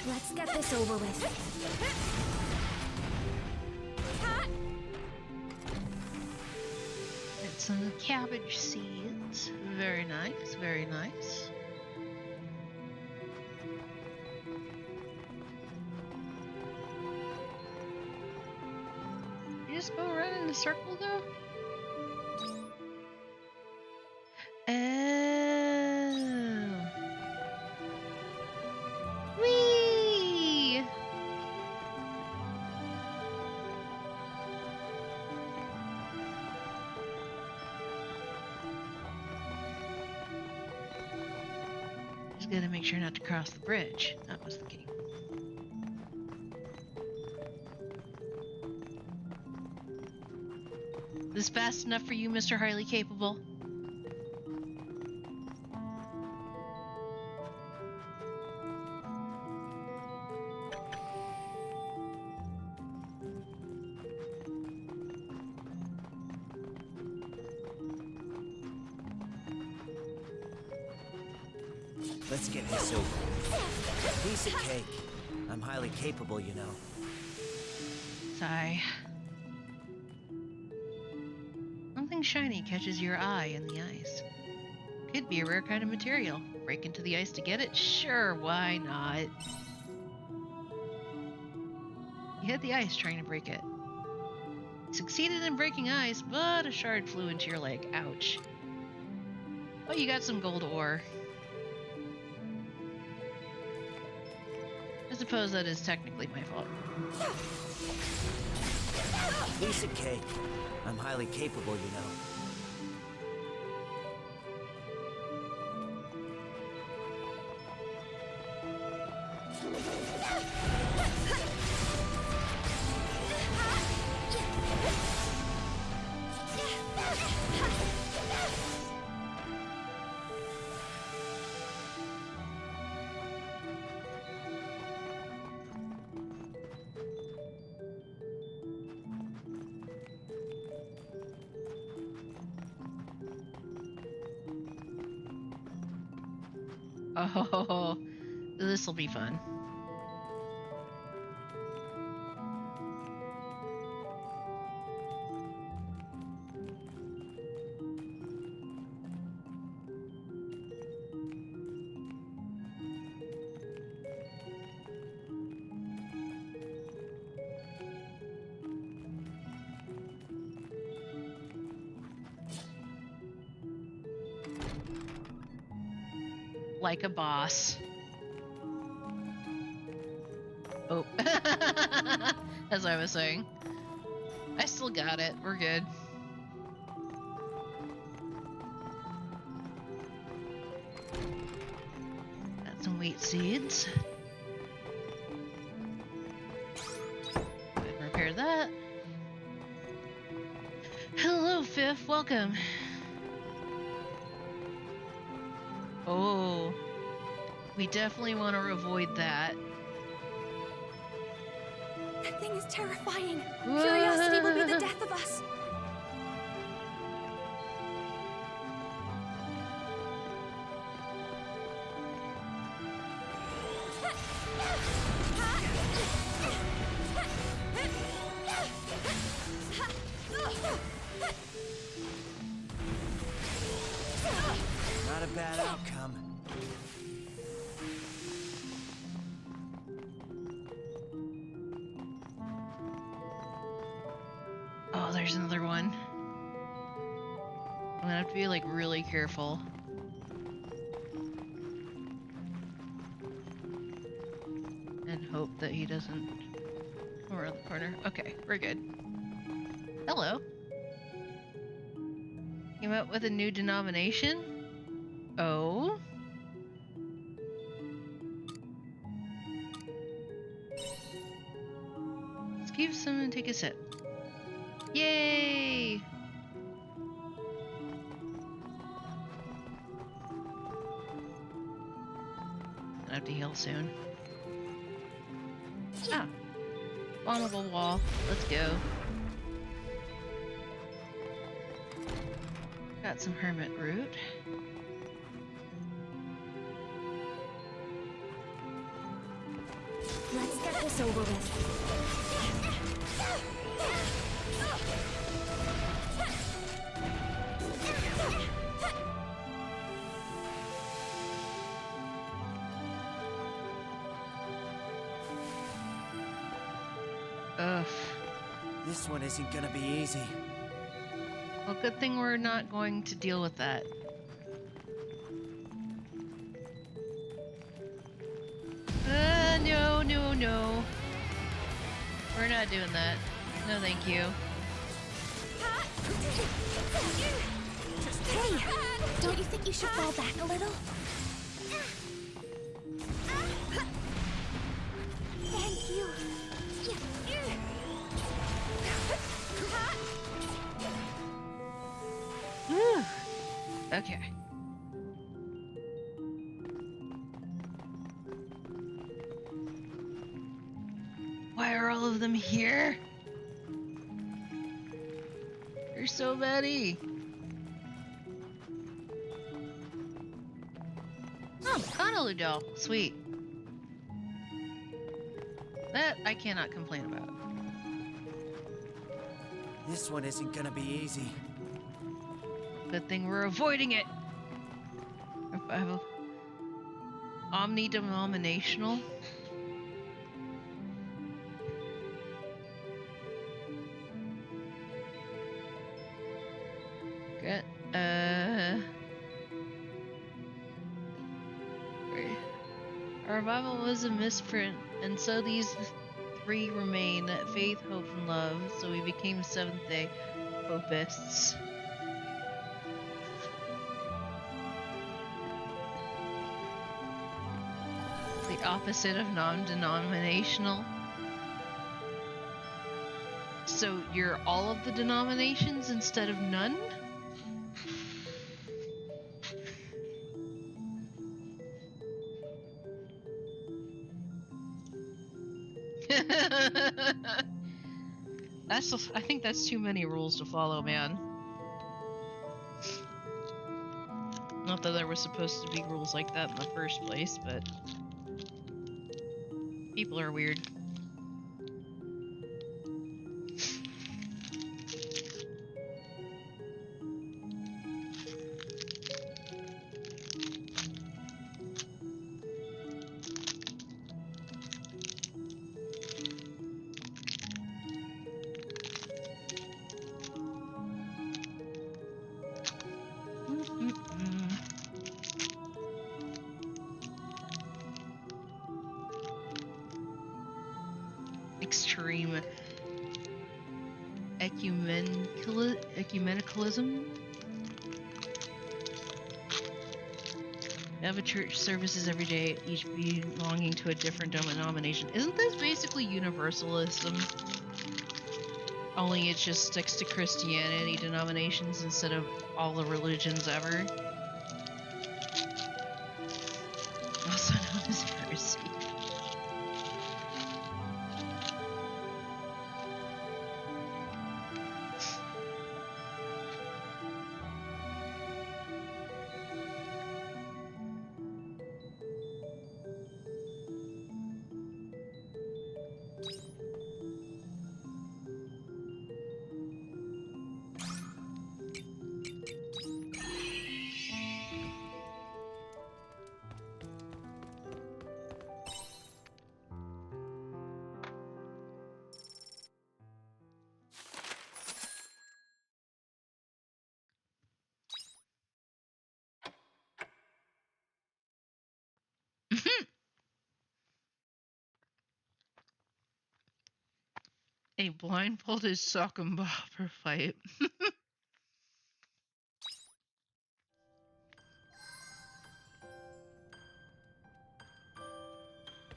Let's get this over with. And some cabbage seeds. Very nice, very nice. You just go around in a circle though? Oh. Whee! Just gotta make sure not to cross the bridge. That was the key. This fast enough for you, Mr. Highly Capable? Let's get this over with. Piece of cake. I'm highly capable, you know. Sigh. Something shiny catches your eye in the ice. Could be a rare kind of material. Break into the ice to get it? Sure, why not? You hit the ice trying to break it. You succeeded in breaking ice, but a shard flew into your leg. Ouch. Oh, you got some gold ore. I suppose that is technically my fault. Piece of cake. I'm highly capable, you know. Oh, this will be fun. Like a boss. Oh. As I was saying. I still got it. We're good. Got some wheat seeds. And repair that. Hello, Fifth. Welcome. Oh, we definitely want to avoid that. That thing is terrifying. Curiosity will be the death of us. Not a bad outcome. Oh, there's another one. I'm gonna have to be like really careful. And hope that he doesn't come around the corner. Okay, we're good. Hello. Came up with a new denomination? Oh? Let's give some and take a sip. Yay! I have to heal soon. Ah! Spawnable wall. Let's go. Got some hermit root. Let's get this over with. Ugh. This one isn't gonna be easy. Well, good thing we're not going to deal with that. No, no, no. We're not doing that. No, thank you. Hey, don't you think you should fall back a little? Thank you. Whew. Okay. Why are all of them here? There's so many. Oh, Honolulu doll. Sweet. That I cannot complain about. This one isn't gonna be easy. Good thing we're avoiding it. Revival. Omni-denominational. Get, wait. Our revival was a misprint, and so these three remain: faith, hope, and love. So we became Seventh-day Hopists. The opposite of non-denominational. So you're all of the denominations instead of none? I think that's too many rules to follow, man. Not that there was supposed to be rules like that in the first place, but people are weird. Extreme ecumenicalism. Have a church services every day, each belonging to a different denomination. Isn't this basically universalism? Only it just sticks to Christianity denominations instead of all the religions ever. Also known as heresy. A blindfolded sock and bopper fight.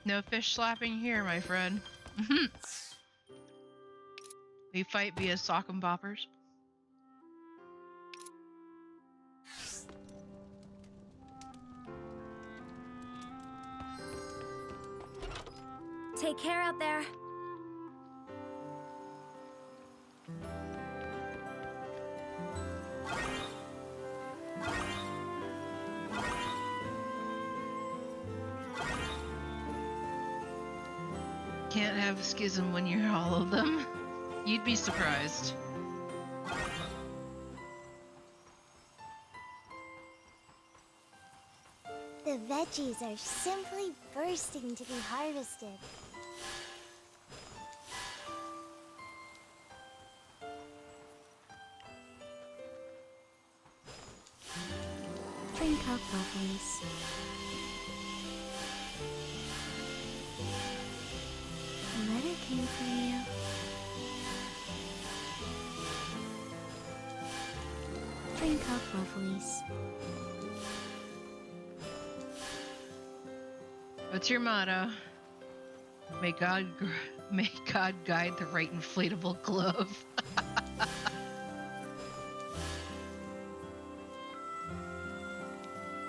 No fish slapping here, my friend. We fight via sock and boppers. Take care out there. Can't have a schism when you're all of them. You'd be surprised. The veggies are simply bursting to be harvested. Drink up, lovelies. A letter came for you. Drink up, lovelies. What's your motto? May God guide the right inflatable glove.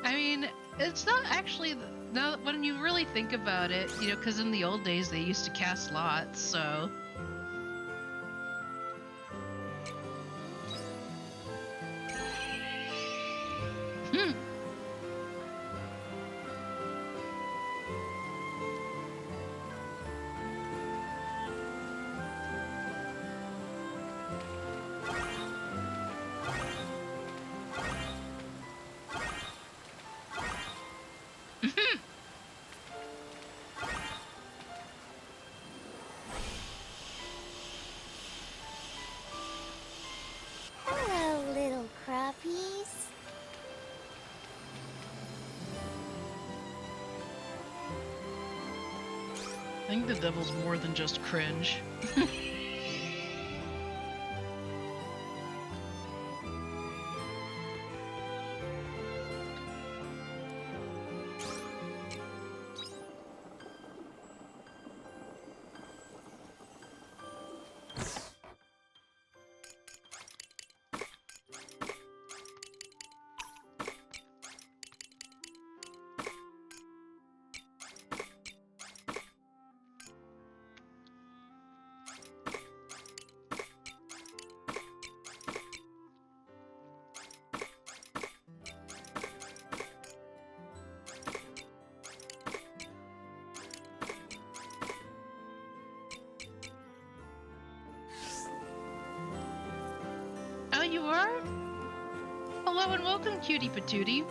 I mean, it's not actually now when you really think about it, you know, because in the old days they used to cast lots, so. Hello, little crappies. I think the devil's more than just cringe. Oh, you are? Hello and welcome, cutie patootie.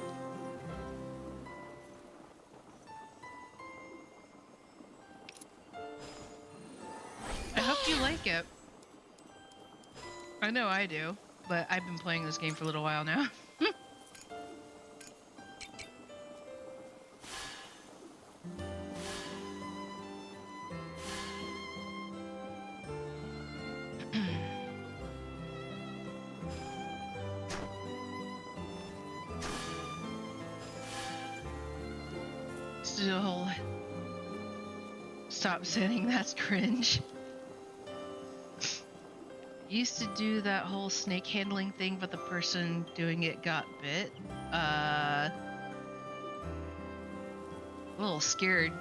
I hope you like it. I know I do, but I've been playing this game for a little while now. Just do a whole stop saying that's cringe. Used to do that whole snake handling thing, but the person doing it got bit. A little scared.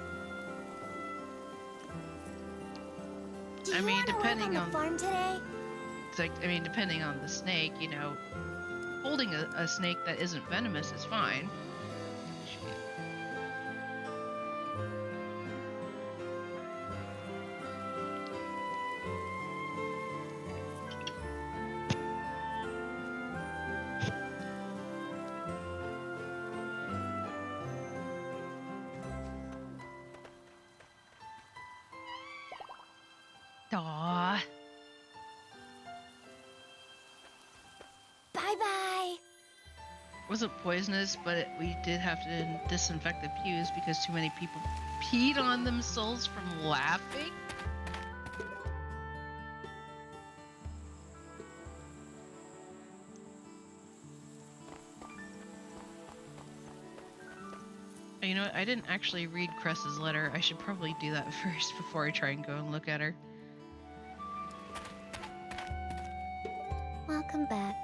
Do I you mean, want to work depending on the on- farm today? It's like, I mean, depending on the snake, you know, holding a snake that isn't venomous is fine. Aww. Bye-bye. Wasn't poisonous, but we did have to disinfect the pews because too many people peed on themselves from laughing. You know what? I didn't actually read Cress's letter. I should probably do that first before I try and go and look at her. Welcome back.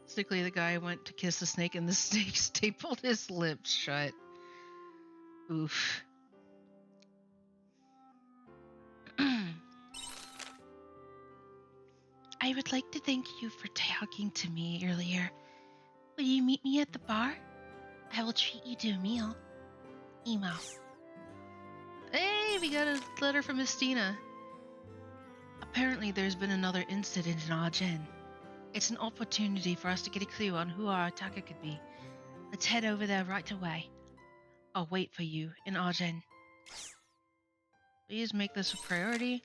Basically, the guy went to kiss the snake and the snake stapled his lips shut. Oof. I would like to thank you for talking to me earlier. Will you meet me at the bar? I will treat you to a meal. Emo. Hey, we got a letter from Estina. Apparently there's been another incident in Argen. It's an opportunity for us to get a clue on who our attacker could be. Let's head over there right away. I'll wait for you in Argen. Please make this a priority.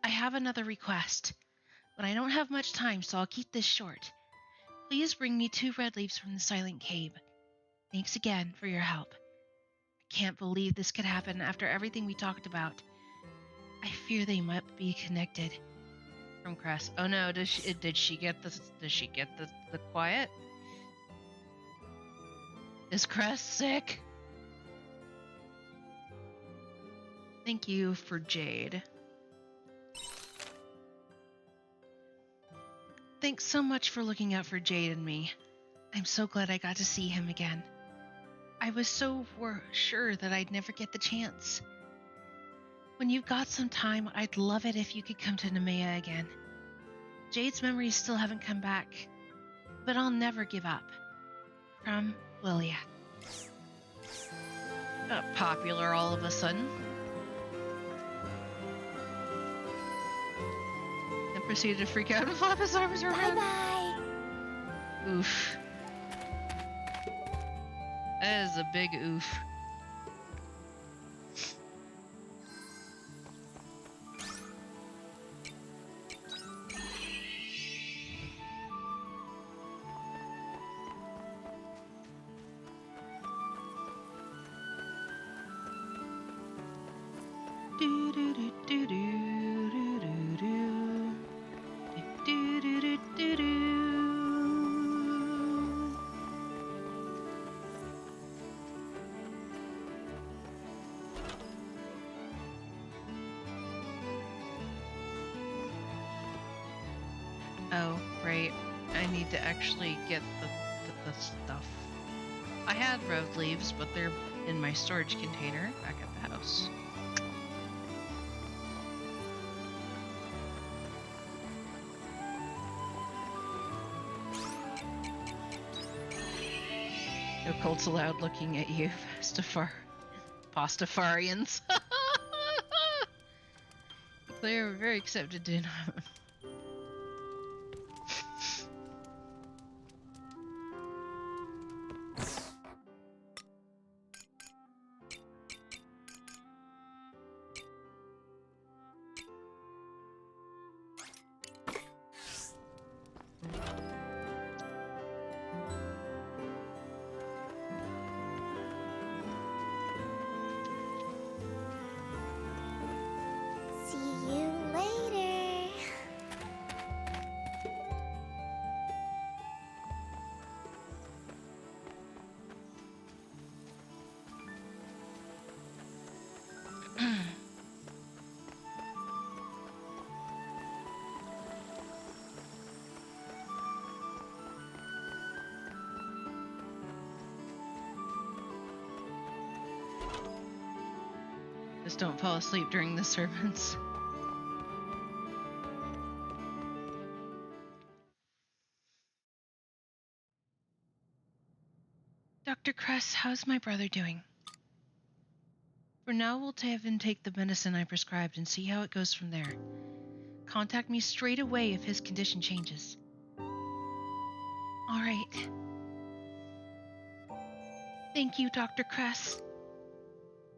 I have another request, but I don't have much time, so I'll keep this short. Please bring me 2 red leaves from the Silent Cave. Thanks again for your help. I can't believe this could happen after everything we talked about. I fear they might be connected. From Cress. Oh no, did she get the quiet? Is Cress sick? Thank you for Jade. Thanks so much for looking out for Jade and me. I'm so glad I got to see him again. I was so sure that I'd never get the chance. When you've got some time, I'd love it if you could come to Nemea again. Jade's memories still haven't come back, but I'll never give up. From Lilia. Popular all of a sudden. And proceeded to freak out and flap his arms around. Bye-bye. Oof. That is a big oof. Do do do do do do do do do do do do do. Oh, right. I need to actually get the stuff. I had red leaves, but they're in my storage container back at the house. No cults allowed looking at you, Pastafarians. They are very accepted in. See you later. Just don't fall asleep during the sermons. Dr. Kress, how's my brother doing? For now, we'll have him take the medicine I prescribed and see how it goes from there. Contact me straight away if his condition changes. All right. Thank you, Dr. Kress.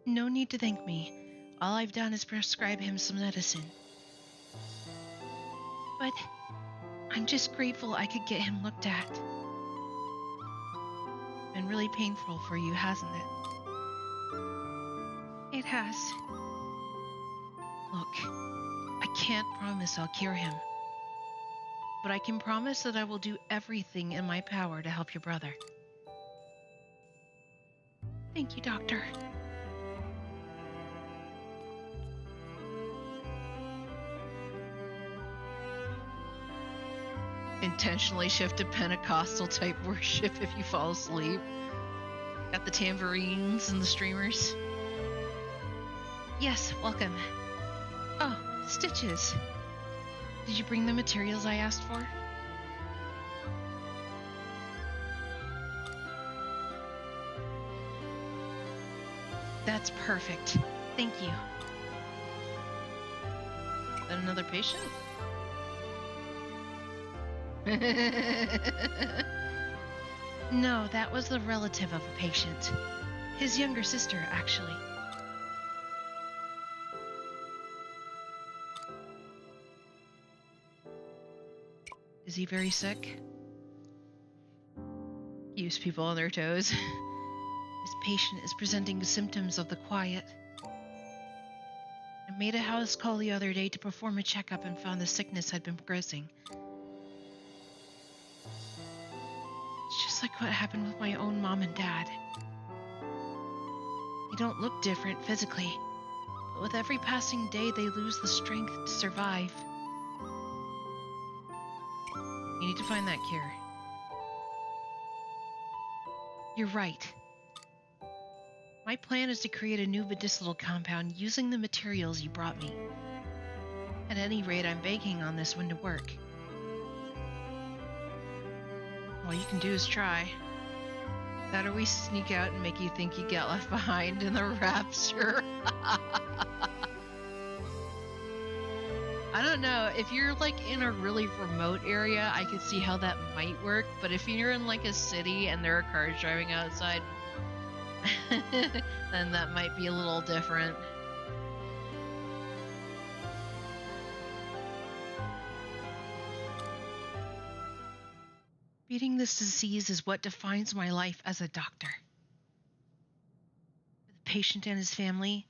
No need to thank me. All I've done is prescribe him some medicine. But I'm just grateful I could get him looked at. Been really painful for you, hasn't it? It has. Look, I can't promise I'll cure him. But I can promise that I will do everything in my power to help your brother. Thank you, Doctor. Intentionally shift to Pentecostal type worship if you fall asleep. Got the tambourines and the streamers. Yes, welcome. Oh, stitches. Did you bring the materials I asked for? That's perfect. Thank you. Is that another patient? No, that was the relative of a patient. His younger sister, actually. Is he very sick? Keeps people on their toes. This patient is presenting symptoms of the quiet. I made a house call the other day to perform a checkup and found the sickness had been progressing. It's just like what happened with my own mom and dad. They don't look different physically, but with every passing day they lose the strength to survive. You need to find that cure. You're right. My plan is to create a new medicinal compound using the materials you brought me. At any rate, I'm banking on this one to work. All you can do is try. That or we sneak out and make you think you get left behind in the rapture. I don't know, if you're like in a really remote area, I could see how that might work, but if you're in like a city and there are cars driving outside, then that might be a little different. Beating this disease is what defines my life as a doctor. For the patient and his family,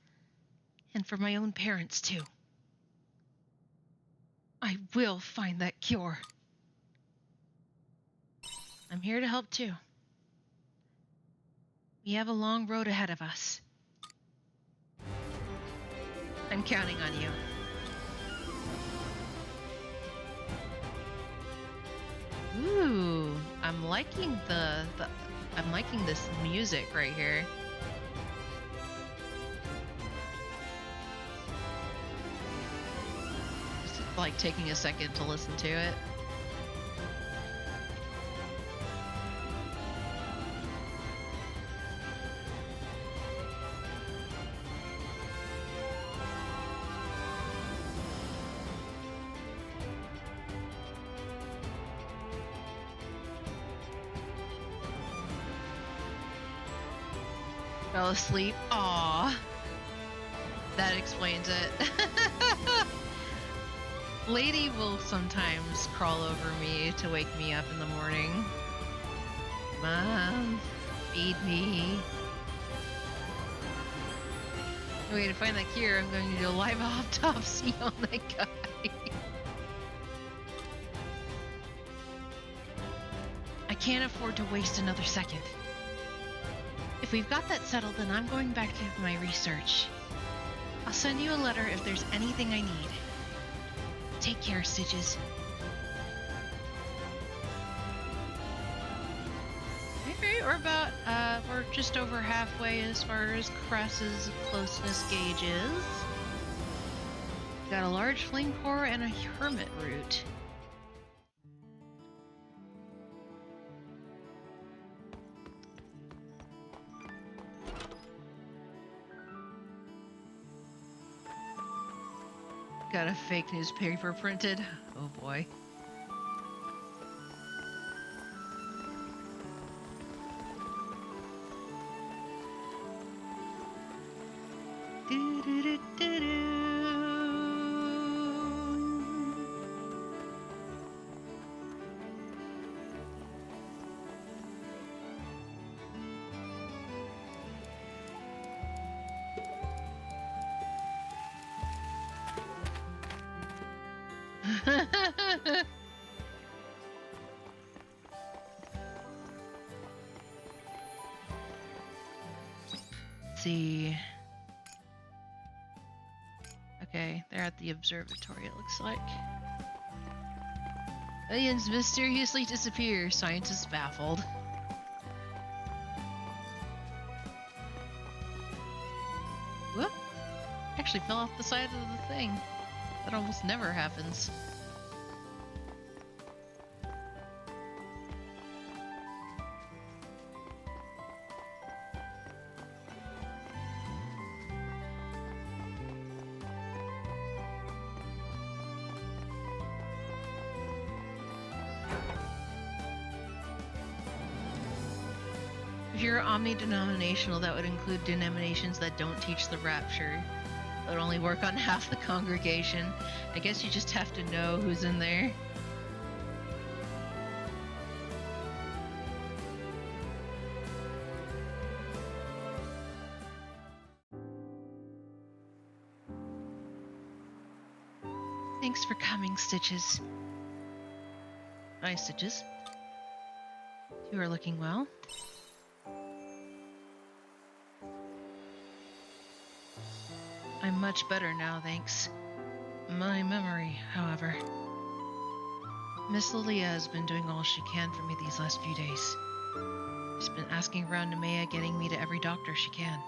and for my own parents too. I will find that cure. I'm here to help too. We have a long road ahead of us. I'm counting on you. Ooh, I'm liking I'm liking this music right here. Just like taking a second to listen to it. Fell asleep. Aww. That explains it. Lady will sometimes crawl over me to wake me up in the morning. Mom, feed me. Anyway, to find that cure, I'm going to do a live autopsy on that guy. I can't afford to waste another second. If we've got that settled, then I'm going back to my research. I'll send you a letter if there's anything I need. Take care, Stitches. Very we're just over halfway as far as Cress's closeness gauge is. Got a large flame core and a hermit root. Got a fake newspaper printed. Oh boy. See. Okay, they're at the observatory, it looks like. Aliens mysteriously disappear. Scientists baffled. Whoop! Actually fell off the side of the thing. That almost never happens. If you're omni-denominational, that would include denominations that don't teach the rapture. That only work on half the congregation. I guess you just have to know who's in there. Thanks for coming, Stitches. Hi, Stitches. You are looking well. I'm much better now, thanks. My memory, however. Miss Lilia has been doing all she can for me these last few days. She's been asking around Nemea, getting me to every doctor she can.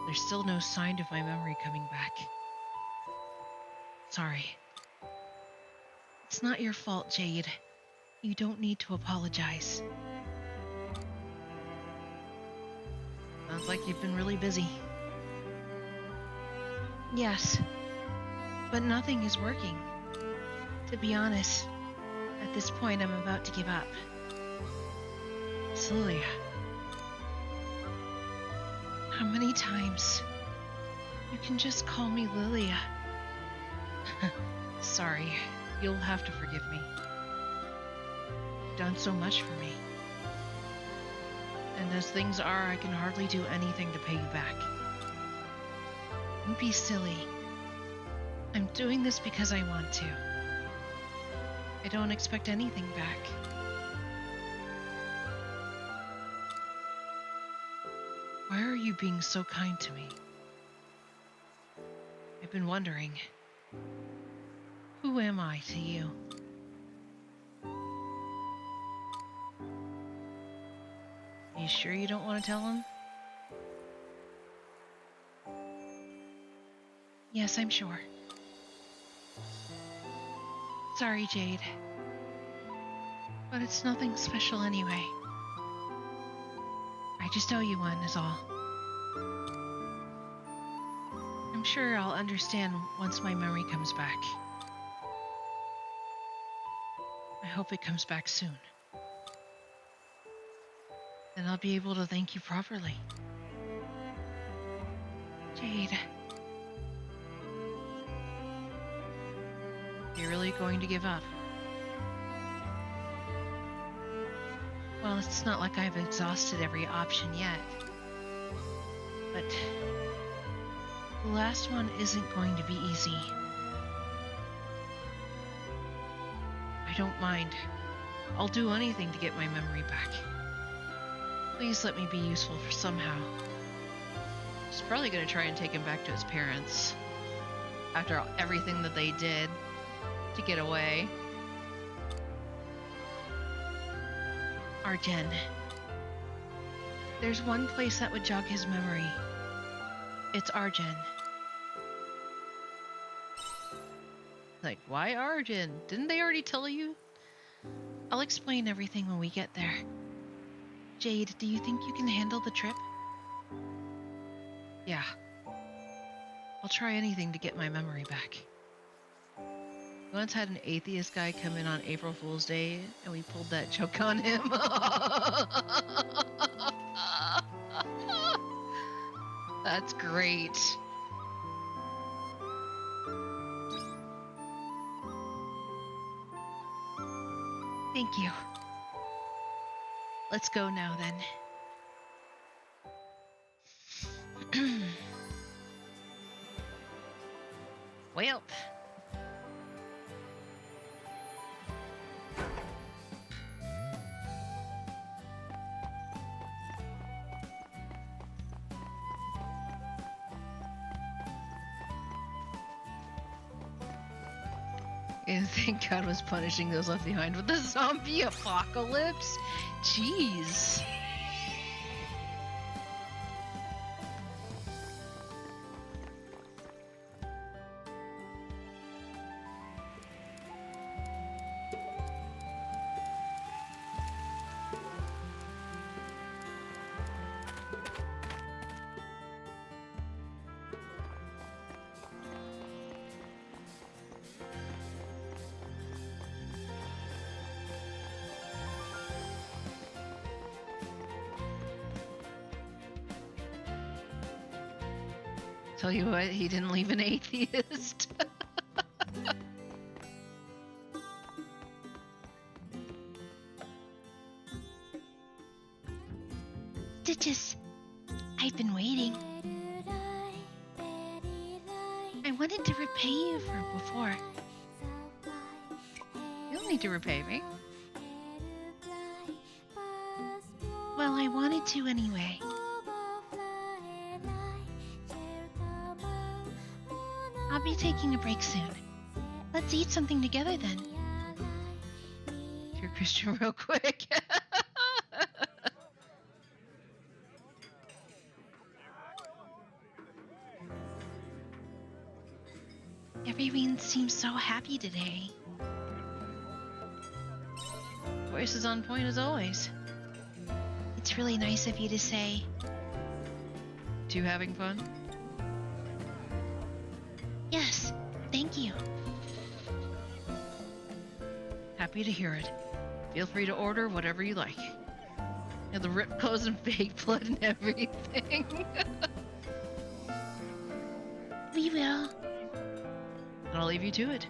There's still no sign of my memory coming back. Sorry. It's not your fault, Jade. You don't need to apologize. Sounds like you've been really busy. Yes, but nothing is working. To be honest, at this point I'm about to give up. It's Lilia. How many times? You can just call me Lilia. Sorry, you'll have to forgive me. You've done so much for me. And as things are, I can hardly do anything to pay you back. Don't be silly. I'm doing this because I want to. I don't expect anything back. Why are you being so kind to me? I've been wondering. Who am I to you? Are you sure you don't want to tell him? Yes, I'm sure. Sorry, Jade. But it's nothing special anyway. I just owe you one, is all. I'm sure I'll understand once my memory comes back. I hope it comes back soon. Then I'll be able to thank you properly. Jade. You're really going to give up? Well, it's not like I've exhausted every option yet. But the last one isn't going to be easy. I don't mind. I'll do anything to get my memory back. Please let me be useful for somehow. She's probably going to try and take him back to his parents. After everything that they did to get away. Arjen, There's one place that would jog his memory. It's Arjen. Like, why Arjun? Didn't they already tell you? I'll explain everything when we get there. Jade, do you think you can handle the trip? Yeah. I'll try anything to get my memory back. We once had an atheist guy come in on April Fool's Day, and we pulled that joke on him. That's great. Thank you. Let's go now then. Well. I think God was punishing those left behind with the zombie apocalypse. Jeez. Tell you what, he didn't leave an atheist. Stitches, I've been waiting. I wanted to repay you for before. You don't need to repay me. Well, I wanted to anyway. I'll be taking a break soon. Let's eat something together then. You're Christian real quick. Everyone seems so happy today. Voice is on point as always. It's really nice of you to say. You having fun? Yes, thank you. Happy to hear it. Feel free to order whatever you like. And the ripped clothes and fake blood and everything. We will. And I'll leave you to it.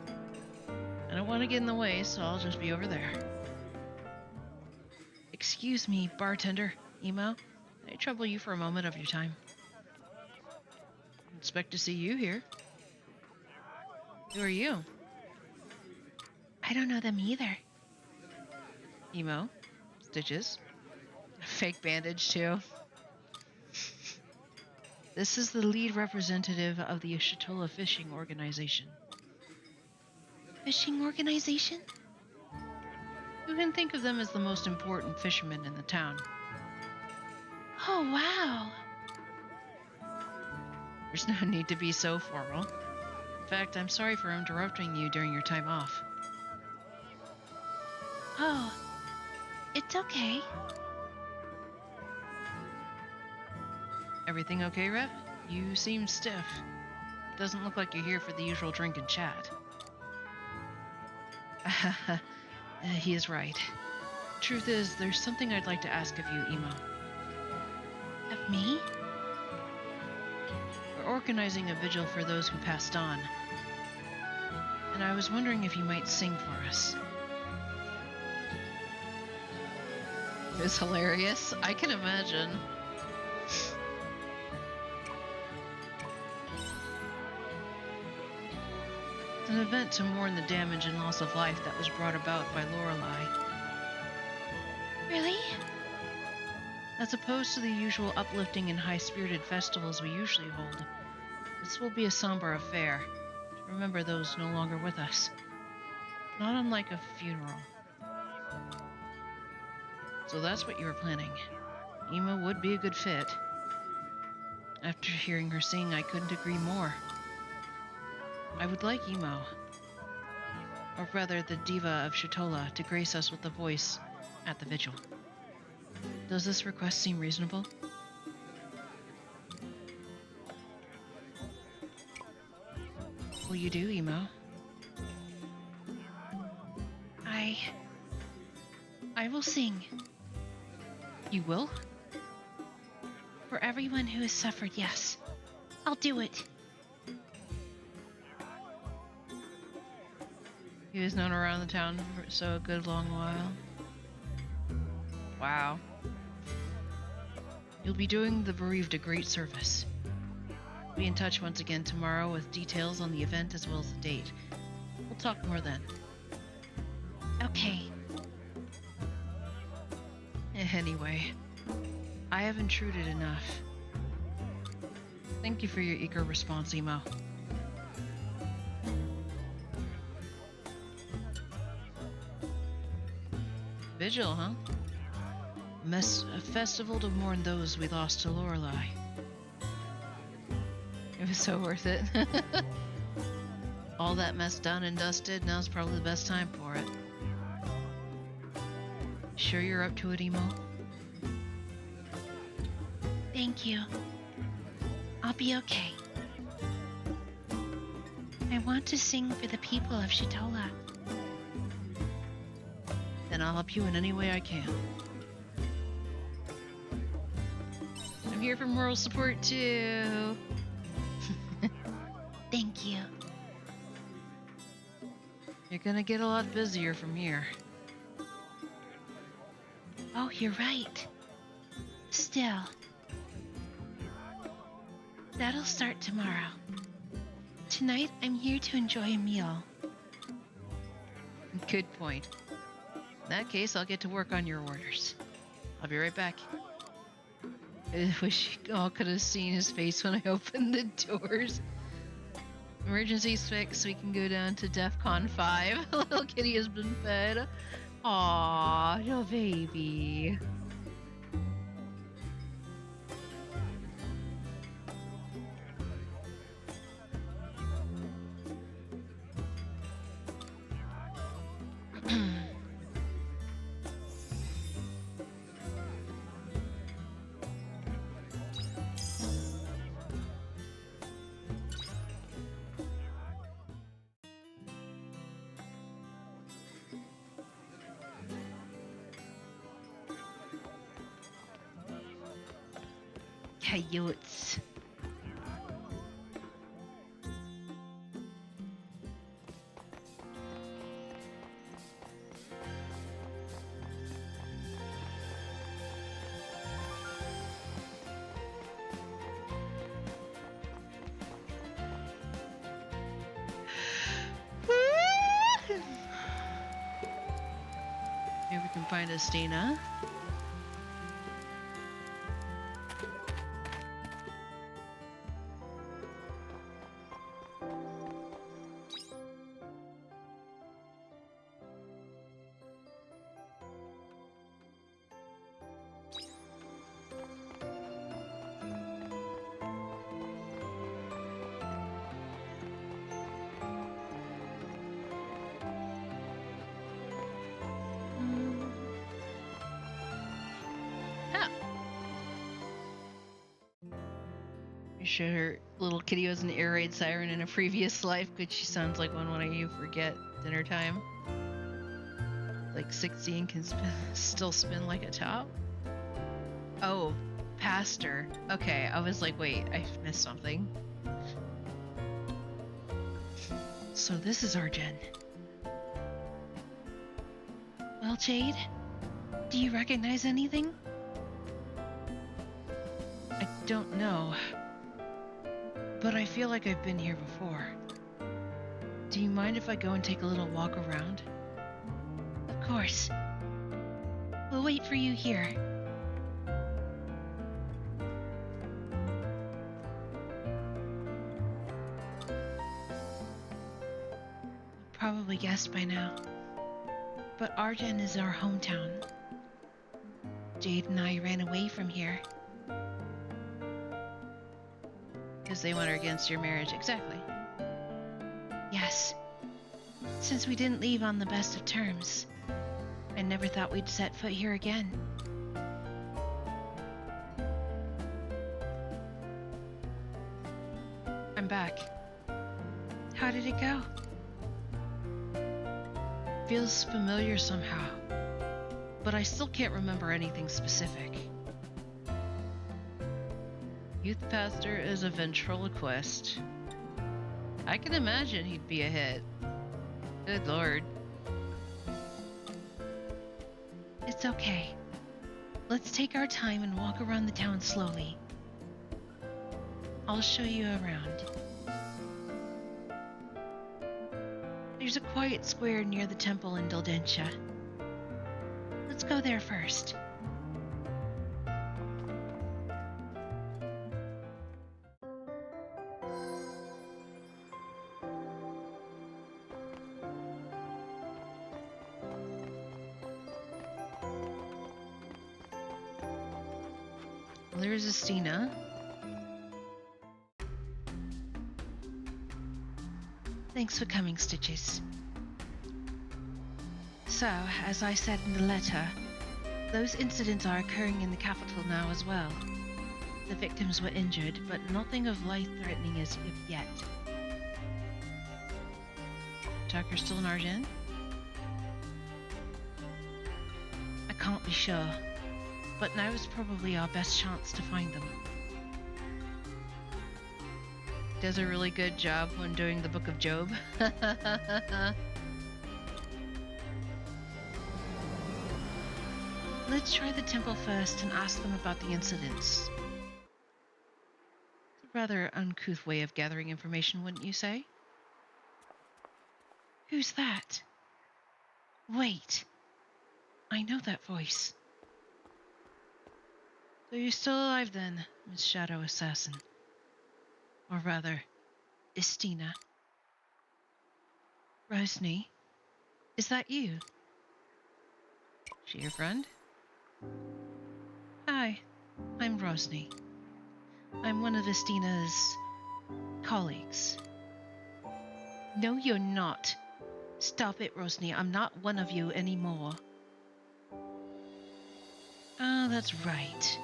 I don't want to get in the way, so I'll just be over there. Excuse me, bartender. Emo, I trouble you for a moment of your time. Expect to see you here. Who are you? I don't know them either. Emo, Stitches, a fake bandage too. This is the lead representative of the Ishitola Fishing Organization. Fishing organization? You can think of them as the most important fishermen in the town. Oh, wow. There's no need to be so formal. In fact, I'm sorry for interrupting you during your time off. Oh, it's okay. Everything okay, Rep? You seem stiff. Doesn't look like you're here for the usual drink and chat. He is right. Truth is, there's something I'd like to ask of you, Emo. Of me? We're organizing a vigil for those who passed on. And I was wondering if you might sing for us. It was hilarious. I can imagine. It's an event to mourn the damage and loss of life that was brought about by Lorelei. Really? As opposed to the usual uplifting and high-spirited festivals we usually hold, this will be a somber affair to remember those no longer with us. Not unlike a funeral. So that's what you were planning. Ema would be a good fit. After hearing her sing, I couldn't agree more. I would like Emo, or rather the diva of Shitola, to grace us with a voice at the vigil. Does this request seem reasonable? Will you do, Emo? I will sing. You will? For everyone who has suffered, yes. I'll do it. He was known around the town for so a good long while. Wow. You'll be doing the bereaved a great service. Be in touch once again tomorrow with details on the event as well as the date. We'll talk more then. Okay. Anyway, I have intruded enough. Thank you for your eager response, Emo. Vigil, huh? A festival to mourn those we lost to Lorelei. It was so worth it. All that mess done and dusted, now's probably the best time for it. Sure you're up to it, Emo? Thank you. I'll be okay. I want to sing for the people of Shitola. Then I'll help you in any way I can. I'm here for moral support too. Thank you. You're gonna get a lot busier from here. Oh, you're right. Still. That'll start tomorrow. Tonight, I'm here to enjoy a meal. Good point. In that case, I'll get to work on your orders. I'll be right back. I wish you all could have seen his face when I opened the doors. Emergency's fixed, we can go down to DEFCON 5. Little kitty has been fed. Aww, your baby. Coyotes. Here we can find Estina. Sure her little kitty was an air raid siren in a previous life, but she sounds like one you forget dinner time. Like 16 can still spin like a top. Oh, pastor. Okay, I was like, wait, I missed something. So this is Arjen. Well, Jade, do you recognize anything? I don't know. But I feel like I've been here before. Do you mind if I go and take a little walk around? Of course. We'll wait for you here. You probably guessed by now, but Arden is our hometown. Jade and I ran away from here. Because they went against your marriage. Exactly. Yes. Since we didn't leave on the best of terms, I never thought we'd set foot here again. I'm back. How did it go? Feels familiar somehow. But I still can't remember anything specific. Youth pastor is a ventriloquist. I can imagine he'd be a hit. Good lord. It's okay. Let's take our time and walk around the town slowly. I'll show you around. There's a quiet square near the temple in Duldentia. Let's go there first. Well, there's Estina. Thanks for coming, Stitches. So, as I said in the letter, those incidents are occurring in the capital now as well. The victims were injured, but nothing of life-threatening as of yet. Tucker's still in Argent? I can't be sure, but now is probably our best chance to find them. Does a really good job when doing the Book of Job. Let's try the temple first and ask them about the incidents. Rather uncouth way of gathering information, wouldn't you say? Who's that? Wait. I know that voice. So you're still alive then, Miss Shadow Assassin. Or rather, Estina. Rosny, is that you? She your friend? Hi, I'm Rosny. I'm one of Estina's colleagues. No, you're not. Stop it, Rosny. I'm not one of you anymore. Oh, that's right.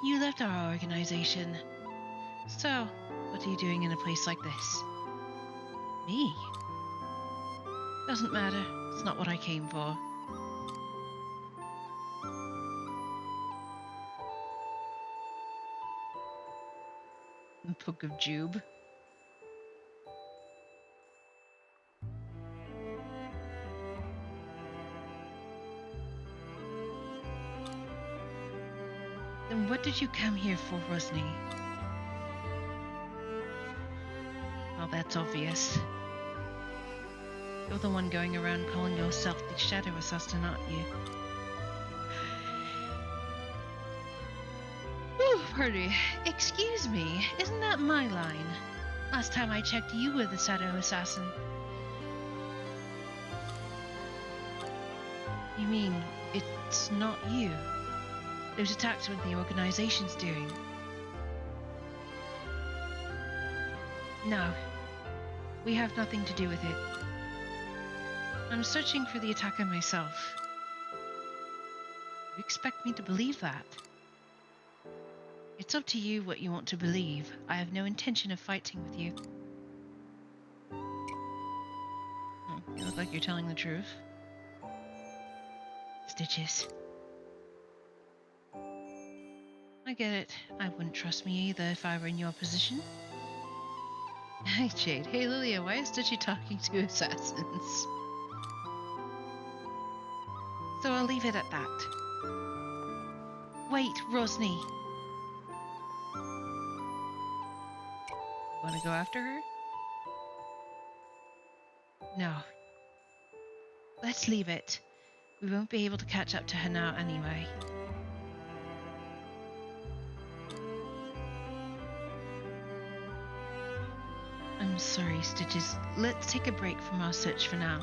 You left our organization. So, what are you doing in a place like this? Me? Doesn't matter. It's not what I came for. Book of Job. Then what did you come here for, Rosny? Well, that's obvious. You're the one going around calling yourself the Shadow Assassin, aren't you? Ooh, pardon. Excuse me, isn't that my line? Last time I checked, you were the Shadow Assassin. You mean it's not you? Those attacks were the organization's doing. No, we have nothing to do with it. I'm searching for the attacker myself. You expect me to believe that? It's up to you what you want to believe. I have no intention of fighting with you. You look like you're telling the truth. Stitches. I get it. I wouldn't trust me either if I were in your position. Hey Jade. Hey Lilia, why is Stitchy talking to assassins? So I'll leave it at that. Wait, Rosny. Want to go after her? No. Let's leave it. We won't be able to catch up to her now anyway. I'm sorry, Stitches. Let's take a break from our search for now.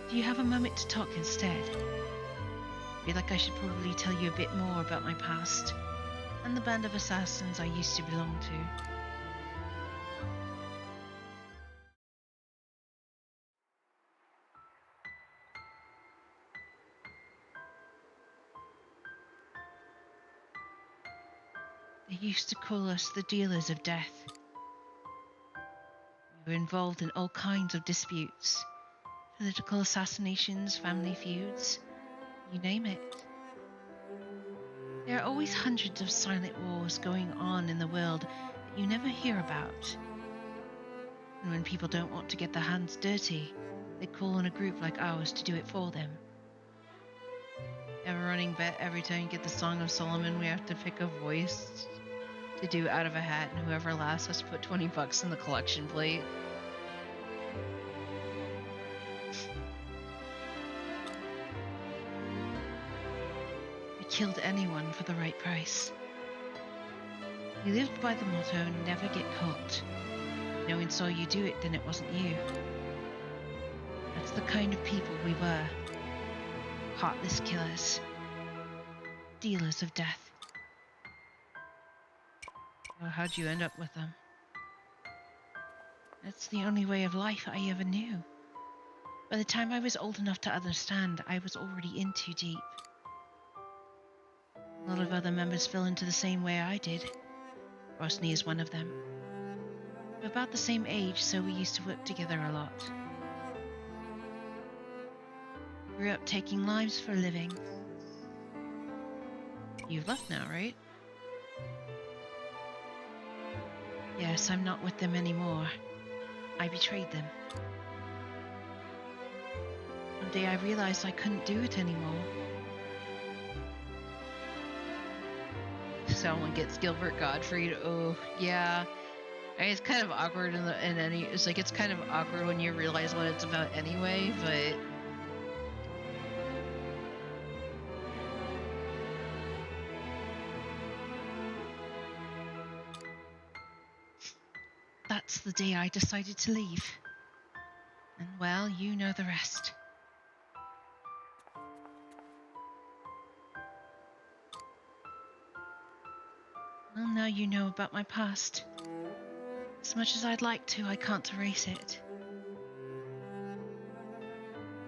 Do you have a moment to talk instead? feel like I should probably tell you a bit more about my past and the band of assassins I used to belong to. They used to call us the dealers of death. We were involved in all kinds of disputes, political assassinations, family feuds, you name it. There are always hundreds of silent wars going on in the world that you never hear about. And when people don't want to get their hands dirty, they call on a group like ours to do it for them. Have a running bet every time you get the Song of Solomon, we have to pick a voice to do out of a hat, and whoever last has to put $20 in the collection plate. We killed anyone for the right price. We lived by the motto, never get caught. If no one saw you do it, then it wasn't you. That's the kind of people we were. Heartless killers. Dealers of death. Well, how'd you end up with them? That's the only way of life I ever knew. By the time I was old enough to understand, I was already in too deep. A lot of other members fell into the same way I did. Rosny is one of them. We're about the same age, so we used to work together a lot. We grew up taking lives for a living. You've left now, right? Yes, I'm not with them anymore. I betrayed them. One day I realized I couldn't do it anymore. Someone gets Gilbert Gottfried. Oh, yeah. I mean, it's kind of awkward it's kind of awkward when you realize what it's about anyway, but That's the day I decided to leave. And well, you know the rest. Well, now you know about my past. As much as I'd like to, I can't erase it.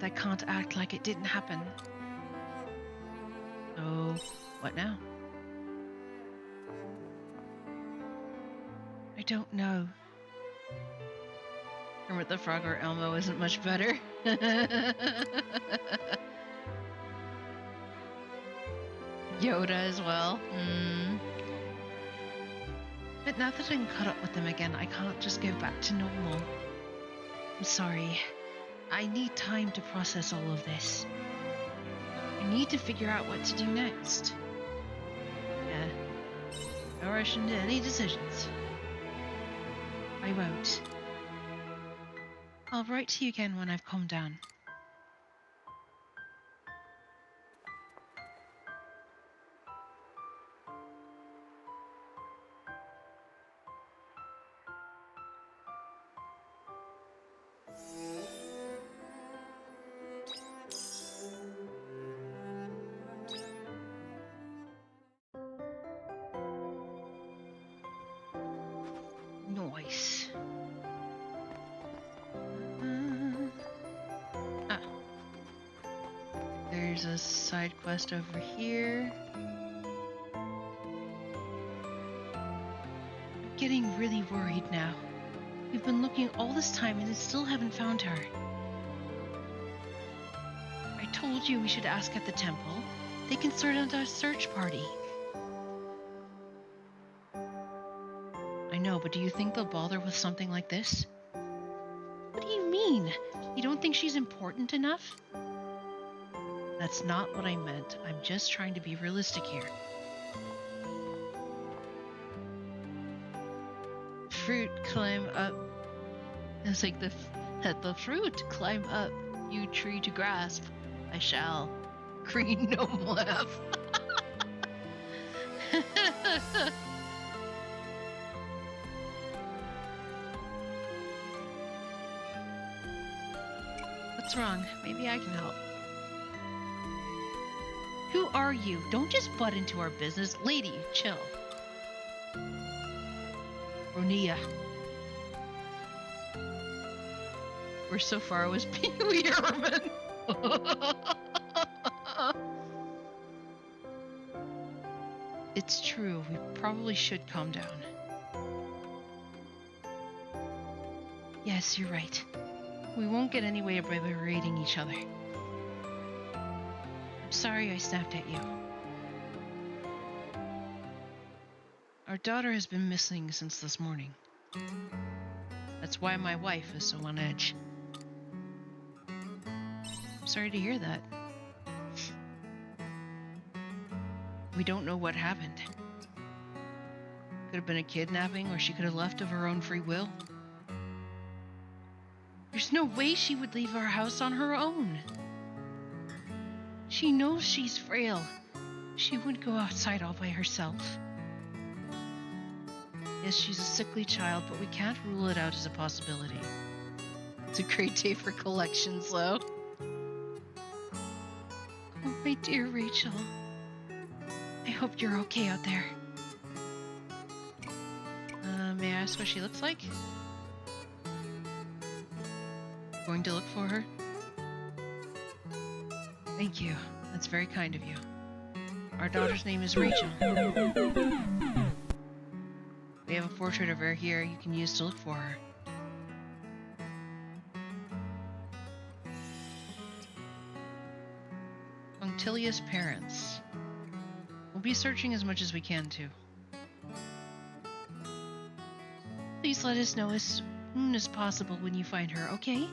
I can't act like it didn't happen. oh, what now? I don't know. Kermit the Frog or Elmo isn't much better. Yoda as well. But now that I'm caught up with them again, I can't just go back to normal. I'm sorry. I need time to process all of this. I need to figure out what to do next. Yeah. No rush into any decisions. I won't. I'll write to you again when I've calmed down. Nice. There's a side quest over here. I'm getting really worried now. We've been looking all this time and still haven't found her. I told you we should ask at the temple. They can start out a search party. I know, but do you think they'll bother with something like this? What do you mean? You don't think she's important enough? That's not what I meant. I'm just trying to be realistic here. Fruit climb up. It's like the fruit climb up, you tree to grasp. I shall. Green gnome laugh. What's wrong? Maybe I can help. Who are you? Don't just butt into our business. Lady, chill. Ronia. We're so far, I was Pee Wee Herman. It's true. We probably should calm down. Yes, you're right. We won't get anywhere by berating each other. I'm sorry I snapped at you. Our daughter has been missing since this morning. That's why my wife is so on edge. I'm sorry to hear that. We don't know what happened. Could have been a kidnapping, or she could have left of her own free will. There's no way she would leave our house on her own. She knows she's frail. She wouldn't go outside all by herself. Yes, she's a sickly child, but we can't rule it out as a possibility. It's a great day for collections, though. Oh, my dear Rachel. I hope you're okay out there. May I ask what she looks like? Going to look for her? Thank you. That's very kind of you. Our daughter's name is Rachel. We have a portrait of her here you can use to look for her. Punctilious parents. We'll be searching as much as we can, too. Please let us know as soon as possible when you find her, okay?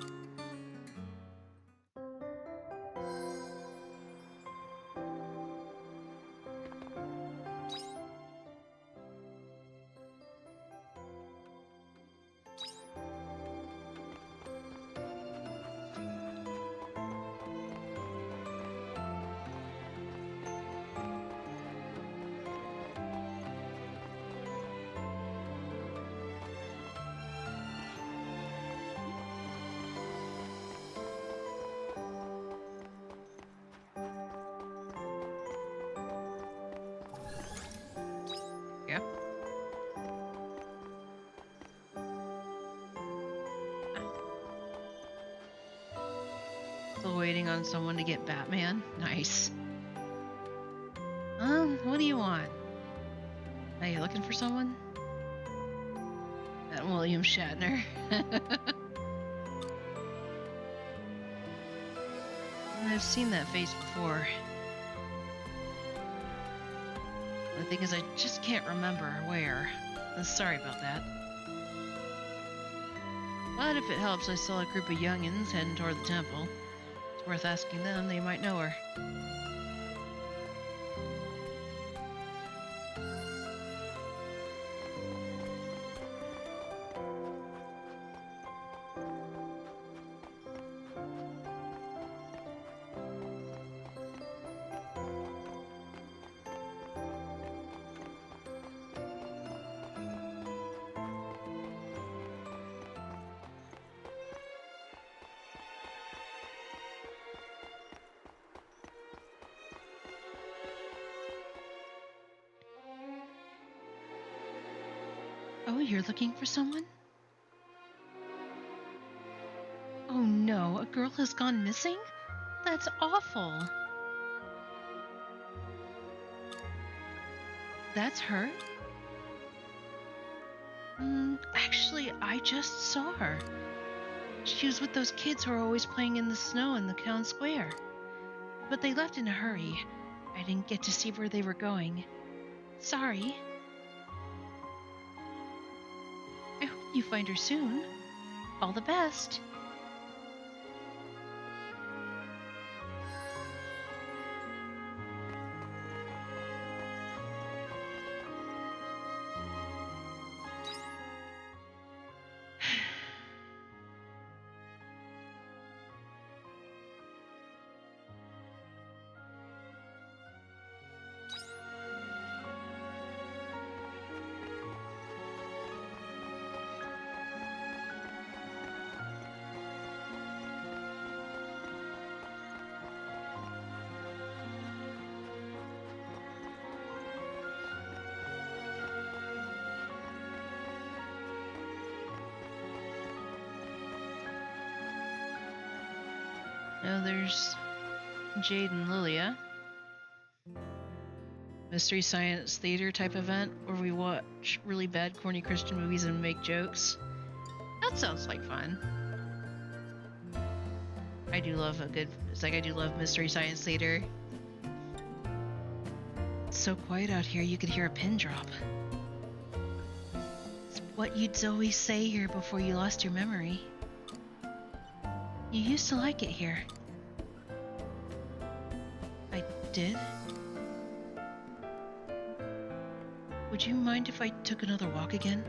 Yep. Still waiting on someone to get Batman. Nice. What do you want? Are you looking for someone? That William Shatner. I've seen that face before. The thing is, I just can't remember where. Sorry about that. But if it helps, I saw a group of youngins heading toward the temple. It's worth asking them, they might know her. Oh, you're looking for someone? Oh no, a girl has gone missing? That's awful. That's her? Actually, I just saw her. She was with those kids who are always playing in the snow in the town square. But they left in a hurry. I didn't get to see where they were going. Sorry. I hope you find her soon. All the best. Now there's Jade and Lilia. Mystery Science Theater type event where we watch really bad, corny Christian movies and make jokes. That sounds like fun. I do love Mystery Science Theater. It's so quiet out here you could hear a pin drop. It's what you'd always say here before you lost your memory. You used to like it here. I did? Would you mind if I took another walk again?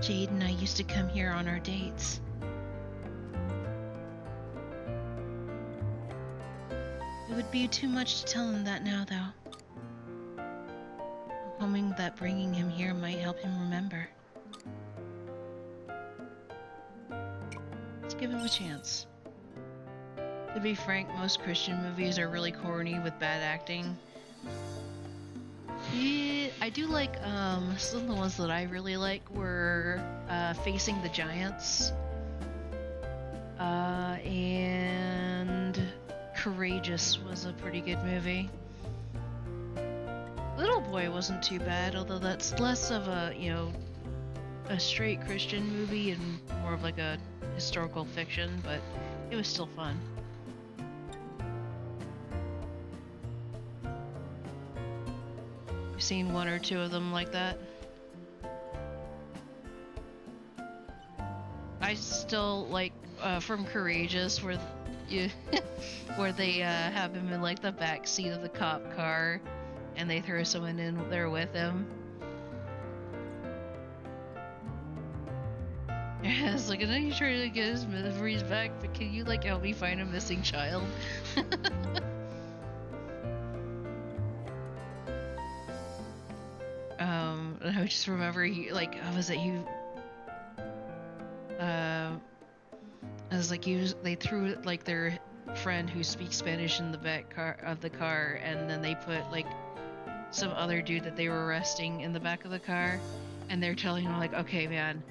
Jade and I used to come here on our dates. It would be too much to tell him that now, though. I'm hoping that bringing him here might help him remember. Let's give him a chance. To be frank, most Christian movies are really corny with bad acting. Yeah, I do like, some of the ones that I really like were Facing the Giants, and Courageous was a pretty good movie. Little Boy wasn't too bad, although that's less of a, a straight Christian movie and more of like a historical fiction, but it was still fun. I've seen one or two of them like that. I still like from Courageous where where they have him in like the back seat of the cop car and they throw someone in there with him. It's like, I know you're trying to get his memories back, but can you like help me find a missing child? And I just remember they threw like their friend who speaks Spanish in the back of the car, and then they put like some other dude that they were arresting in the back of the car, and they're telling him like, okay man,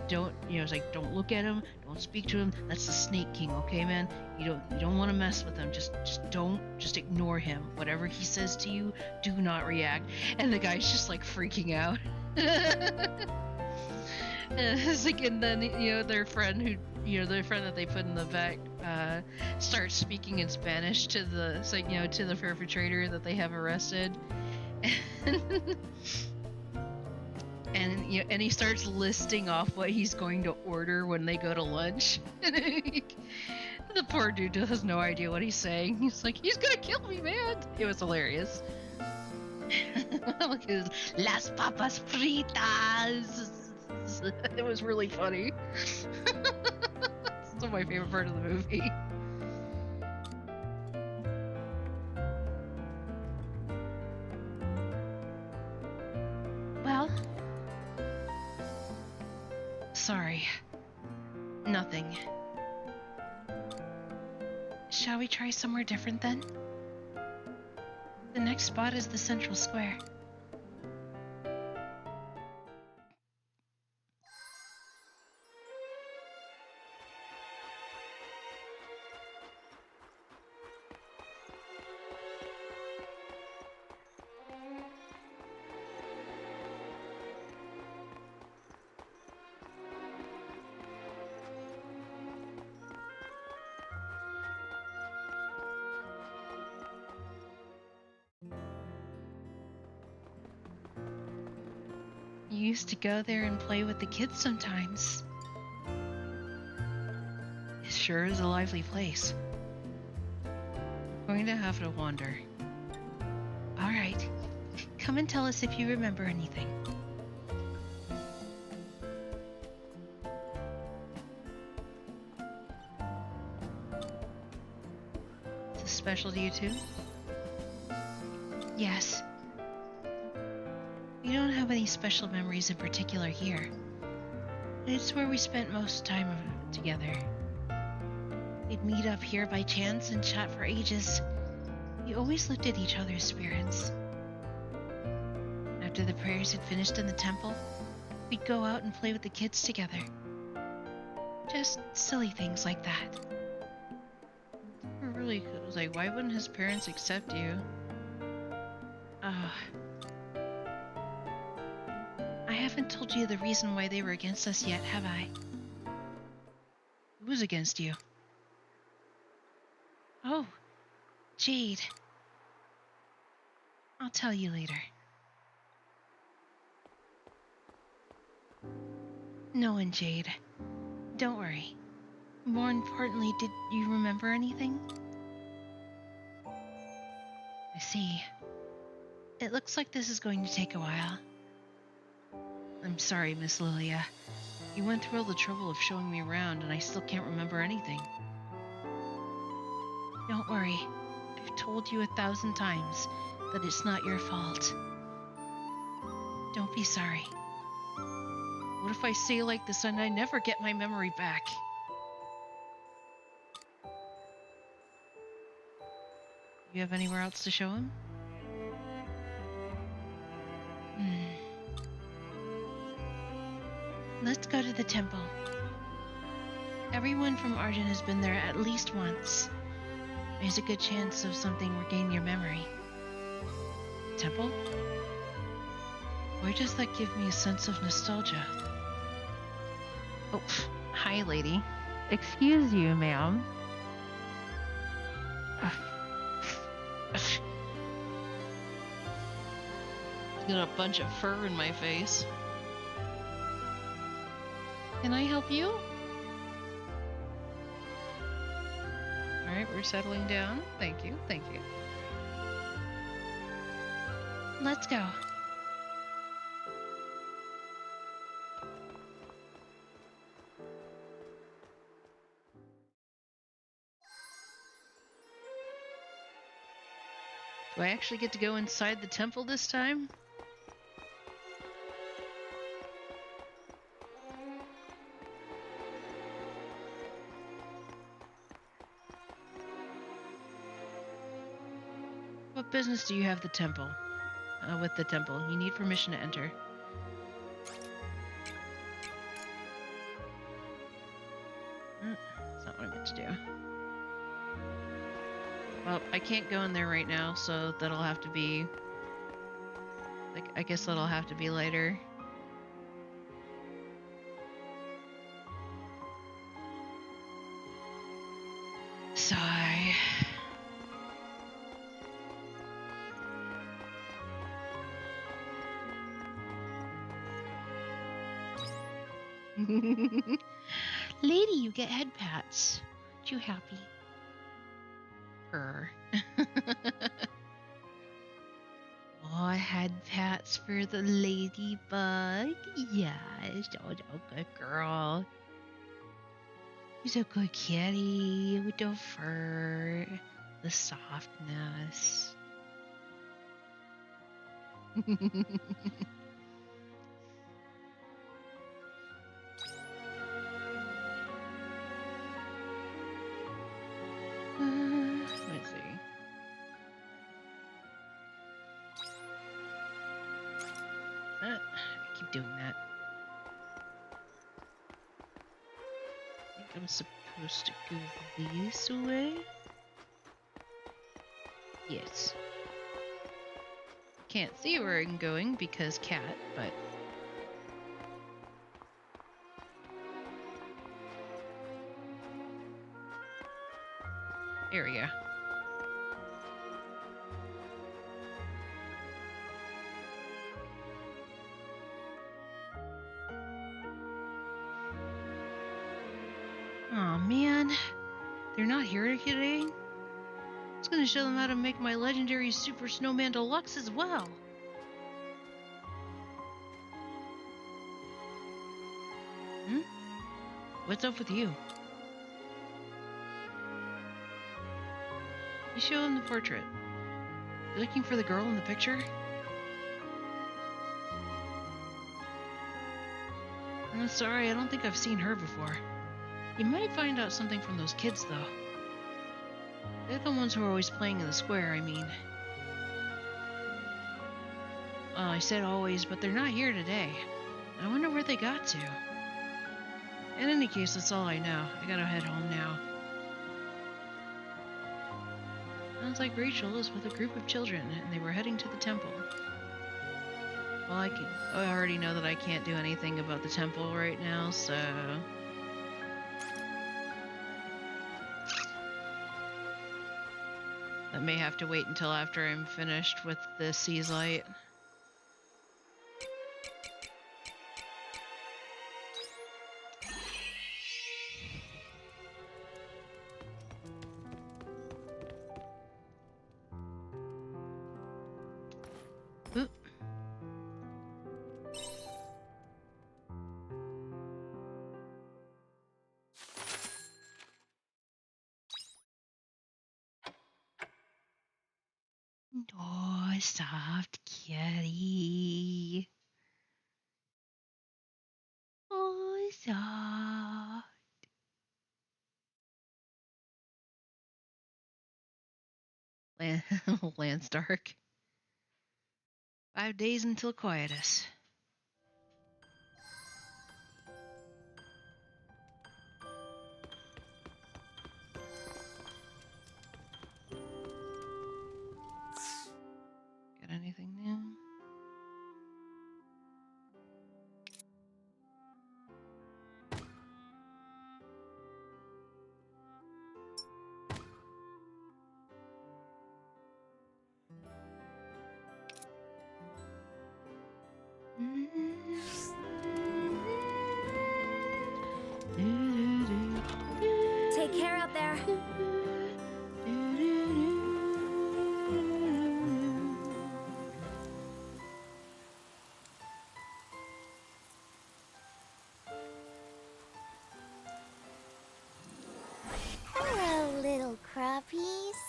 don't, it's like, don't look at him, don't speak to him, that's the Snake King, okay man, you don't want to mess with him, just ignore him, whatever he says to you, do not react. And the guy's just like freaking out. It's like, and then their friend that they put in the back starts speaking in Spanish to the perpetrator that they have arrested. And he starts listing off what he's going to order when they go to lunch. The poor dude has no idea what he's saying. He's like, he's gonna kill me, man. It was hilarious. Look at his las papas fritas. It was really funny. It's my favorite part of the movie. Well, sorry. Nothing. Shall we try somewhere different then? The next spot is the central square. You used to go there and play with the kids sometimes. It sure is a lively place. I'm going to have to wander. Alright, come and tell us if you remember anything. Is this special to you too? Yes. We don't have any special memories in particular here. It's where we spent most time together. We'd meet up here by chance and chat for ages. We always looked at each other's spirits. After the prayers had finished in the temple, we'd go out and play with the kids together. Just silly things like that. Really, I was like, why wouldn't his parents accept you? I haven't told you the reason why they were against us yet, have I? Who was against you? Oh, Jade. I'll tell you later. No one, Jade. Don't worry. More importantly, did you remember anything? I see. It looks like this is going to take a while. I'm sorry, Miss Lilia. You went through all the trouble of showing me around, and I still can't remember anything. Don't worry. I've told you 1,000 times that it's not your fault. Don't be sorry. What if I stay like this and I never get my memory back? You have anywhere else to show him? Let's go to the temple. Everyone from Argent has been there at least once. There's a good chance of something regaining your memory. Temple? Why does that give me a sense of nostalgia? Oh, hi, lady. Excuse you, ma'am. Got a bunch of fur in my face. Can I help you? Alright, we're settling down. Thank you, thank you. Let's go. Do I actually get to go inside the temple this time? What business do you have with the temple? You need permission to enter. That's not what I meant to do. Well, I can't go in there right now, so that'll have to be... I guess that'll have to be later. Sigh. Lady, you get head pats. Aren't you happy? Purr. Oh, head pats for the ladybug. Yes, oh, good girl. She's a good kitty with the fur, the softness. Let's see. I keep doing that. I think I'm supposed to go this way. Yes. Can't see where I'm going because cat, but... Here we go. Aw, man. They're not here today? I was gonna show them how to make my legendary Super Snowman Deluxe as well. What's up with you? You show them the portrait. You looking for the girl in the picture? I'm sorry, I don't think I've seen her before. You might find out something from those kids, though. They're the ones who are always playing in the square, I mean. I said always, but they're not here today. I wonder where they got to. In any case, that's all I know. I gotta head home now. Sounds like Rachel is with a group of children, and they were heading to the temple. Well, I already know that I can't do anything about the temple right now, so... that may have to wait until after I'm finished with the Seas Light. Oop. Oh, soft kitty. Oh, soft. Landstark. 5 days until quietus. Got anything new? Take care out there. Hello, little crappies.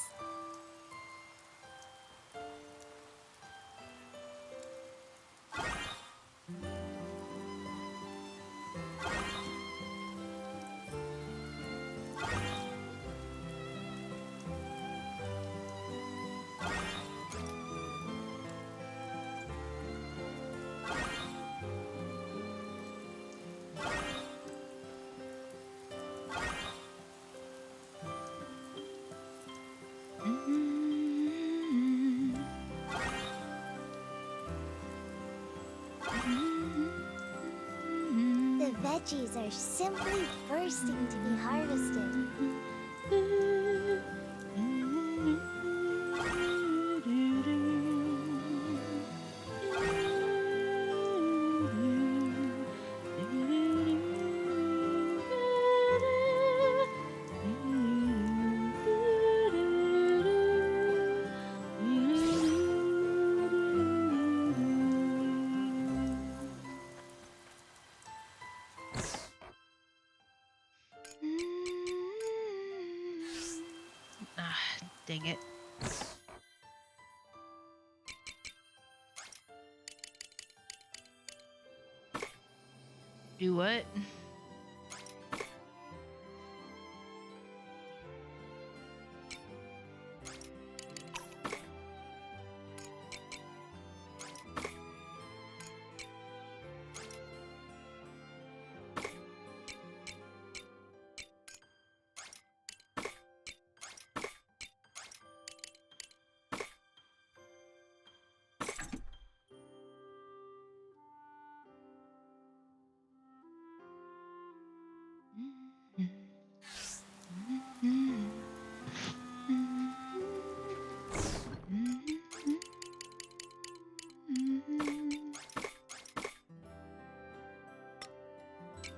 The veggies are simply bursting to be harvested. Ah, dang it. Do what?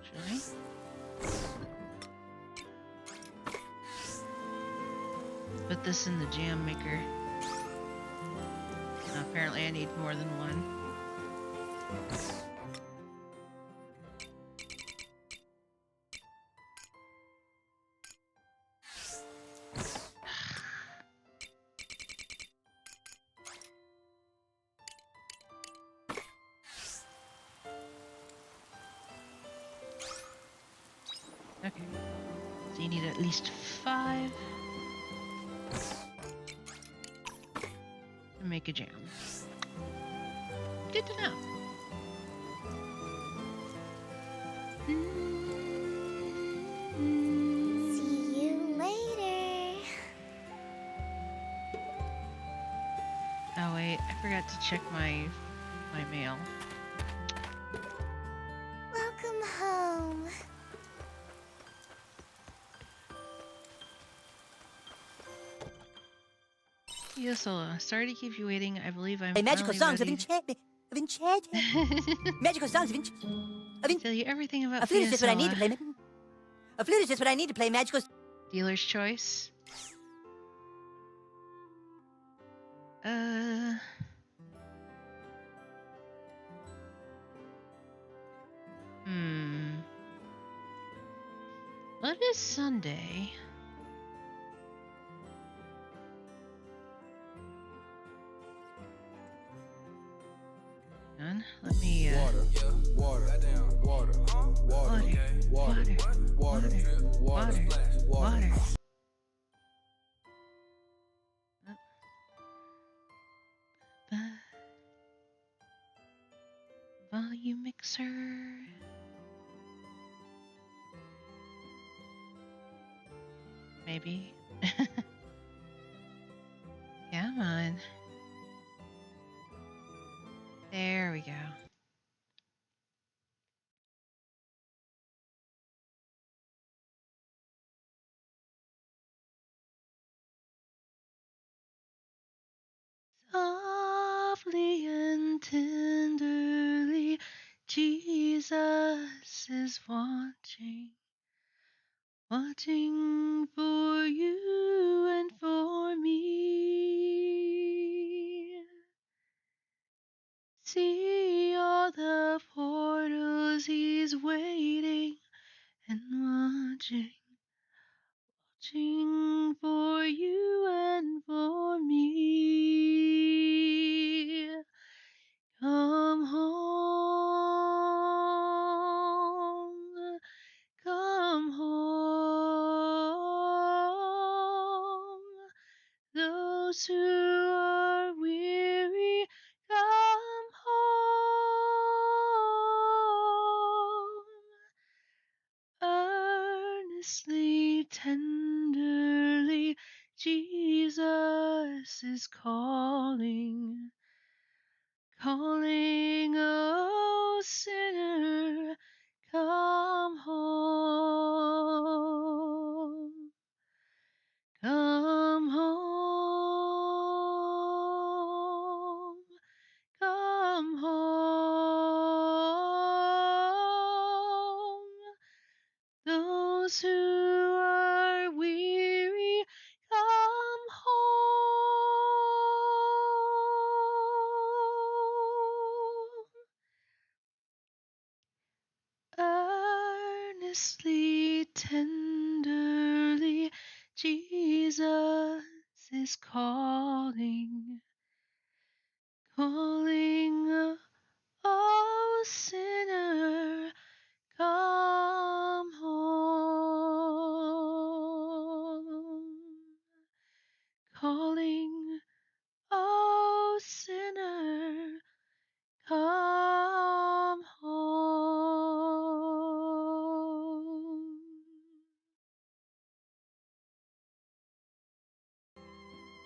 Should I? Put this in the jam maker. Apparently I need more than one. Okay. So you need at least 5 to make a jam. Good to know. See you later. Oh wait, I forgot to check my mail. Welcome home. Yes, sorry to keep you waiting. I believe I'm Hey, magical finally songs of ready. enchantment. Of enchantment. Magical songs of enchantment. Tell you everything about A flute is just what I need to Fiasola. play. A flute is just what I need to play magical. Dealer's choice. Uh. What is Sunday? Let me Water. water. Volume mixer. Maybe. Come on. There we go. Softly and tenderly, Jesus is watching for you and for me. See all the portals, he's waiting and watching for you and for me. Come home, come home. Those who are weary, come home. Earnestly, tenderly, Jesus is calling, oh sinner, come home, come home, come home. Those who are weary, come home. Earnestly, tenderly, Jesus is calling, oh sinner, come home. Calling, oh sinner, come home.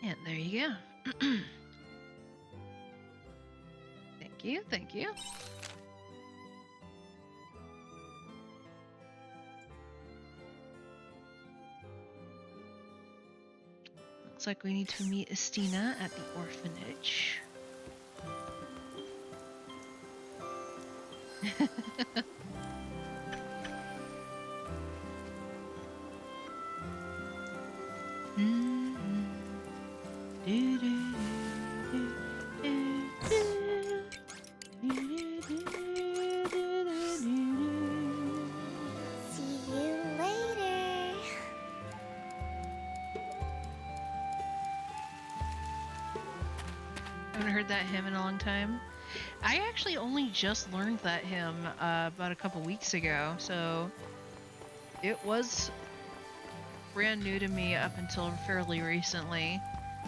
And there you go. Thank you. Looks like we need to meet Estina at the orphanage. See you later. Haven't heard that hymn in a long time. I actually only just learned that hymn about a couple weeks ago, so it was brand new to me up until fairly recently,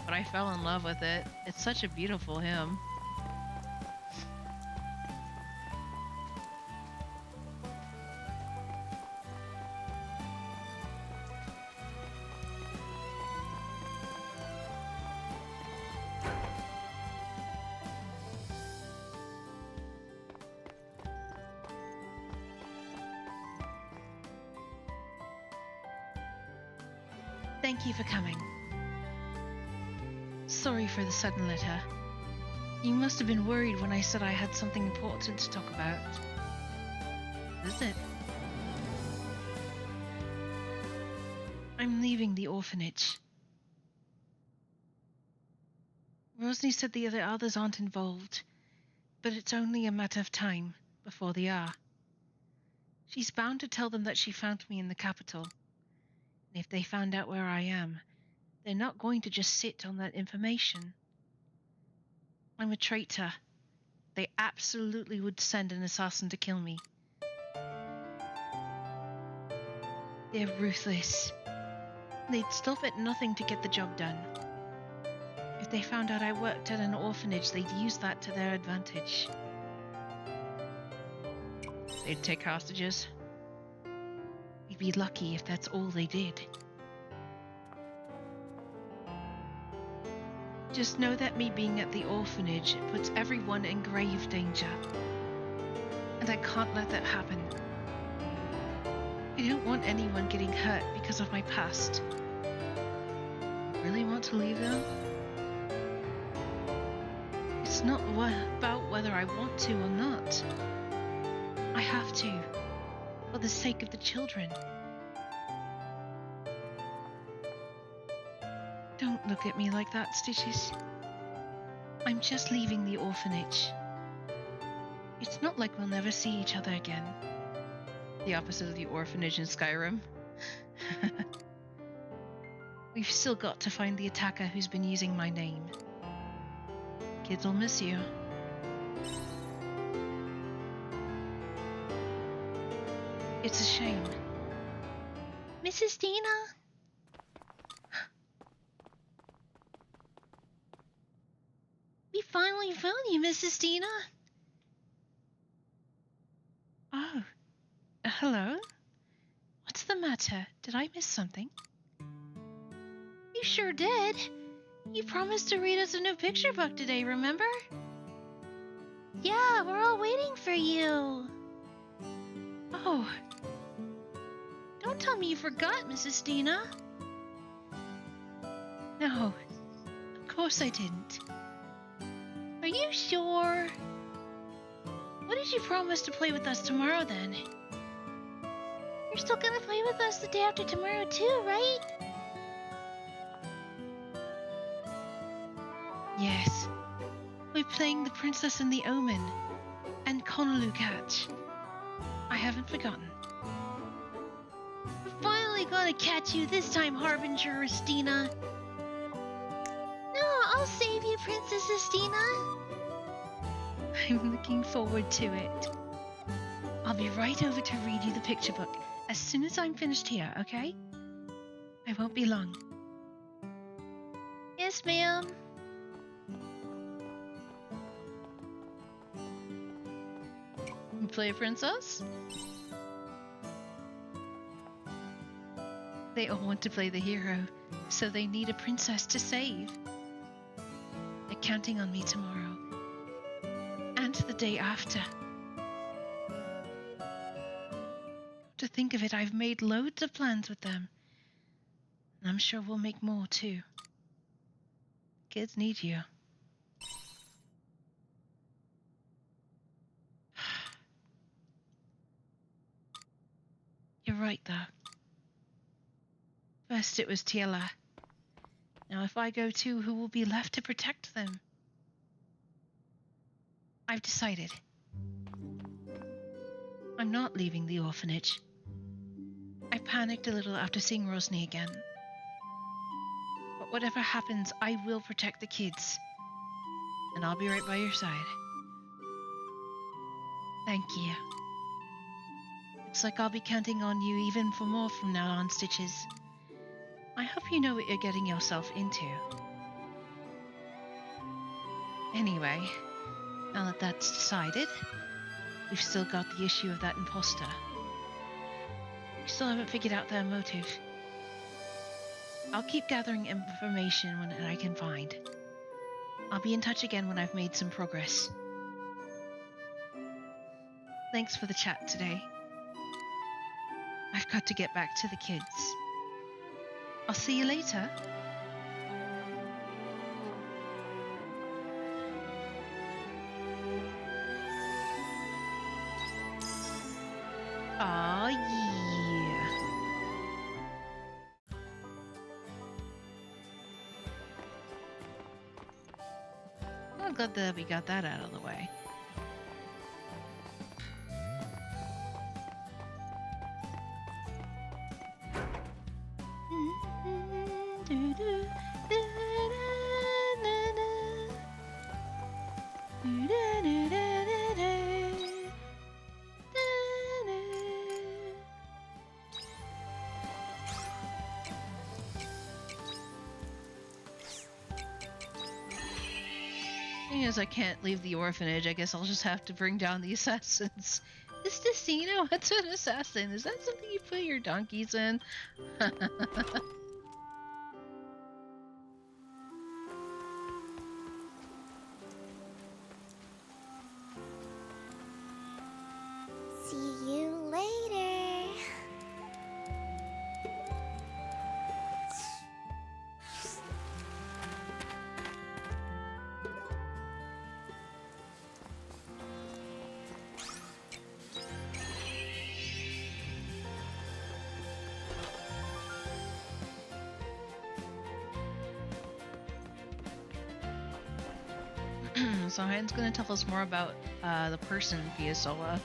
but I fell in love with it. It's such a beautiful hymn. Thank you for coming. Sorry for the sudden letter. You must have been worried when I said I had something important to talk about. Is it? I'm leaving the orphanage. Rosny said the others aren't involved, but it's only a matter of time before they are. She's bound to tell them that she found me in the capital. And if they found out where I am, they're not going to just sit on that information. I'm a traitor. They absolutely would send an assassin to kill me. They're ruthless. They'd stop at nothing to get the job done. If they found out I worked at an orphanage, they'd use that to their advantage. They'd take hostages. We'd be lucky if that's all they did. Just know that me being at the orphanage puts everyone in grave danger. And I can't let that happen. I don't want anyone getting hurt because of my past. I really want to leave them? It's not about whether I want to or not. I have to, for the sake of the children. Don't look at me like that, Stitches. I'm just leaving the orphanage. It's not like we'll never see each other again. The opposite of the orphanage in Skyrim. We've still got to find the attacker who's been using my name. Kids will miss you. It's a shame. Mrs. Dina? We finally found you, Mrs. Dina. Oh, hello? What's the matter? Did I miss something? You sure did. You promised to read us a new picture book today, remember? Yeah, we're all waiting for you. Oh. Don't tell me you forgot, Mrs. Dina. No, of course I didn't. Are you sure? What did you promise to play with us tomorrow, then? You're still gonna play with us the day after tomorrow, too, right? Yes. We're playing The Princess and the Omen and Konolu Catch. I haven't forgotten. We're finally gonna catch you this time, Harbinger Estina. No, I'll save you, Princess Estina. I'm looking forward to it. I'll be right over to read you the picture book as soon as I'm finished here, okay? I won't be long. Yes, ma'am. Play a princess? They all want to play the hero, so they need a princess to save. They're counting on me tomorrow. And the day after. To think of it, I've made loads of plans with them. And I'm sure we'll make more too. Kids need you. You're right, though. First it was Tiela. Now if I go too, who will be left to protect them? I've decided. I'm not leaving the orphanage. I panicked a little after seeing Rosny again. But whatever happens, I will protect the kids. And I'll be right by your side. Thank you. Looks like I'll be counting on you even for more from now on, Stitches. I hope you know what you're getting yourself into. Anyway, now that that's decided, we've still got the issue of that imposter. We still haven't figured out their motive. I'll keep gathering information when I can find. I'll be in touch again when I've made some progress. Thanks for the chat today. I've got to get back to the kids. I'll see you later. Aw, yeah. I'm glad that we got that out of the way. As I can't leave the orphanage, I guess I'll just have to bring down the assassins. Is Destino? What's an assassin? Is that something you put your donkeys in? See you later. So Hein's gonna tell us more about the person Fiasola.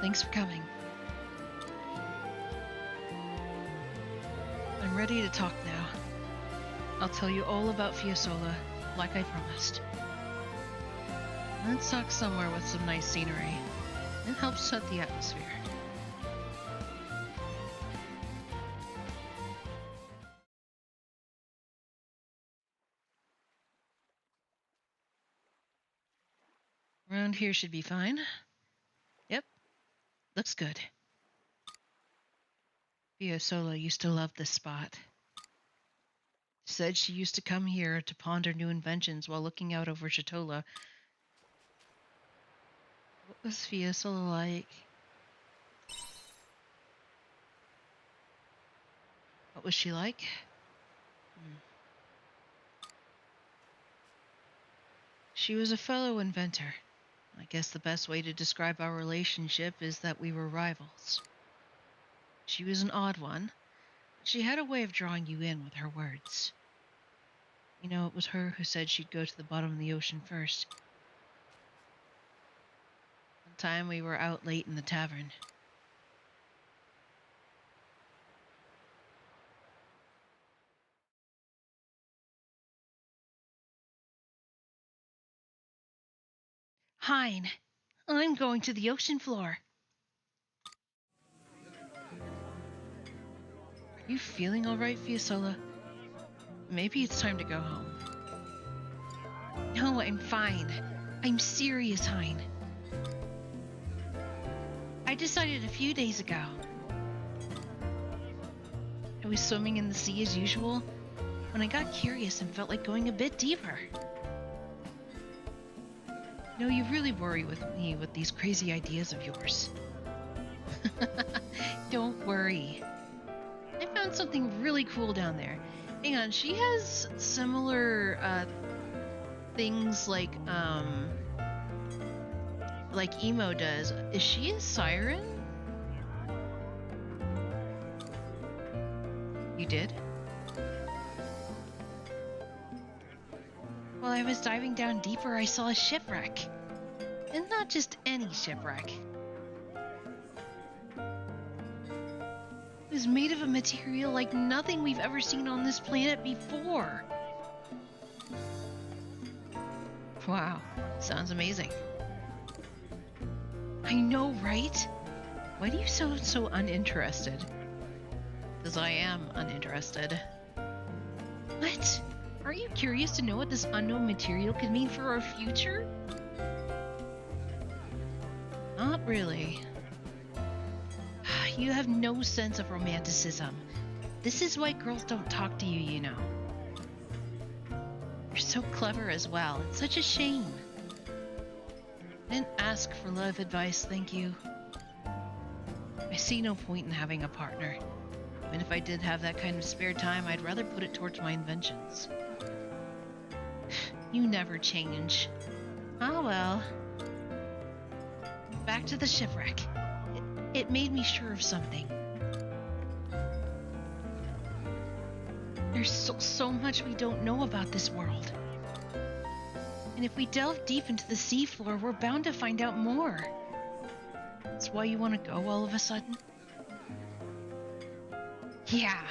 Thanks for coming. I'm ready to talk now. I'll tell you all about Fiasola, like I promised. Let's talk somewhere with some nice scenery. It helps set the atmosphere. Around here should be fine. Yep, looks good. Fiasola used to love this spot. Said she used to come here to ponder new inventions while looking out over Chatola. What was Fiasola like? What was she like? She was a fellow inventor. I guess the best way to describe our relationship is that we were rivals. She was an odd one. She had a way of drawing you in with her words. You know, it was her who said she'd go to the bottom of the ocean first. One time we were out late in the tavern. Hein, I'm going to the ocean floor. Are you feeling all right, Fiasola? Maybe it's time to go home. No, I'm fine. I'm serious, Hein. I decided a few days ago. I was swimming in the sea as usual when I got curious and felt like going a bit deeper. You know, you really worry with me with these crazy ideas of yours. Don't worry. I found something really cool down there. Hang on, she has similar things like Emo does. Is she a siren? You did? While I was diving down deeper, I saw a shipwreck. And not just any shipwreck. It was made of a material like nothing we've ever seen on this planet before. Wow, sounds amazing. I know, right? Why do you sound so uninterested? Because I am uninterested. What? Aren't you curious to know what this unknown material could mean for our future? Not really. You have no sense of romanticism. This is why girls don't talk to you, you know. so clever as well. It's such a shame. I didn't ask for love advice, thank you. I see no point in having a partner. Even if I did have that kind of spare time, I'd rather put it towards my inventions. You never change. Ah well. Back to the shipwreck. It made me sure of something. There's so much we don't know about this world. And if we delve deep into the seafloor, we're bound to find out more. That's why you want to go all of a sudden? Yeah.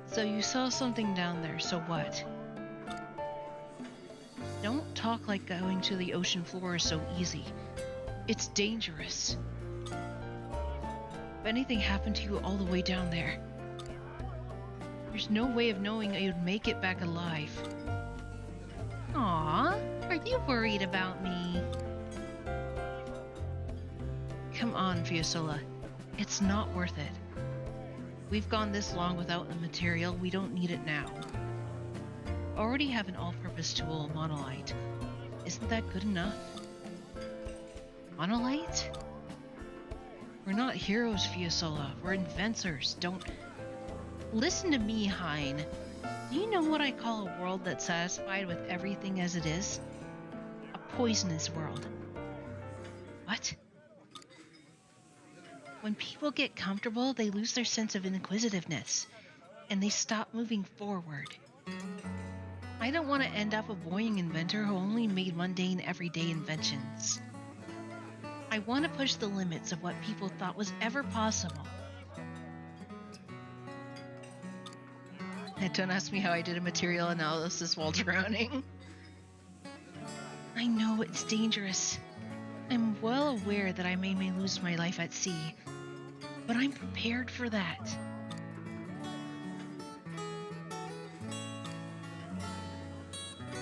So you saw something down there, so what? Don't talk like going to the ocean floor is so easy. It's dangerous. If anything happened to you all the way down there, there's no way of knowing you'd make it back alive. Aw, are you worried about me? Come on, Fiasola. It's not worth it. We've gone this long without the material, we don't need it now. Already have an all-purpose tool, Monolite. Isn't that good enough? Monolite? We're not heroes, Fiasola. We're inventors. Don't... Listen to me, Hein. Do you know what I call a world that's satisfied with everything as it is? A poisonous world. What? When people get comfortable, they lose their sense of inquisitiveness, and they stop moving forward. I don't want to end up a boring inventor who only made mundane, everyday inventions. I want to push the limits of what people thought was ever possible. And don't ask me how I did a material analysis while drowning. I know it's dangerous. I'm well aware that I may lose my life at sea, but I'm prepared for that.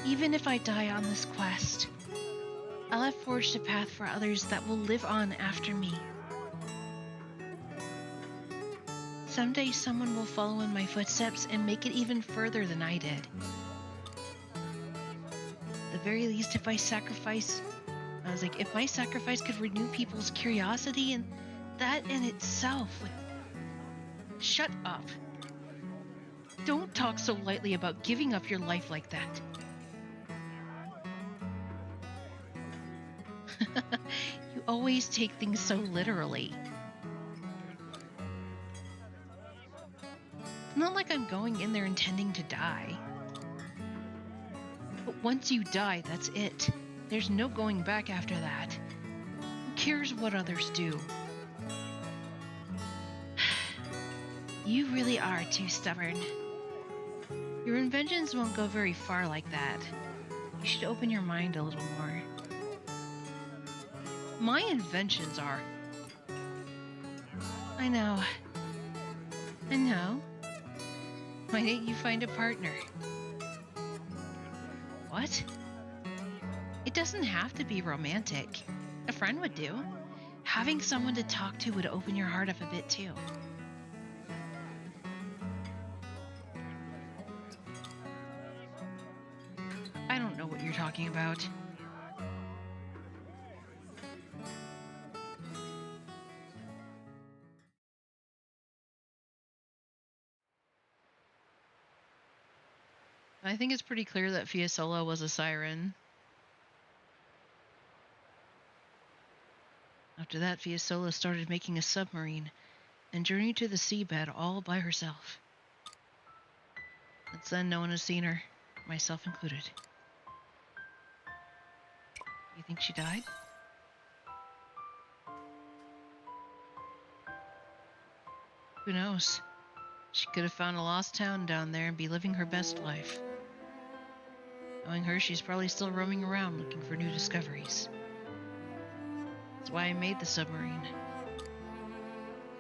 Even if I die on this quest, I'll have forged a path for others that will live on after me. Someday someone will follow in my footsteps and make it even further than I did. At the very least, if my sacrifice could renew people's curiosity, and that in itself would... Shut up. Don't talk so lightly about giving up your life like that. You always take things so literally. It's not like I'm going in there intending to die. But once you die, that's it. There's no going back after that. Who cares what others do? You really are too stubborn. Your inventions won't go very far like that. You should open your mind a little more. My inventions are... I know. Why didn't you find a partner? What? It doesn't have to be romantic. A friend would do. Having someone to talk to would open your heart up a bit too. I don't know what you're talking about. I think it's pretty clear that Fiasola was a siren. After that, Fiasola started making a submarine and journeyed to the seabed all by herself. Since then, no one has seen her, myself included. You think she died? Who knows? She could have found a lost town down there and be living her best life. Knowing her, she's probably still roaming around looking for new discoveries. That's why I made the submarine.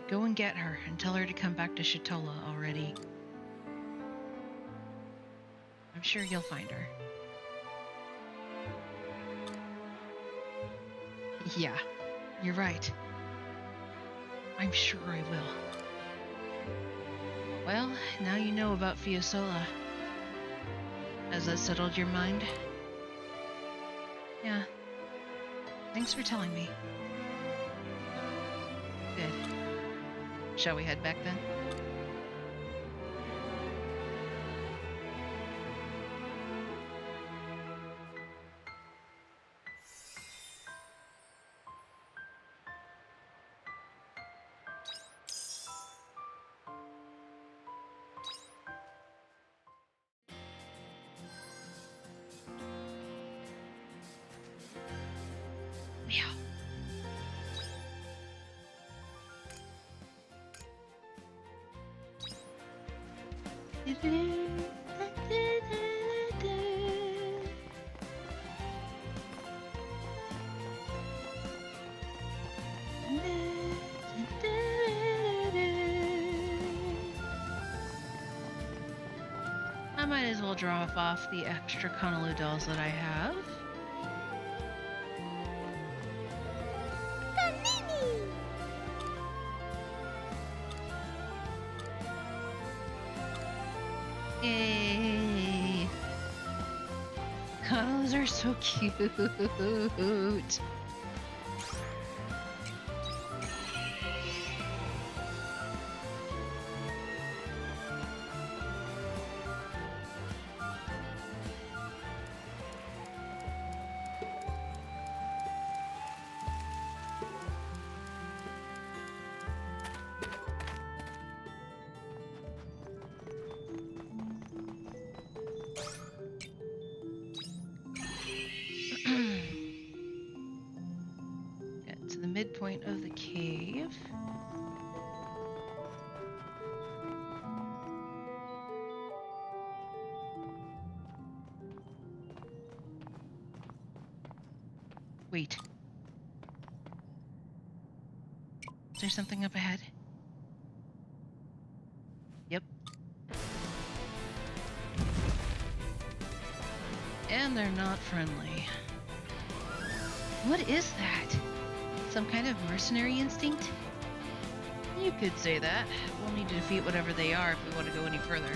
Go and get her and tell her to come back to Shatola already. I'm sure you'll find her. Yeah, you're right. I'm sure I will. Well, now you know about Fiasola. Has that settled your mind? Yeah. Thanks for telling me. Good. Shall we head back then? Meow. I might as well drop off the extra Conoloo dolls that I have. Panini! Yay! Conaloos are so cute. Get to the midpoint of the cave. Wait. Is there something up ahead? Yep. And they're not friendly. What is that? Some kind of mercenary instinct? You could say that. We'll need to defeat whatever they are if we want to go any further.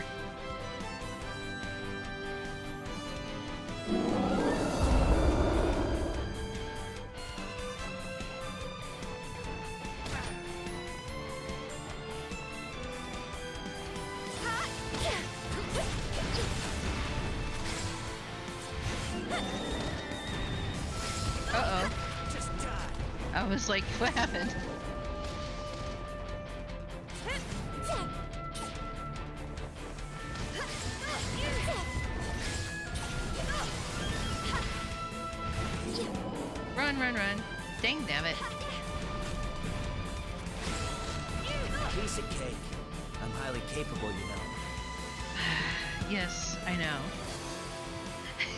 Uh-oh. Just die. I was like, what happened? Run, run, run. Dang nabbit. Piece of cake. I'm highly capable, you know. Yes, I know.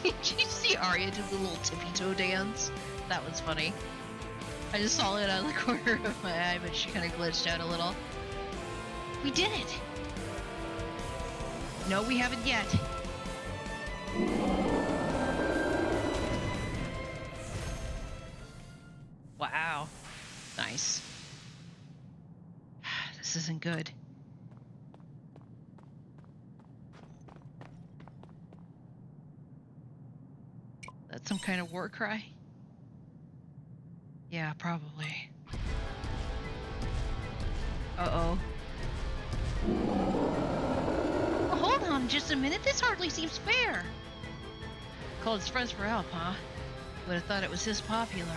Did you see Arya do the little tippy toe dance? That was funny. I just saw it out of the corner of my eye, but she kind of glitched out a little. We did it! No, we haven't yet. Wow. Nice. This isn't good. That's some kind of war cry? Yeah, probably. Uh-oh. Well, hold on just a minute. This hardly seems fair. Called his friends for help, huh? Would have thought it was his popular.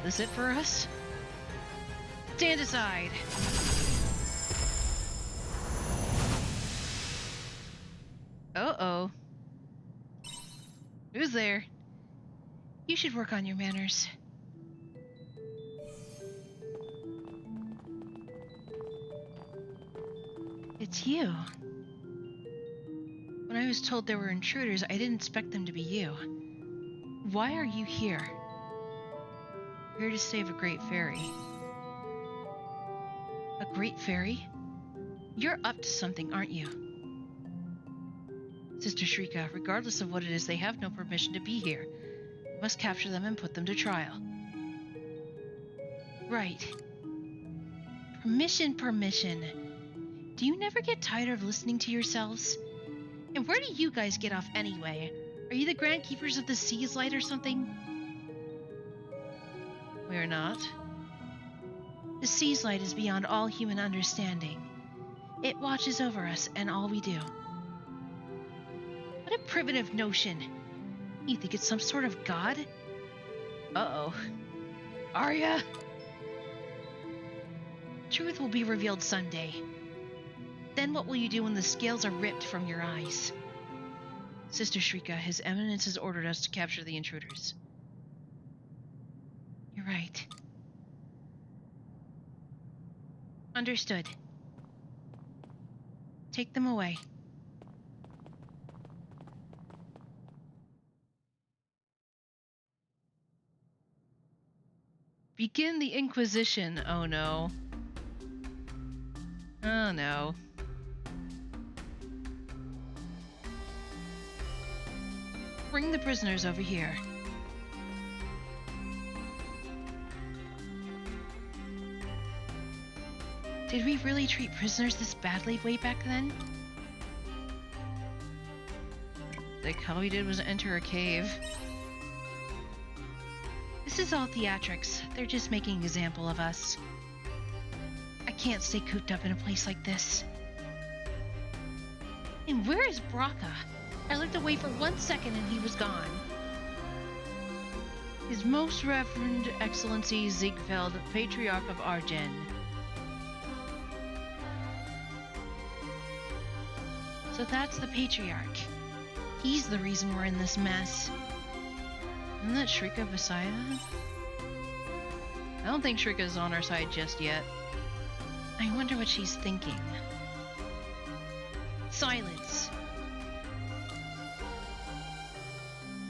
This it for us? Stand aside. Uh-oh. Who's there? You should work on your manners. It's you. When I was told there were intruders, I didn't expect them to be you. Why are you here? Here to save a great fairy. A great fairy? You're up to something, aren't you? Sister Shrika, regardless of what it is, they have no permission to be here. We must capture them and put them to trial. Right. Permission. Do you never get tired of listening to yourselves? And where do you guys get off anyway? Are you the Grand Keepers of the Sea's Light or something? We are not. The Sea's Light is beyond all human understanding. It watches over us and all we do. What a primitive notion. You think it's some sort of god? Uh-oh. Arya! Truth will be revealed someday. Then what will you do when the scales are ripped from your eyes? Sister Shrika, His Eminence has ordered us to capture the intruders. You're right. Understood. Take them away. Begin the Inquisition. Oh no. Oh no. Bring the prisoners over here. Did we really treat prisoners this badly way back then? Like all we did was enter a cave. This is all theatrics. They're just making an example of us. I can't stay cooped up in a place like this. And where is Braca? I looked away for 1 second and he was gone. His Most Reverend Excellency Ziegfeld, Patriarch of Argen. So that's the Patriarch. He's the reason we're in this mess. Isn't that Shrika beside us? I don't think Shrika's on our side just yet. I wonder what she's thinking. Silence!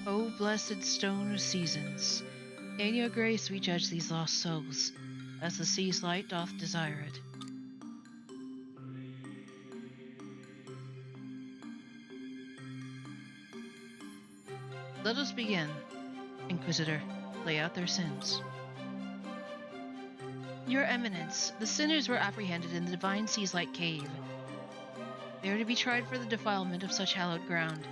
O blessed stone of seasons, in your grace we judge these lost souls, as the sea's light doth desire it. Let us begin. Inquisitor, lay out their sins. Your Eminence, the sinners were apprehended in the Divine Sea's Light Cave. They are to be tried for the defilement of such hallowed ground.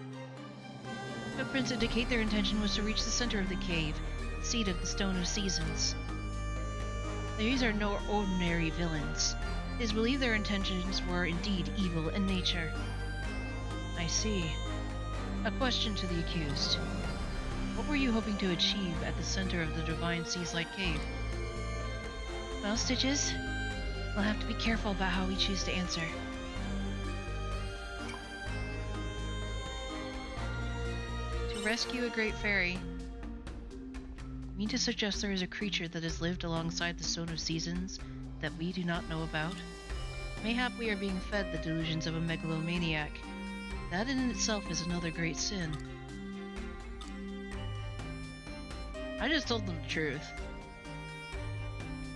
Footprints indicate their intention was to reach the center of the cave, the seat of the Stone of Seasons. These are no ordinary villains. It is believed their intentions were indeed evil in nature. I see. A question to the accused. What were you hoping to achieve at the center of the Divine Sea's Light Cave? Well, Stitches, we'll have to be careful about how we choose to answer. To rescue a great fairy. You mean to suggest there is a creature that has lived alongside the Stone of Seasons that we do not know about? Mayhap we are being fed the delusions of a megalomaniac. That in itself is another great sin. I just told them the truth.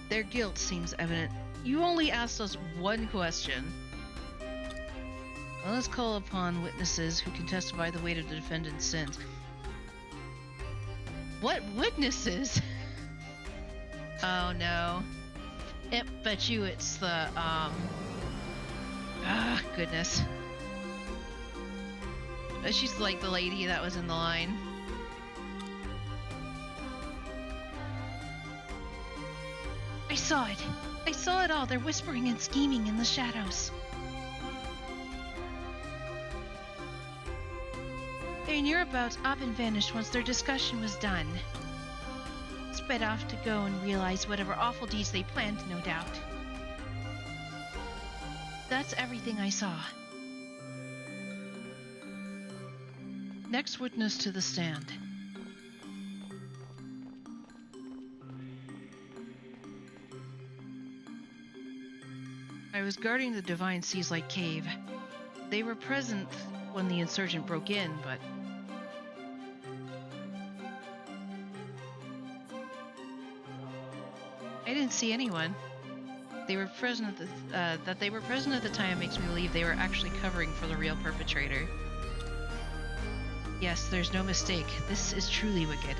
Their guilt seems evident. You only asked us one question. Let us call upon witnesses who can testify the weight of the defendant's sins. What witnesses? Oh no. Yep, bet you it's the, goodness. She's like the lady that was in the line. I saw it. I saw it all. They're whispering and scheming in the shadows. Their nearabouts up and vanished once their discussion was done. Sped off to go and realize whatever awful deeds they planned, no doubt. That's everything I saw. Next witness to the stand. I was guarding the Divine Sea's Light Cave. They were present when the insurgent broke in, but... I didn't see anyone. They were present at the, that they were present at the time makes me believe they were actually covering for the real perpetrator. Yes, there's no mistake. This is truly wicked.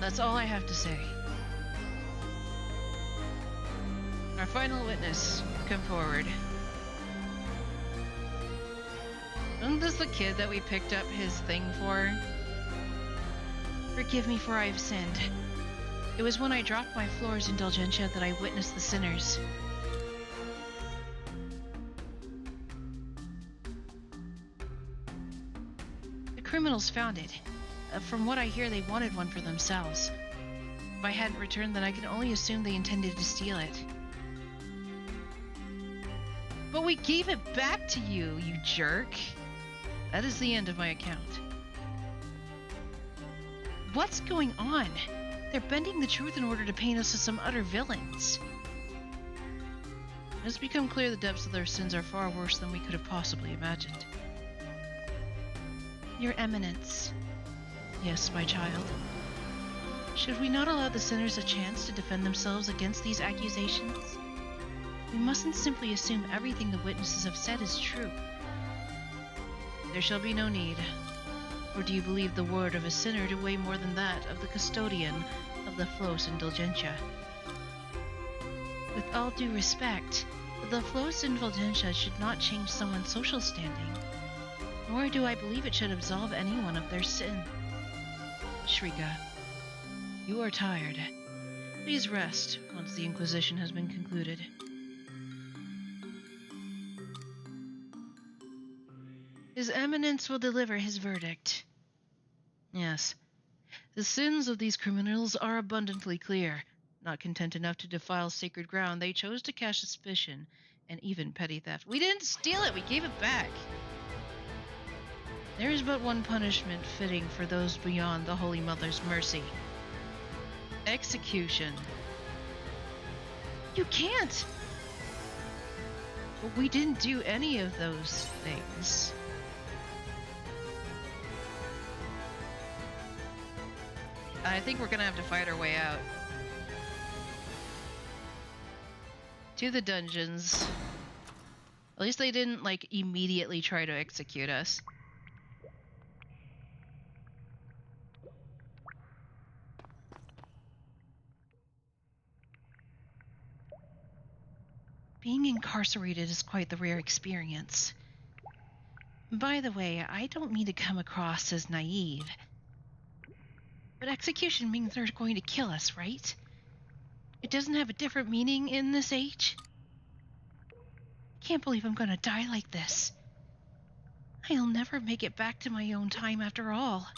That's all I have to say. Our final witness, come forward. Isn't this the kid that we picked up his thing for? Forgive me for I have sinned. It was when I dropped my floor's indulgentia that I witnessed the sinners. The criminals found it. From what I hear, they wanted one for themselves. If I hadn't returned, then I can only assume they intended to steal it. But we gave it back to you, you jerk. That is the end of my account. What's going on? They're bending the truth in order to paint us as some utter villains. It's become clear the depths of their sins are far worse than we could have possibly imagined. Your Eminence. Yes, my child. Should we not allow the sinners a chance to defend themselves against these accusations? We mustn't simply assume everything the witnesses have said is true. There shall be no need. Or do you believe the word of a sinner to weigh more than that of the custodian of the Flos Indulgentia? With all due respect, the Flos Indulgentia should not change someone's social standing, nor do I believe it should absolve anyone of their sin. Shrika, you are tired. Please rest once the Inquisition has been concluded. His Eminence will deliver his verdict. Yes. The sins of these criminals are abundantly clear. Not content enough to defile sacred ground, they chose to cast suspicion and even petty theft. We didn't steal it, we gave it back. There is but one punishment fitting for those beyond the Holy Mother's mercy. Execution. You can't! But we didn't do any of those things. I think we're gonna have to fight our way out. To the dungeons. At least they didn't, like, immediately try to execute us. Being incarcerated is quite the rare experience. By the way, I don't mean to come across as naive, but execution means they're going to kill us, right? It doesn't have a different meaning in this age? Can't believe I'm gonna die like this. I'll never make it back to my own time after all.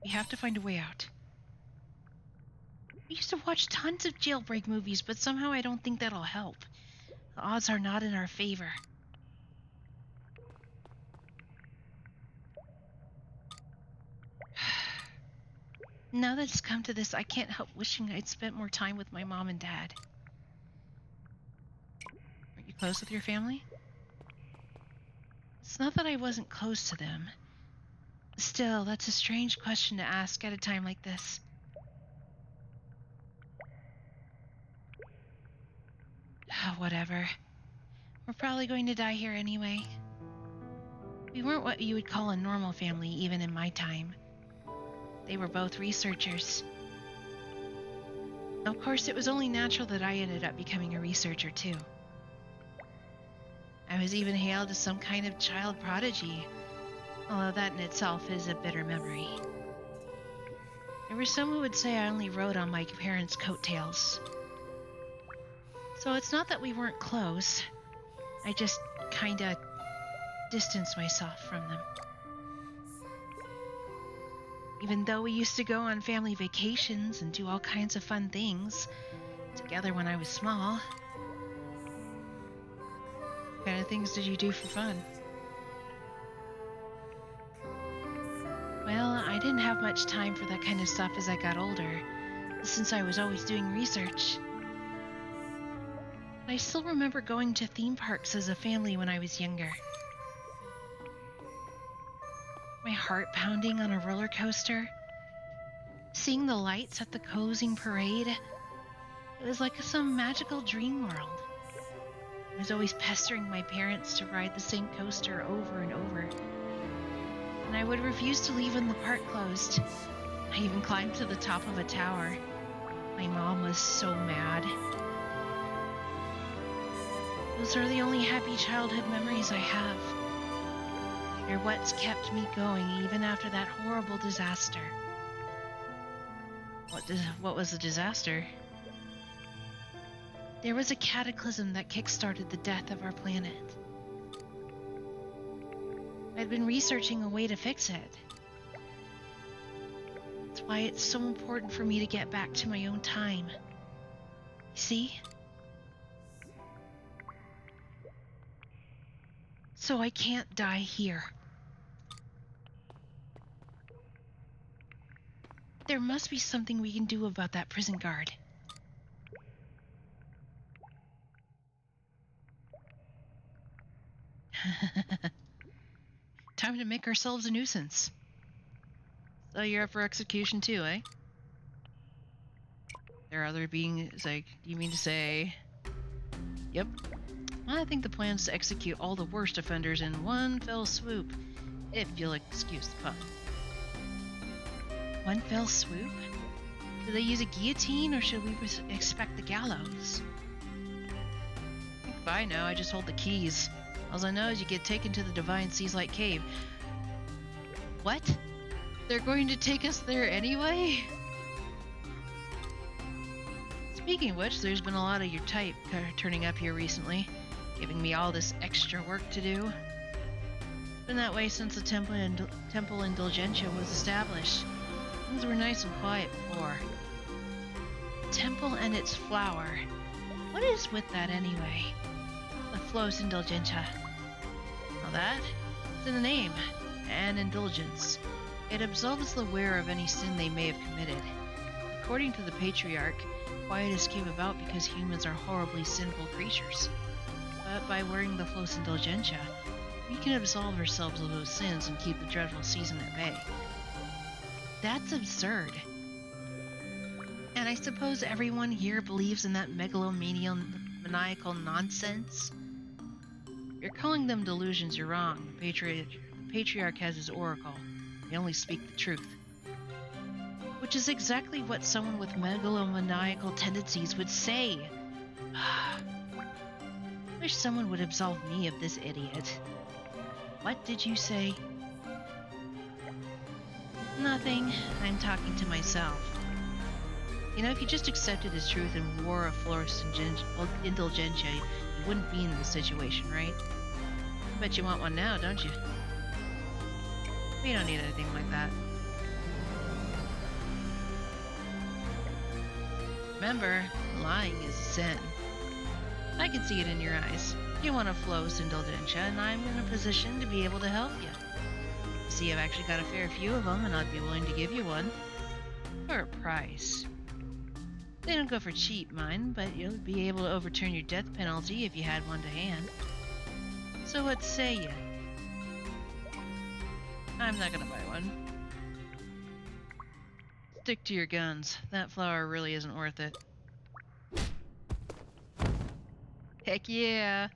We have to find a way out. We used to watch tons of jailbreak movies, but somehow I don't think that'll help. The odds are not in our favor. Now that it's come to this, I can't help wishing I'd spent more time with my mom and dad. Are you close with your family? It's not that I wasn't close to them. Still, that's a strange question to ask at a time like this. Whatever. We're probably going to die here anyway. We weren't what you would call a normal family, even in my time. They were both researchers. Of course, it was only natural that I ended up becoming a researcher, too. I was even hailed as some kind of child prodigy, although that in itself is a bitter memory. There were some who would say I only rode on my parents' coattails. So it's not that we weren't close. I just kinda distanced myself from them. Even though we used to go on family vacations and do all kinds of fun things together when I was small. What kind of things did you do for fun? Well, I didn't have much time for that kind of stuff as I got older, since I was always doing research. I still remember going to theme parks as a family when I was younger. My heart pounding on a roller coaster. Seeing the lights at the closing parade. It was like some magical dream world. I was always pestering my parents to ride the same coaster over and over. And I would refuse to leave when the park closed. I even climbed to the top of a tower. My mom was so mad. Those are the only happy childhood memories I have. They're what's kept me going even after that horrible disaster. What was the disaster? There was a cataclysm that kickstarted the death of our planet. I'd been researching a way to fix it. That's why it's so important for me to get back to my own time. You see? So I can't die here. There must be something we can do about that prison guard. Time to make ourselves a nuisance. So you're up for execution too, eh? There are other beings, like, you mean to say... Yep. I think the plan's to execute all the worst offenders in one fell swoop, if you'll excuse the pun. One fell swoop? Do they use a guillotine or should we expect the gallows? Bye now, I just hold the keys. All I know is you get taken to the Divine Seaslight Cave. What? They're going to take us there anyway? Speaking of which, there's been a lot of your type turning up here recently, giving me all this extra work to do. It's been that way since the Temple Indulgentia was established. Things were nice and quiet before. Temple and its flower. What is with that anyway? The Flos Indulgentia. Now that? It's in the name. An indulgence. It absolves the wearer of any sin they may have committed. According to the Patriarch, quietus came about because humans are horribly sinful creatures. But by wearing the Flos Indulgentia, we can absolve ourselves of those sins and keep the dreadful season at bay. That's absurd. And I suppose everyone here believes in that megalomaniacal nonsense? If you're calling them delusions, you're wrong. The Patriarch has his oracle. They only speak the truth. Which is exactly what someone with megalomaniacal tendencies would say. Wish someone would absolve me of this idiot. What did you say? Nothing. I'm talking to myself. You know, if you just accepted as truth and wore a Flos Indulgentia, you wouldn't be in this situation, right? I bet you want one now, don't you? We don't need anything like that. Remember, lying is a sin. I can see it in your eyes. You want a Flos Indulgentia, and I'm in a position to be able to help you. See, I've actually got a fair few of them, and I'd be willing to give you one. For a price. They don't go for cheap, mind, but you'll be able to overturn your death penalty if you had one to hand. So what say you? I'm not gonna buy one. Stick to your guns. That flower really isn't worth it. Heck yeah!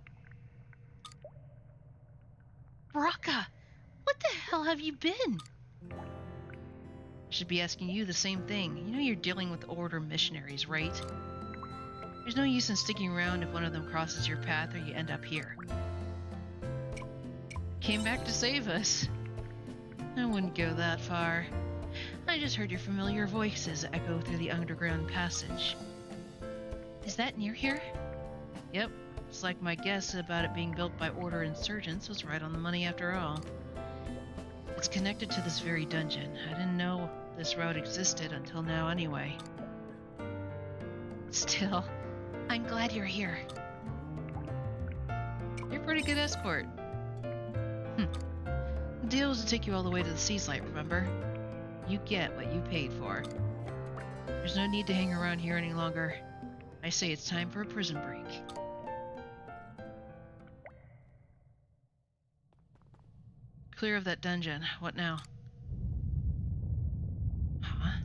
Baraka! What the hell have you been? I should be asking you the same thing. You know you're dealing with Order missionaries, right? There's no use in sticking around if one of them crosses your path or you end up here. Came back to save us. I wouldn't go that far. I just heard your familiar voices echo through the underground passage. Is that near here? Yep, it's like my guess about it being built by Order insurgents was right on the money after all. It's connected to this very dungeon. I didn't know this route existed until now anyway. Still, I'm glad you're here. You're a pretty good escort. The deal was to take you all the way to the Seaslight, remember? You get what you paid for. There's no need to hang around here any longer. I say it's time for a prison break. Clear of that dungeon. What now? Huh?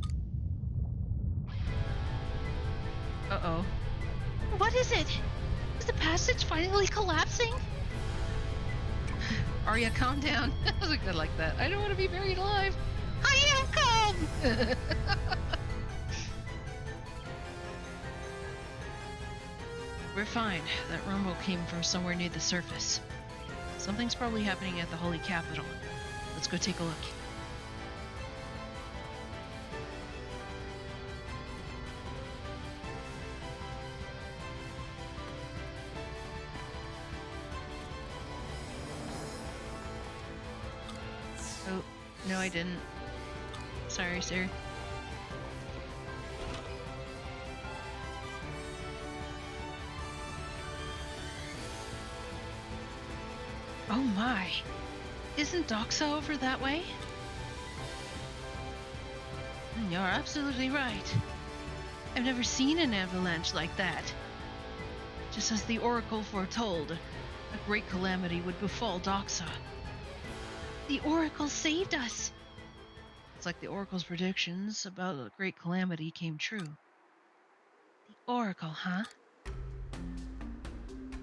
Uh-oh. What is it? Is the passage finally collapsing? Arya, calm down. That was good like that. I don't want to be buried alive. I am calm! We're fine. That rumble came from somewhere near the surface. Something's probably happening at the Holy Capital. Let's go take a look. Oh, no I didn't. Sorry, sir. Oh my! Isn't Doxa over that way? You're absolutely right. I've never seen an avalanche like that. Just as the Oracle foretold, a great calamity would befall Doxa. The Oracle saved us! It's like the Oracle's predictions about a great calamity came true. The Oracle, huh?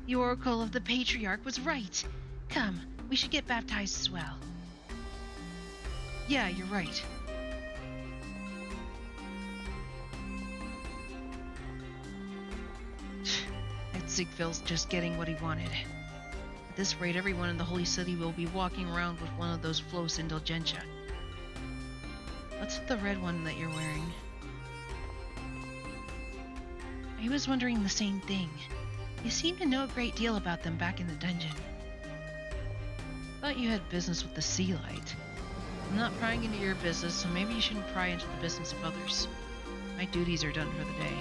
The Oracle of the Patriarch was right. Come, we should get baptized as well. Yeah, you're right. That Sigfil's just getting what he wanted. At this rate, everyone in the Holy City will be walking around with one of those Flos Indulgentia. What's the red one that you're wearing? I was wondering the same thing. You seem to know a great deal about them back in the dungeon. Thought you had business with the Sea Light. I'm not prying into your business, so maybe you shouldn't pry into the business of others. My duties are done for the day.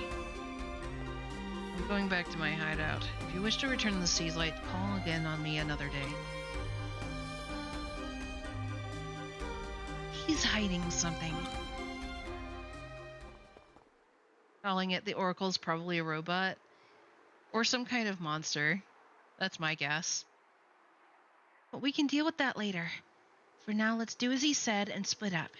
I'm going back to my hideout. If you wish to return to the Sea Light, call again on me another day. He's hiding something. Calling it the Oracle's probably a robot. Or some kind of monster. That's my guess. But we can deal with that later. For now, let's do as he said and split up.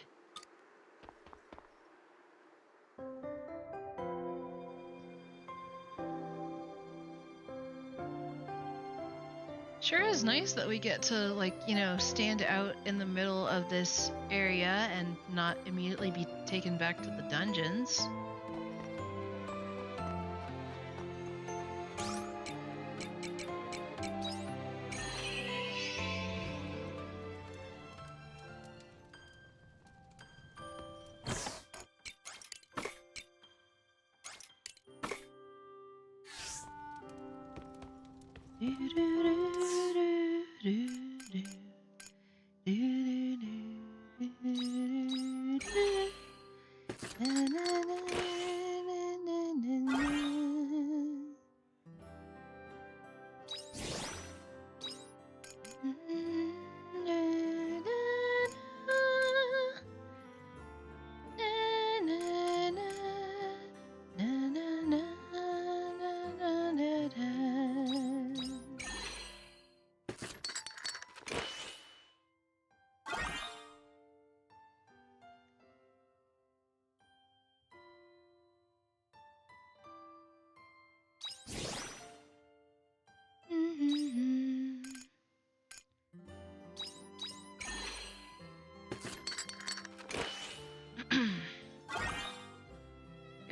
Sure is nice that we get to, like, you know, stand out in the middle of this area and not immediately be taken back to the dungeons.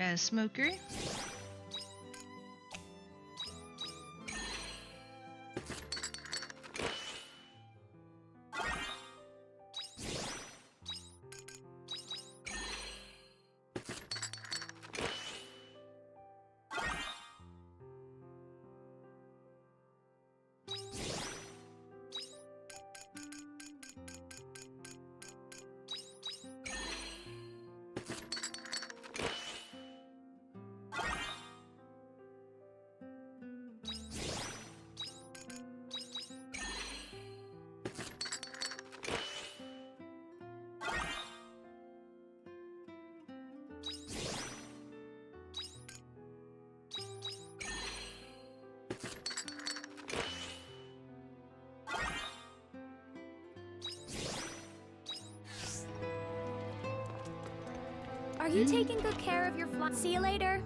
Got a smoker. Are you taking good care of your fly? See you later.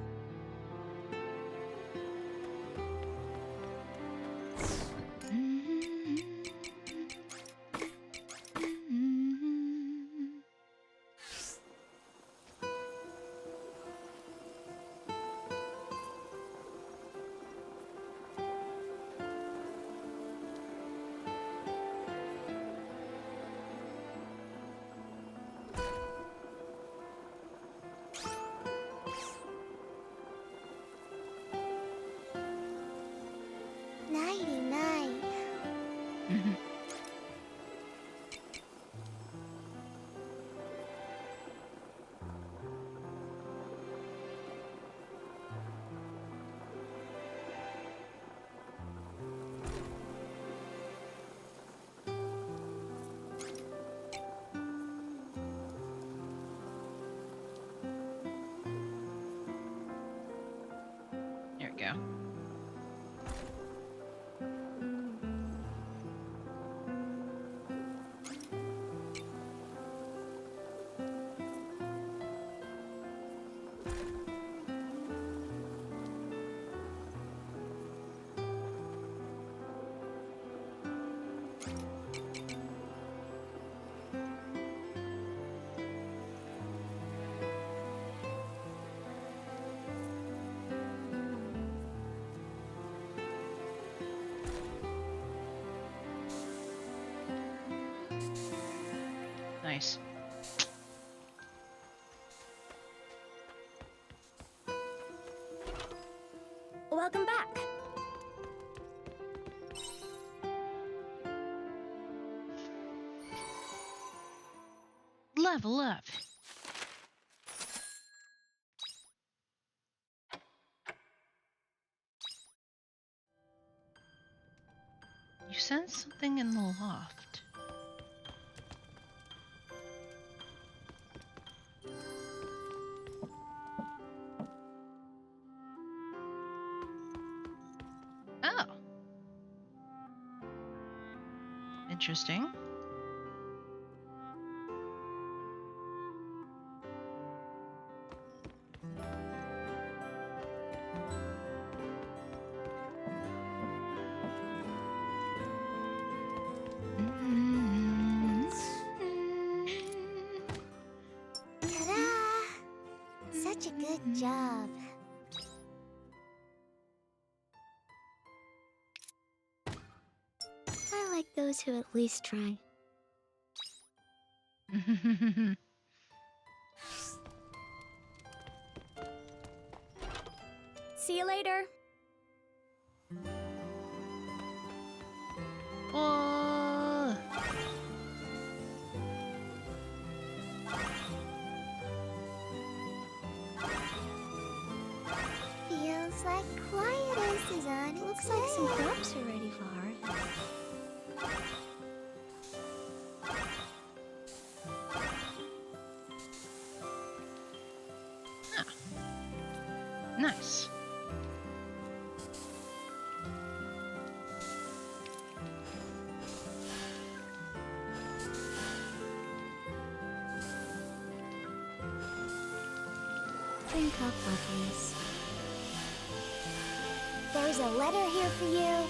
go. Nice. Welcome back. Level up. You sense something in the loft. Oh. Interesting. Ta-da! Such a good job. I like those who at least try. See you later. Oh. Feels like Quietus is on its Looks like some way. crops are ready for harvest. Nice. Drink up, lovelies. There's a letter here for you.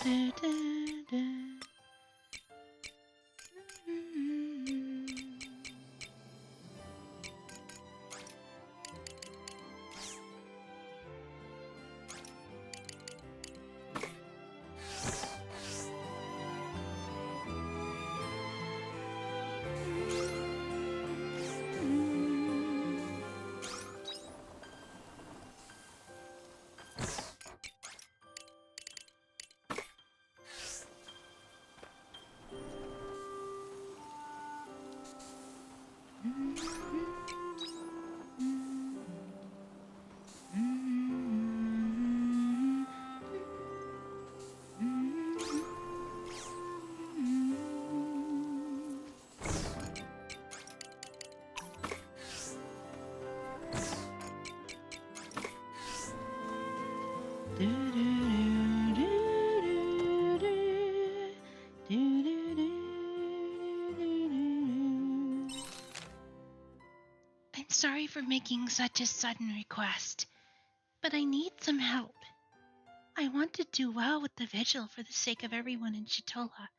Da, da, da. I'm sorry for making such a sudden request, but I need some help. I want to do well with the vigil for the sake of everyone in Shitola,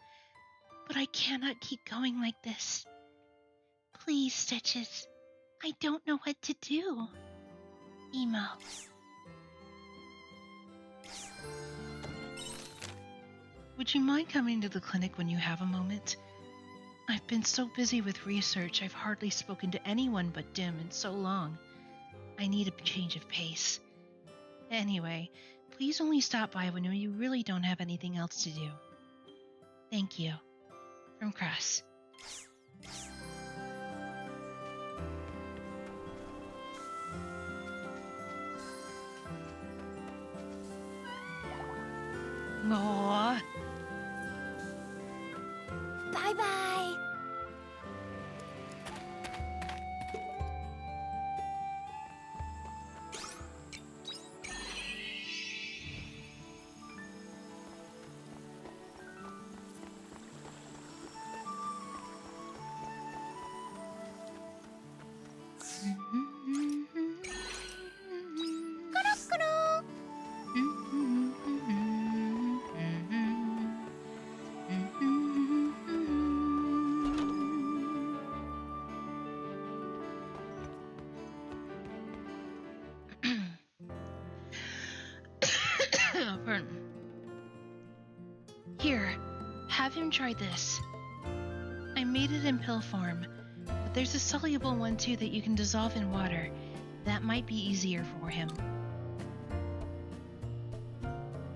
but I cannot keep going like this. Please, Stitches, I don't know what to do. Emo. Would you mind coming to the clinic when you have a moment? I've been so busy with research, I've hardly spoken to anyone but Dim in so long. I need a change of pace. Anyway, please only stop by when you really don't have anything else to do. Thank you. From Cress. Aww. Bye-bye. Pardon. Here, have him try this. I made it in pill form, but there's a soluble one too that you can dissolve in water. That might be easier for him.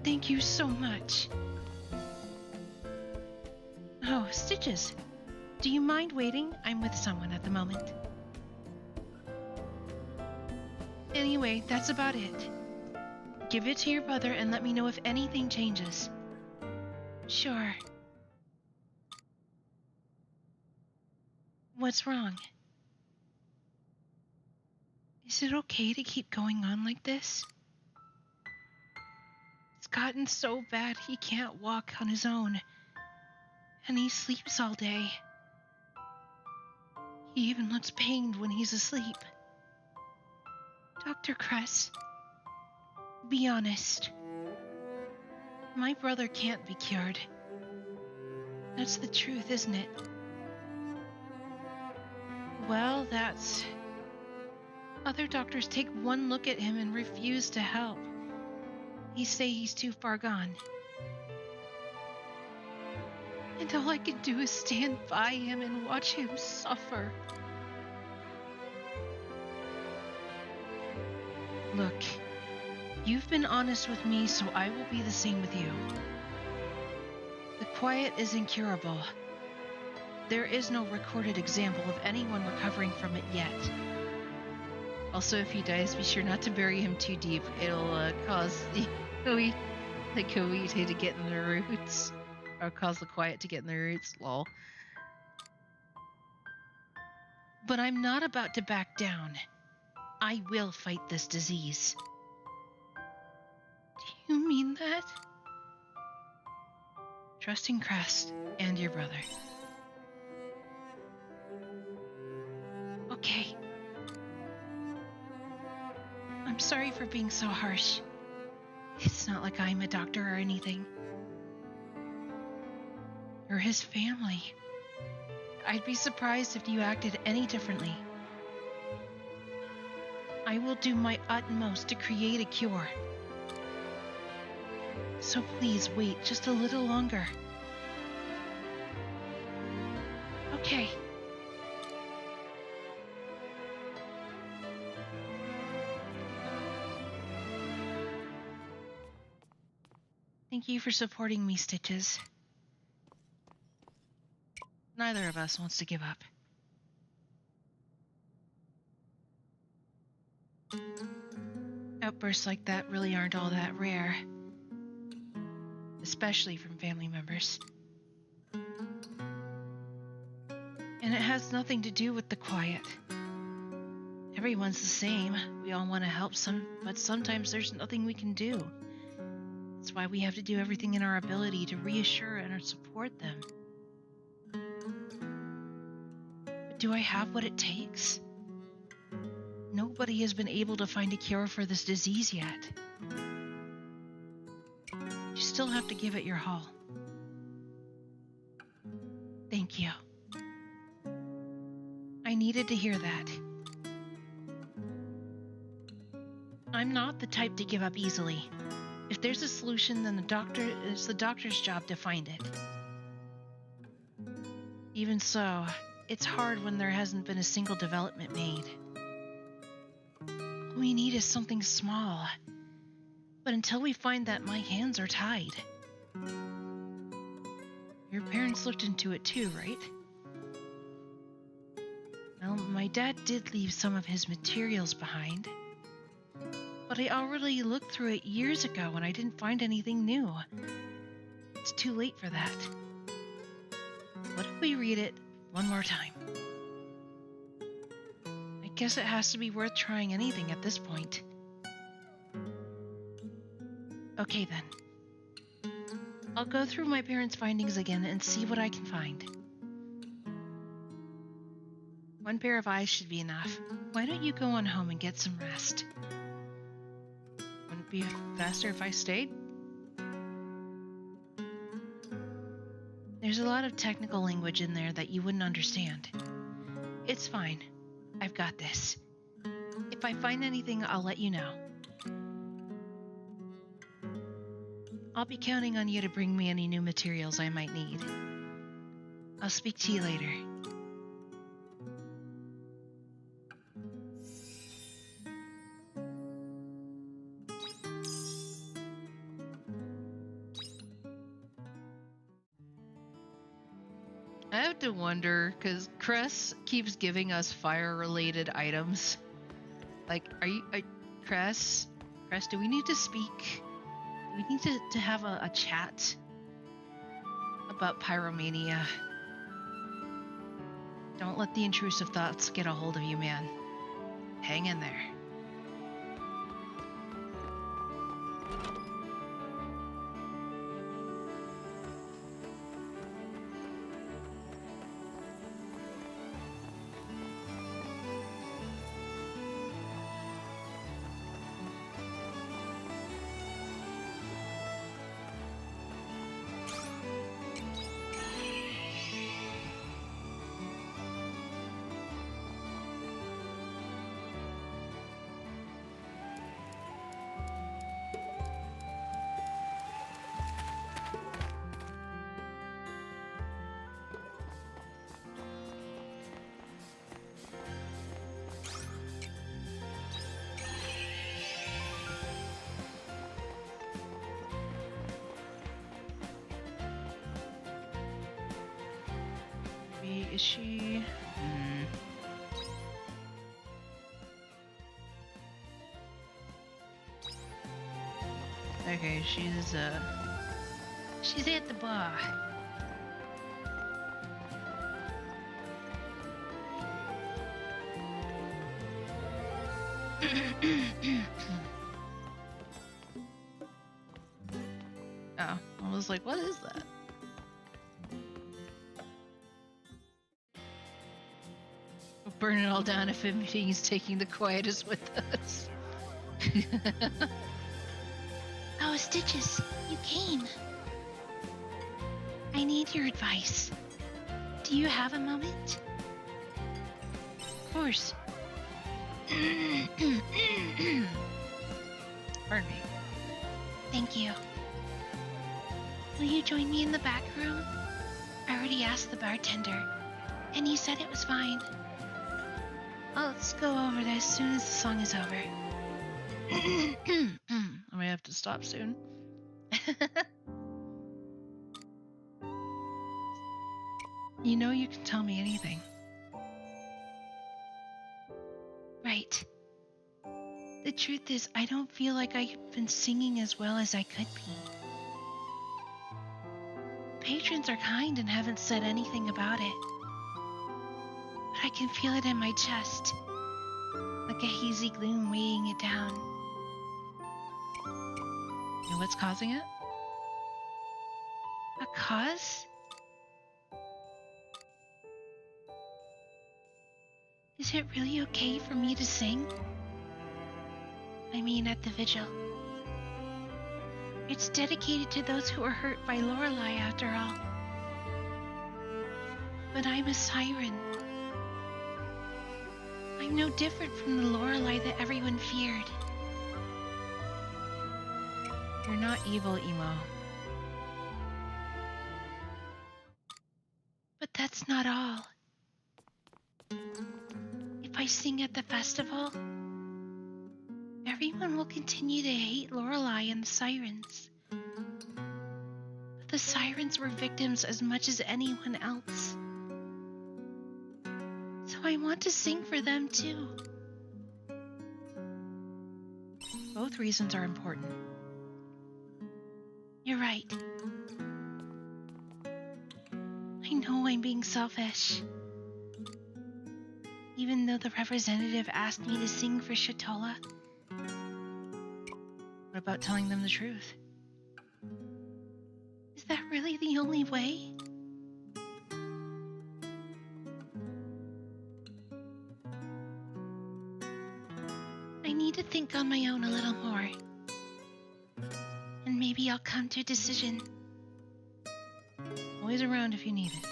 Thank you so much. Oh, Stitches. Do you mind waiting? I'm with someone at the moment. Anyway, that's about it. Give it to your brother and let me know if anything changes. Sure. What's wrong? Is it okay to keep going on like this? It's gotten so bad he can't walk on his own. And he sleeps all day. He even looks pained when he's asleep. Dr. Cress, be honest. My brother can't be cured. That's the truth, isn't it? Well, that's... Other doctors take one look at him and refuse to help. They say he's too far gone. And all I can do is stand by him and watch him suffer. Look, you've been honest with me, so I will be the same with you. The quiet is incurable. There is no recorded example of anyone recovering from it yet. Also, if he dies, be sure not to bury him too deep. It'll cause the Koite to get in the roots. Or cause the quiet to get in the roots, lol. But I'm not about to back down. I will fight this disease. Do you mean that? Trusting Crest and your brother. Okay. I'm sorry for being so harsh. It's not like I'm a doctor or anything. You're his family. I'd be surprised if you acted any differently. I will do my utmost to create a cure. So please wait just a little longer. Okay. Thank you for supporting me, Stitches. Neither of us wants to give up. Outbursts like that really aren't all that rare. Especially from family members. And it has nothing to do with the quiet. Everyone's the same. We all want to help but sometimes there's nothing we can do. That's why we have to do everything in our ability to reassure and support them. But do I have what it takes? Nobody has been able to find a cure for this disease yet. You still have to give it your all. Thank you. I needed to hear that. I'm not the type to give up easily. If there's a solution, then it's the doctor's job to find it. Even so, it's hard when there hasn't been a single development made. All we need is something small. But until we find that, my hands are tied. Your parents looked into it too, right? Well, my dad did leave some of his materials behind. But I already looked through it years ago and I didn't find anything new. It's too late for that. What if we read it one more time? I guess it has to be worth trying anything at this point. Okay then. I'll go through my parents' findings again and see what I can find. One pair of eyes should be enough. Why don't you go on home and get some rest? Wouldn't it be faster if I stayed? There's a lot of technical language in there that you wouldn't understand. It's fine. I've got this. If I find anything, I'll let you know. I'll be counting on you to bring me any new materials I might need. I'll speak to you later. I have to wonder, because Cress keeps giving us fire-related items. Like, Cress? Cress, do we need to speak? Do we need to have a chat about pyromania? Don't let the intrusive thoughts get a hold of you, man. Hang in there. Is she? Okay, she's at the bar. Oh, I was like, what is that? We'll burn it all down if anything is taking the quietest with us. Oh, Stitches, you came. I need your advice. Do you have a moment? Of course. Pardon me. Thank you. Will you join me in the back room? I already asked the bartender, and he said it was fine. Let's go over there as soon as the song is over. I may have to stop soon. You know you can tell me anything. Right. The truth is, I don't feel like I've been singing as well as I could be. Patrons are kind and haven't said anything about it. But I can feel it in my chest, like a hazy gloom weighing it down. You know what's causing it? A cause? Is it really okay for me to sing? I mean, at the vigil. It's dedicated to those who were hurt by Lorelei, after all. But I'm a siren. I'm no different from the Lorelei that everyone feared. You're not evil, Emo. But that's not all. If I sing at the festival, everyone will continue to hate Lorelei and the sirens. But The sirens were victims as much as anyone else. So I want to sing for them too. Both reasons are important. You're right. I know I'm being selfish. Even though the representative asked me to sing for Shatola. What about telling them the truth? Is that really the only way? I need to think on my own a little more. And maybe I'll come to a decision. Always around if you need it.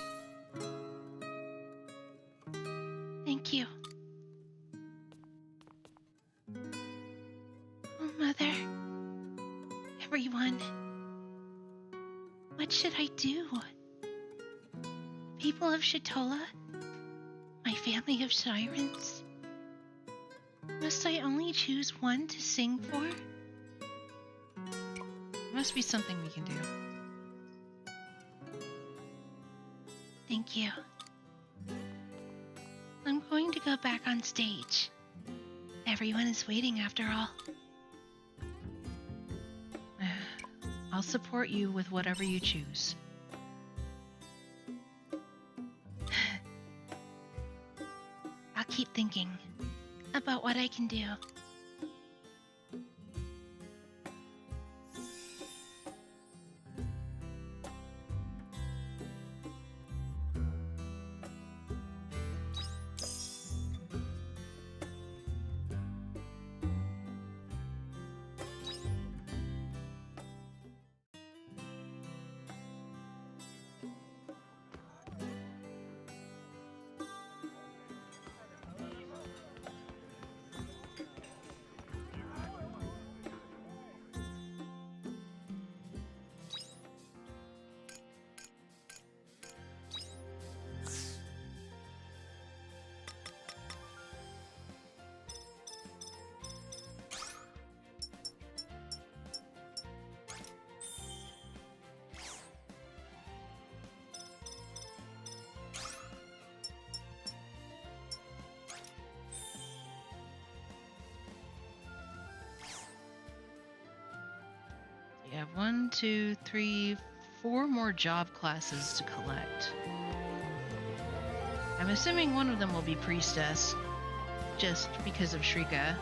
Thank you. Oh, Mother. Everyone. What should I do? People of Shatola? My family of sirens? Must I only choose one to sing for? There must be something we can do. Thank you. I'm going to go back on stage. Everyone is waiting after all. I'll support you with whatever you choose. I'll keep thinking about what I can do. You have 1, 2, 3, 4 more job classes to collect. I'm assuming one of them will be priestess, just because of Shrika.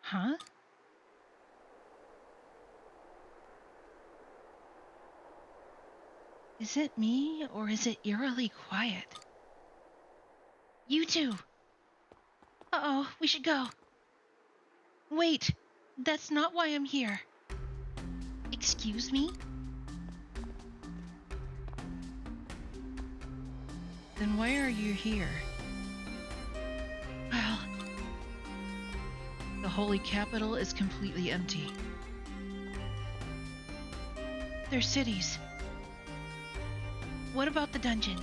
Huh? Is it me, or is it eerily quiet? You two! Uh-oh, we should go. Wait, that's not why I'm here. Excuse me? Then why are you here? Well, The holy capital is completely empty. they're cities. What about the dungeon?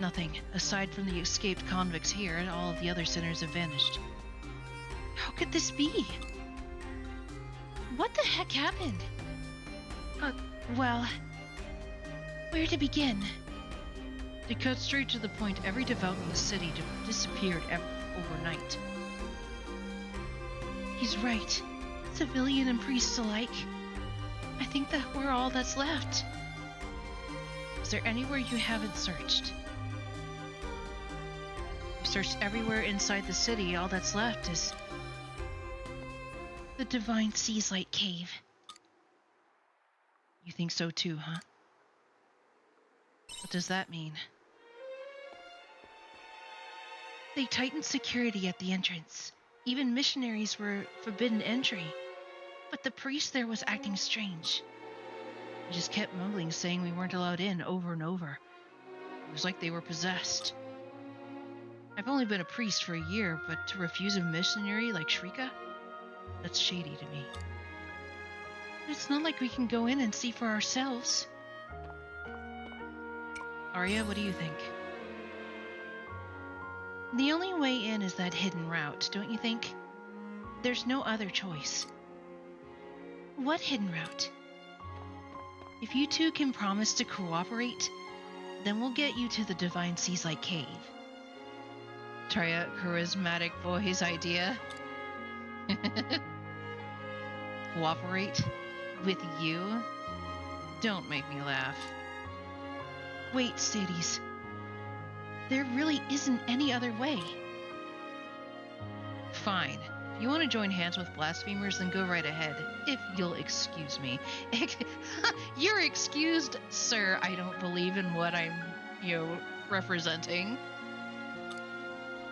Nothing. Aside from the escaped convicts here, all of the other sinners have vanished. How could this be? What the heck happened? Well, where to begin? To cut straight to the point, every devout in the city disappeared overnight. He's right. Civilian and priests alike. I think that we're all that's left. Is there anywhere you haven't searched? You've searched everywhere inside the city. All that's left is The Divine Seas Light Cave. You think so too, huh? What does that mean? They tightened security at the entrance. Even missionaries were forbidden entry. But the priest there was acting strange. He just kept mumbling, saying we weren't allowed in over and over. It was like they were possessed. I've only been a priest for a year, but to refuse a missionary like Shrika? That's shady to me. It's not like we can go in and see for ourselves. Arya, what do you think? The only way in is that hidden route, don't you think? There's no other choice. What hidden route? If you two can promise to cooperate, then we'll get you to the Divine Seaslight Cave. Try a charismatic boy's idea. Cooperate? With you? Don't make me laugh. Wait, Sadie's. There really isn't any other way. Fine. If you want to join hands with blasphemers, then go right ahead. If you'll excuse me. You're excused, sir. I don't believe in what I'm, representing.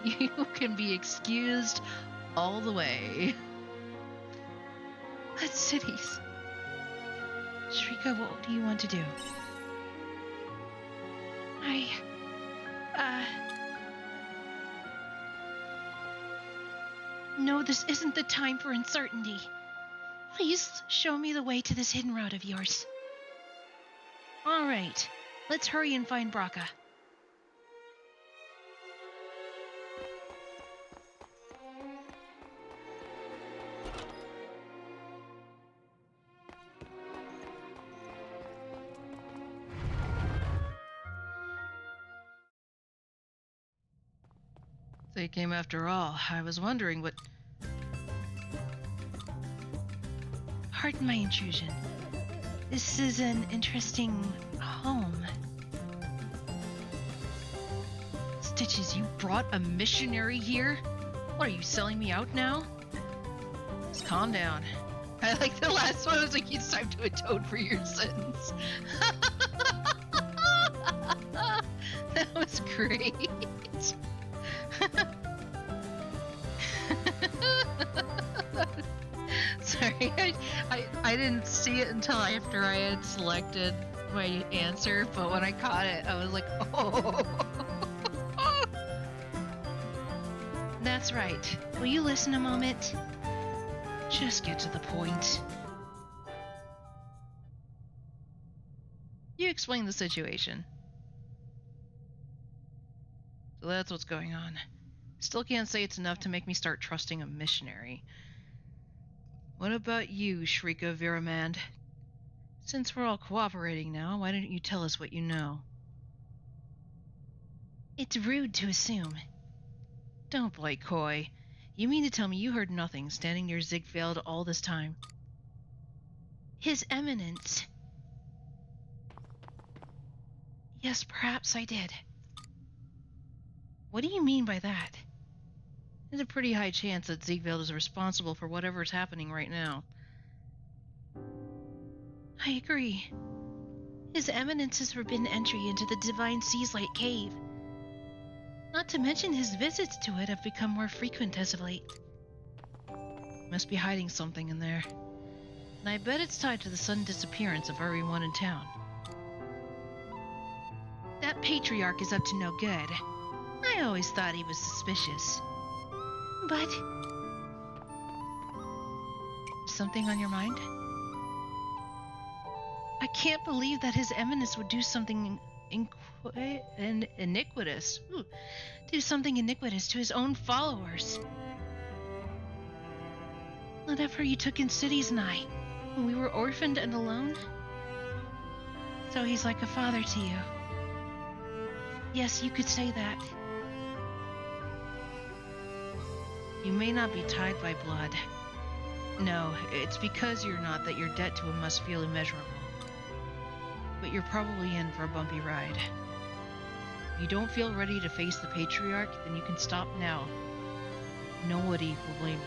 You can be excused all the way. But cities. Shrika, what do you want to do? No, this isn't the time for uncertainty. Please show me the way to this hidden route of yours. All right, let's hurry and find Braca. They came after all. I was wondering what... Pardon my intrusion. This is an interesting home. Stitches, you brought a missionary here? What, are you selling me out now? Just calm down. I like the last one. I was like, it's time to atone for your sins. That was great. Sorry, I didn't see it until after I had selected my answer, but when I caught it, I was like, oh. That's right. Will you listen a moment? Just get to the point. You explain the situation. So that's what's going on. Still can't say it's enough to make me start trusting a missionary. What about you, Shrika Viramand? Since we're all cooperating now, why don't you tell us what you know? It's rude to assume. Don't play coy. You mean to tell me you heard nothing standing near Ziegfeld all this time? His Eminence. Yes, perhaps I did. What do you mean by that? There's a pretty high chance that Ziegfeld is responsible for whatever's happening right now. I agree. His Eminence has forbidden entry into the Divine Seaslight Cave. Not to mention his visits to it have become more frequent as of late. Must be hiding something in there. And I bet it's tied to the sudden disappearance of everyone in town. That patriarch is up to no good. I always thought he was suspicious. But... something on your mind? I can't believe that His Eminence would do something iniquitous. Do something iniquitous to his own followers. Not after you took in Cities and I, when we were orphaned and alone? So he's like a father to you. Yes, you could say that. You may not be tied by blood. No, it's because you're not that your debt to him must feel immeasurable. But you're probably in for a bumpy ride. If you don't feel ready to face the Patriarch, then you can stop now. Nobody will blame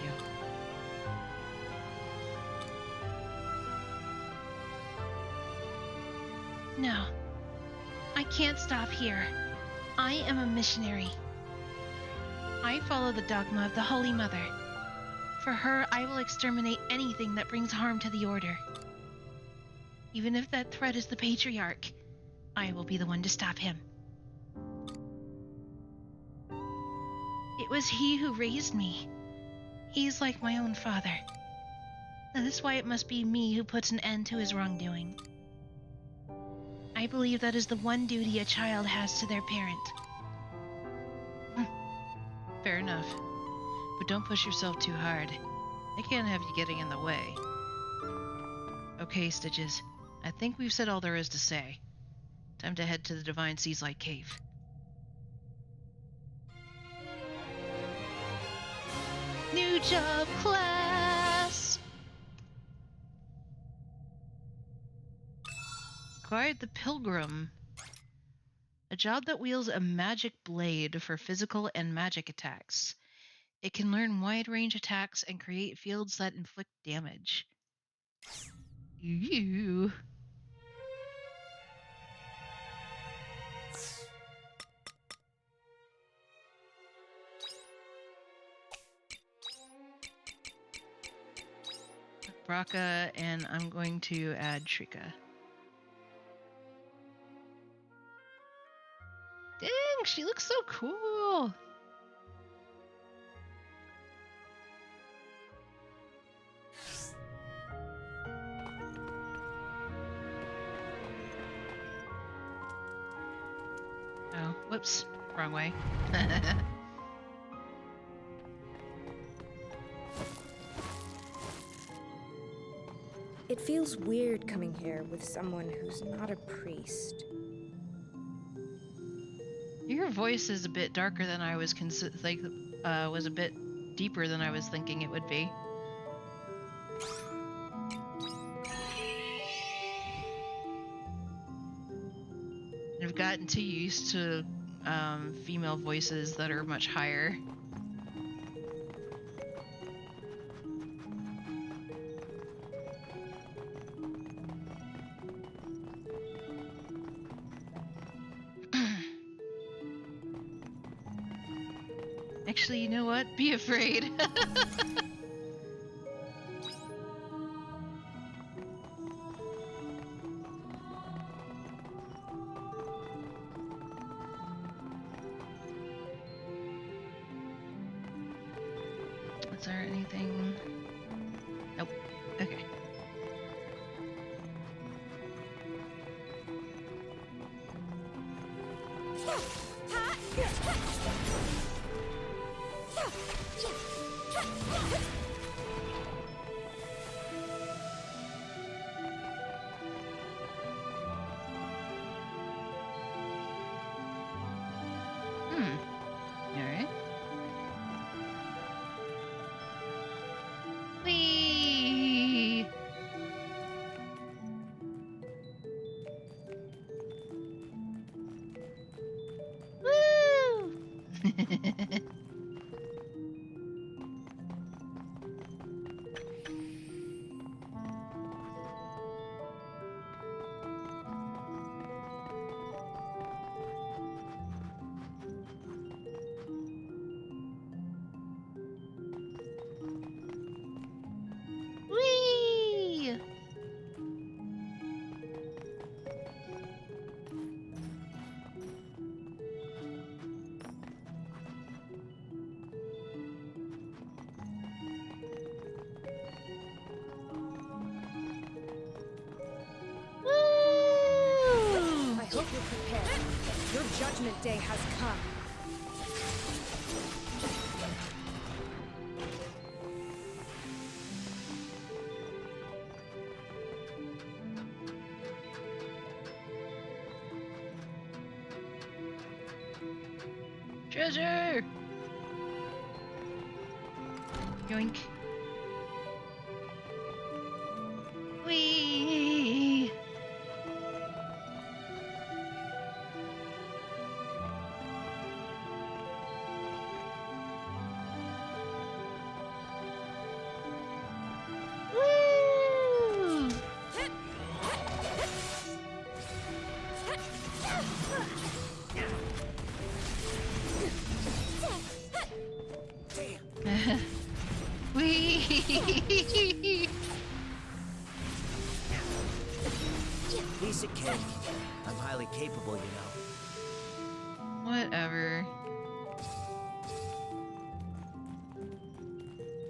you. No, I can't stop here. I am a missionary. I follow the dogma of the Holy Mother. For her, I will exterminate anything that brings harm to the Order. Even if that threat is the Patriarch, I will be the one to stop him. It was he who raised me. He's like my own father. That is why it must be me who puts an end to his wrongdoing. I believe that is the one duty a child has to their parent. Fair enough. But don't push yourself too hard. I can't have you getting in the way. Okay, Stitches. I think we've said all there is to say. Time to head to the Divine Seaslight Cave. New job class! Acquired the Pilgrim. A job that wields a magic blade for physical and magic attacks. It can learn wide-range attacks and create fields that inflict damage. Ew. Braca, and I'm going to add Shrika. Dang, she looks so cool! Oh, whoops, wrong way. It feels weird coming here with someone who's not a priest. Your voice is a bit darker than I was was a bit deeper than I was thinking it would be. I've gotten too used to female voices that are much higher. Actually, you know what? Be afraid. Is there anything? Nope. Okay. Alright. Whee! Woo! Whee! Woo! I hope you're prepared. Your judgment day has come. Treasure! Yoink. Whee! Woo! Whee! Piece of cake. I'm highly capable, you know. Whatever.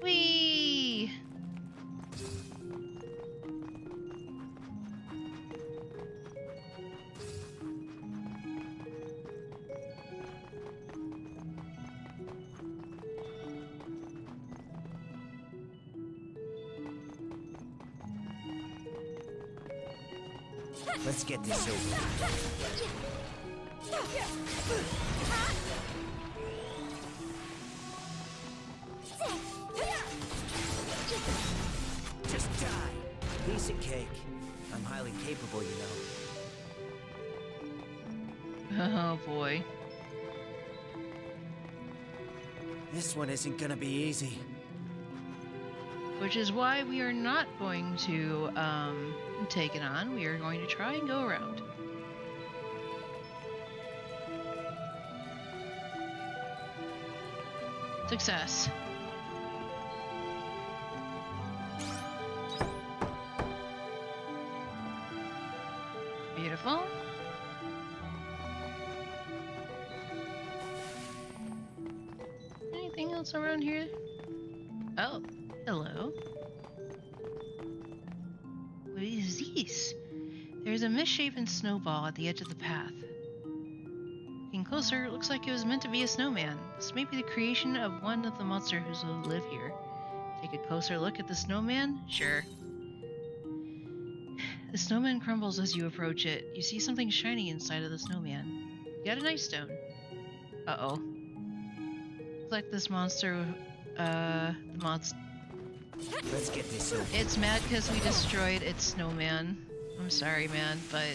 Whee! Let's get this over. Just die. Piece of cake. I'm highly capable, you know. Oh boy. This one isn't gonna be easy. Which is why we are not going to take it on. We are going to try and go around. Success. Beautiful. Anything else around here? Oh, hello. What is this? There's a misshapen snowball at the edge of the path. Looking closer, it looks like it was meant to be a snowman. This may be the creation of one of the monsters who live here. Take a closer look at the snowman? Sure. The snowman crumbles as you approach it. You see something shiny inside of the snowman. You got a nice stone. Uh-oh. Looks like this monster, the monster. Let's get this over. It's mad because we destroyed its snowman. I'm sorry, man, but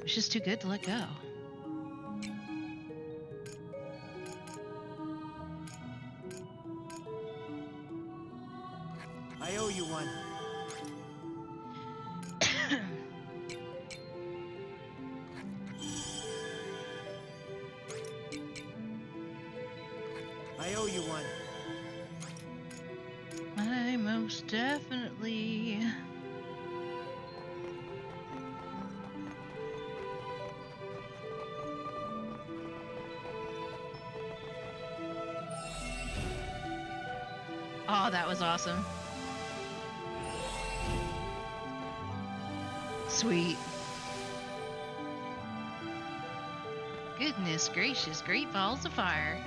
it's just too good to let go. I owe you one. I owe you one. I most definitely. Oh, that was awesome. Sweet. Goodness gracious, great balls of fire.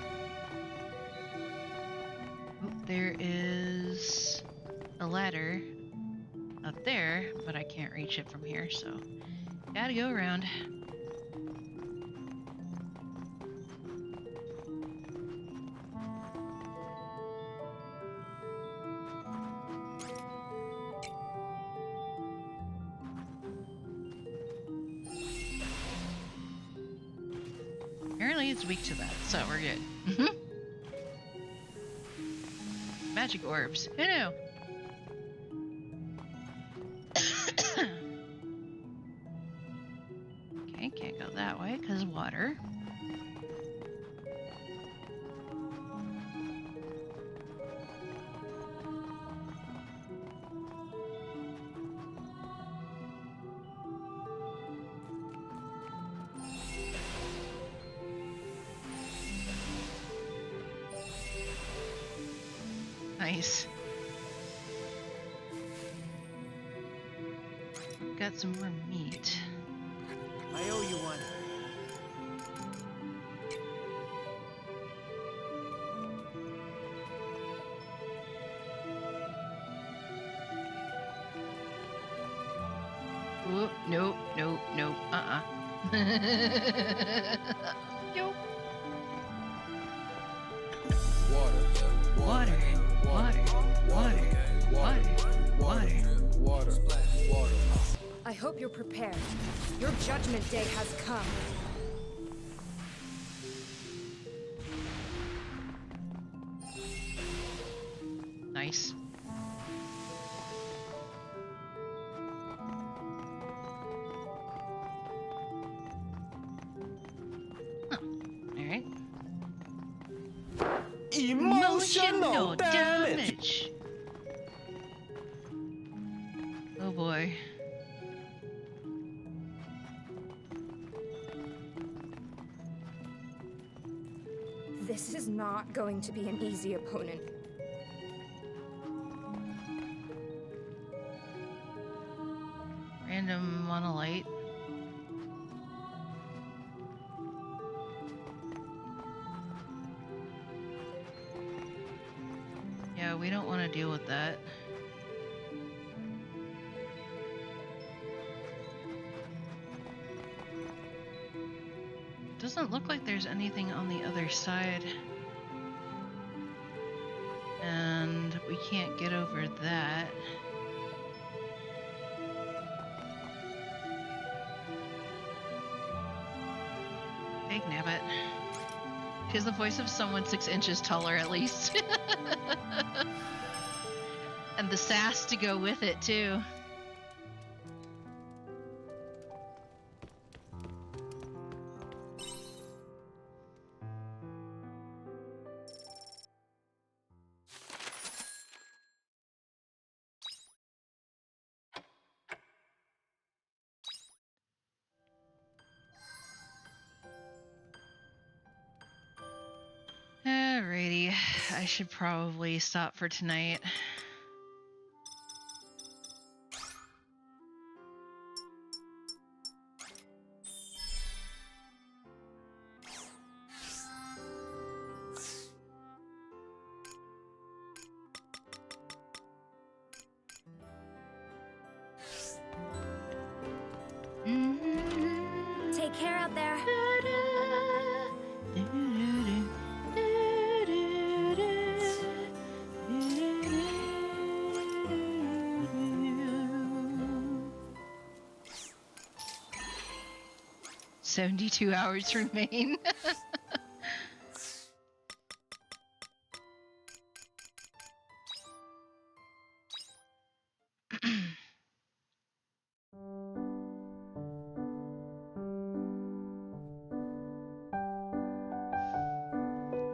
Oh, there is a ladder up there, but I can't reach it from here, so gotta go around. Apparently it's weak to that, so we're good. Magic orbs. Who knew? Okay, can't go that way because water. Nice. Got some more meat. I owe you one. Whoop, nope, nope, nope, Nope. Water, water, water, water, water. I hope you're prepared. Your judgment day has come. Nice. Huh. Alright. Emotional damage. boy. This is not going to be an easy opponent. Random monolite. Yeah, we don't want to deal with that. Doesn't look like there's anything on the other side. And we can't get over that. Big nabbit. She's the voice of someone 6 inches taller at least. And the sass to go with it too. Alrighty, I should probably stop for tonight. Take care out there. "72 hours remain."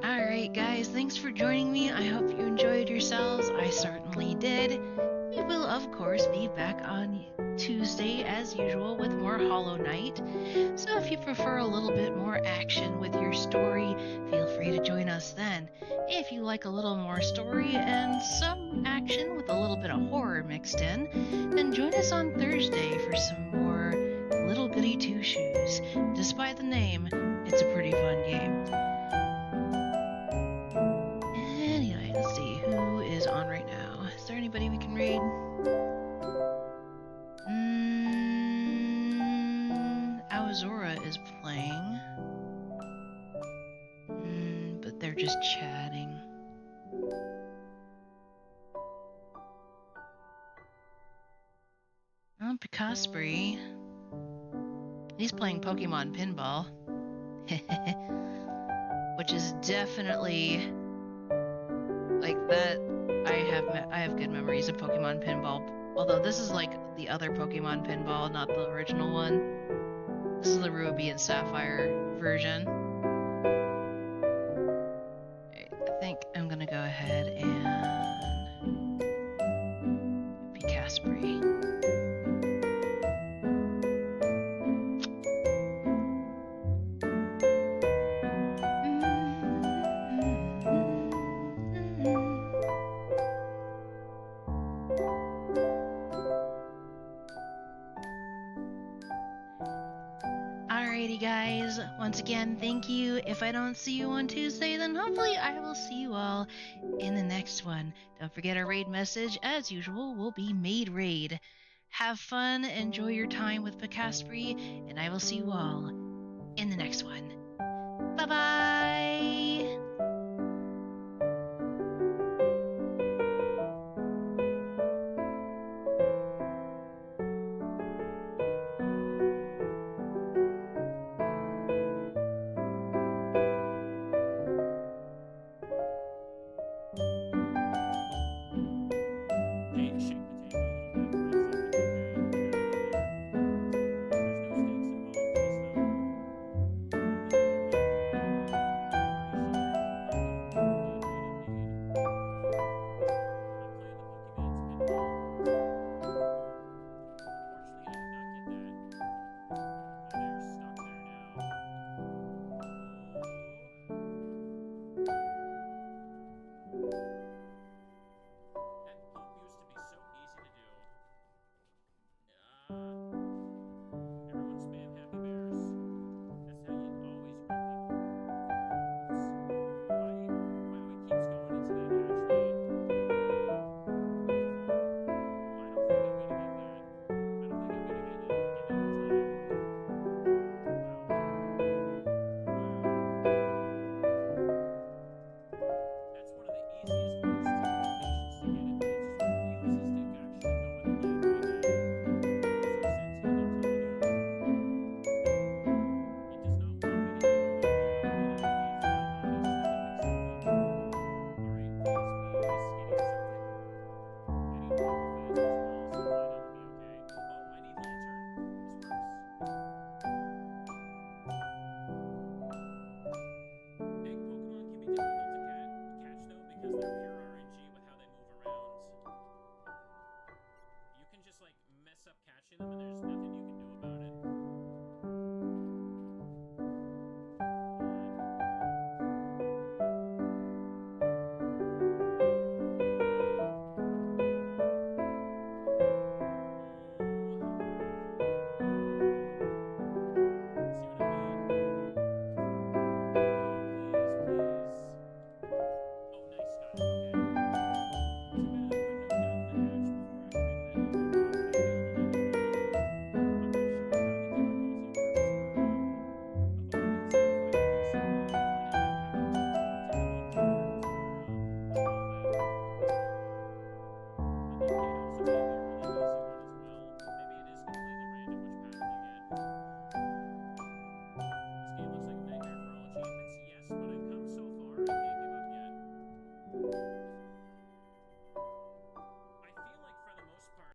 Alright guys, thanks for joining me. I hope you enjoyed yourselves. I certainly did. We will of course be back on Tuesday as usual with more Hollow Knight. So if you prefer a little bit more action with your story, feel free to join us then. If you like a little more story and some action with a little bit of horror mixed in, then join us on Thursday for some more Little Goody Two Shoes. Despite the name, it's a pretty fun game. Anyway, let's see who is on right now. Is there anybody we can raid? Awazora is playing. But they're just chatting. Picaspri. He's playing Pokemon Pinball. Which is definitely like that. I have good memories of Pokemon Pinball. Although this is like the other Pokemon Pinball, not the original one. This is the Ruby and Sapphire version. Right, I think I'm gonna go ahead and Picaspri. Alrighty guys, once again, thank you. If I don't see you on Tuesday, then hopefully I will see you all in the next one. Don't forget our raid message, as usual, will be Made Raid. Have fun, enjoy your time with Picaspri, and I will see you all in the next one. Bye-bye!